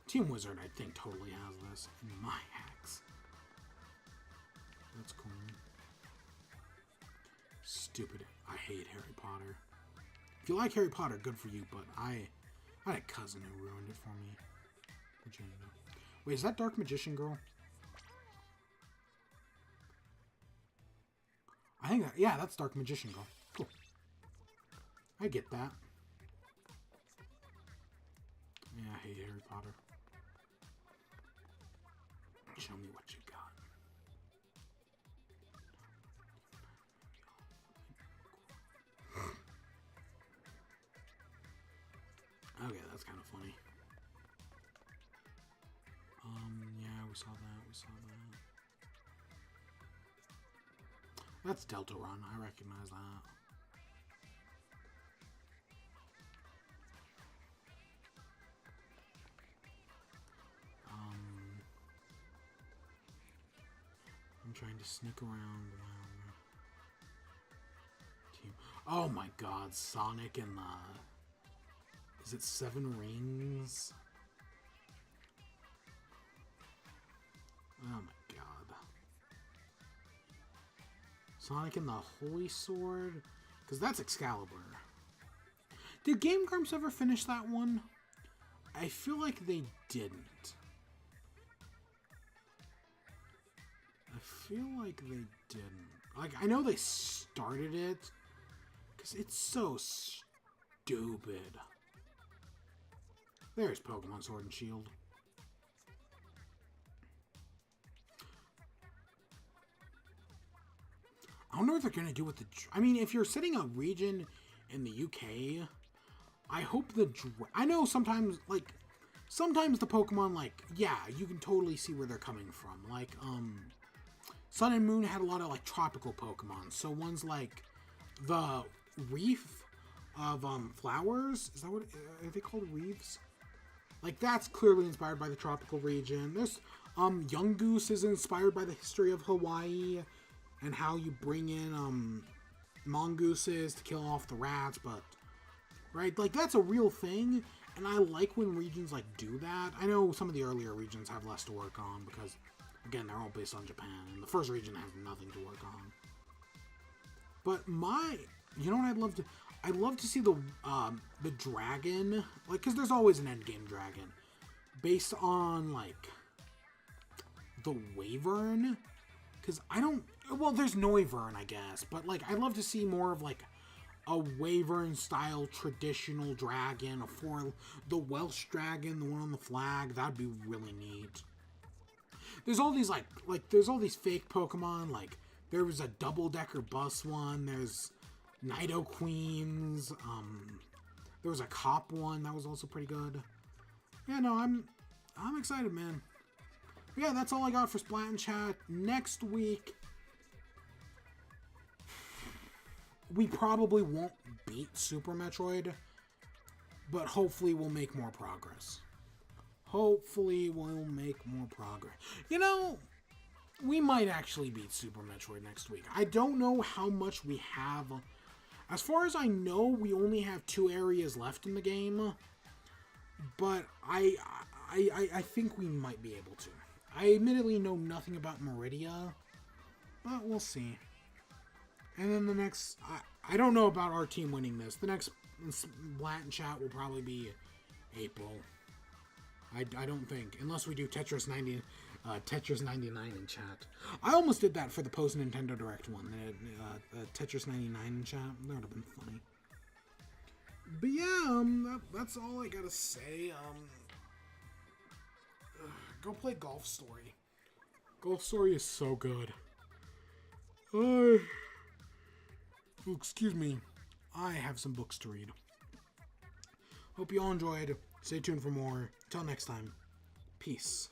Team Wizard, I think, totally has this in my hacks. That's cool. Stupid. I hate Harry Potter. If you like Harry Potter, good for you, but I had a cousin who ruined it for me. Wait, is that Dark Magician Girl? I think that, yeah, that's Dark Magician Girl. Cool. I get that. Yeah, I hate Harry Potter. Show me what you got. Okay, that's kind of funny. Yeah, we saw that. That's Delta Run. I recognize that. I'm trying to sneak around. Team. Oh my God, Sonic and the... Is it 7 Rings? Oh my God. Sonic and the Holy Sword? Because that's Excalibur. Did Game Grumps ever finish that one? I feel like they didn't. I feel like they didn't. Like, I know they started it. Because it's so stupid. There's Pokemon Sword and Shield. I wonder what they're going to do with the... I mean, if you're setting a region in the UK, I hope the... I know sometimes, like... Sometimes the Pokemon, like... Yeah, you can totally see where they're coming from. Like, Sun and Moon had a lot of, like, tropical Pokemon. So ones like the Reef of, flowers... Is that what... Are they called Reefs? Like, that's clearly inspired by the tropical region. There's, Young Goose is inspired by the history of Hawaii and how you bring in, mongooses to kill off the rats, but, right? Like, that's a real thing, and I like when regions, like, do that. I know some of the earlier regions have less to work on because, again, they're all based on Japan, and the first region has nothing to work on. But you know what I'd love to... I'd love to see the dragon, like, because there's always an endgame dragon, based on, like, the Wyvern, because well, there's Noivern, I guess, but, like, I'd love to see more of, like, a Wyvern-style traditional dragon, the Welsh dragon, the one on the flag. That'd be really neat. There's all these, there's all these fake Pokemon, like, there was a double-decker bus one, there's Nido Queens, there was a cop one that was also pretty good. Yeah, no, I'm excited, man. But yeah, that's all I got for Splat and Chat. Next week, we probably won't beat Super Metroid, but hopefully we'll make more progress. You know, we might actually beat Super Metroid next week. I don't know how much we have. As far as I know, we only have 2 areas left in the game, but I think we might be able to. I admittedly know nothing about Meridia, but we'll see. And then the next... I don't know about our team winning this. The next Splat and Chat will probably be April. I don't think. Unless we do Tetris 99 in chat. I almost did that for the post-Nintendo Direct one. Tetris 99 in chat. That would have been funny. But yeah, that's all I gotta say. Go play Golf Story. Golf Story is so good. Excuse me. I have some books to read. Hope you all enjoyed. Stay tuned for more. Till next time. Peace.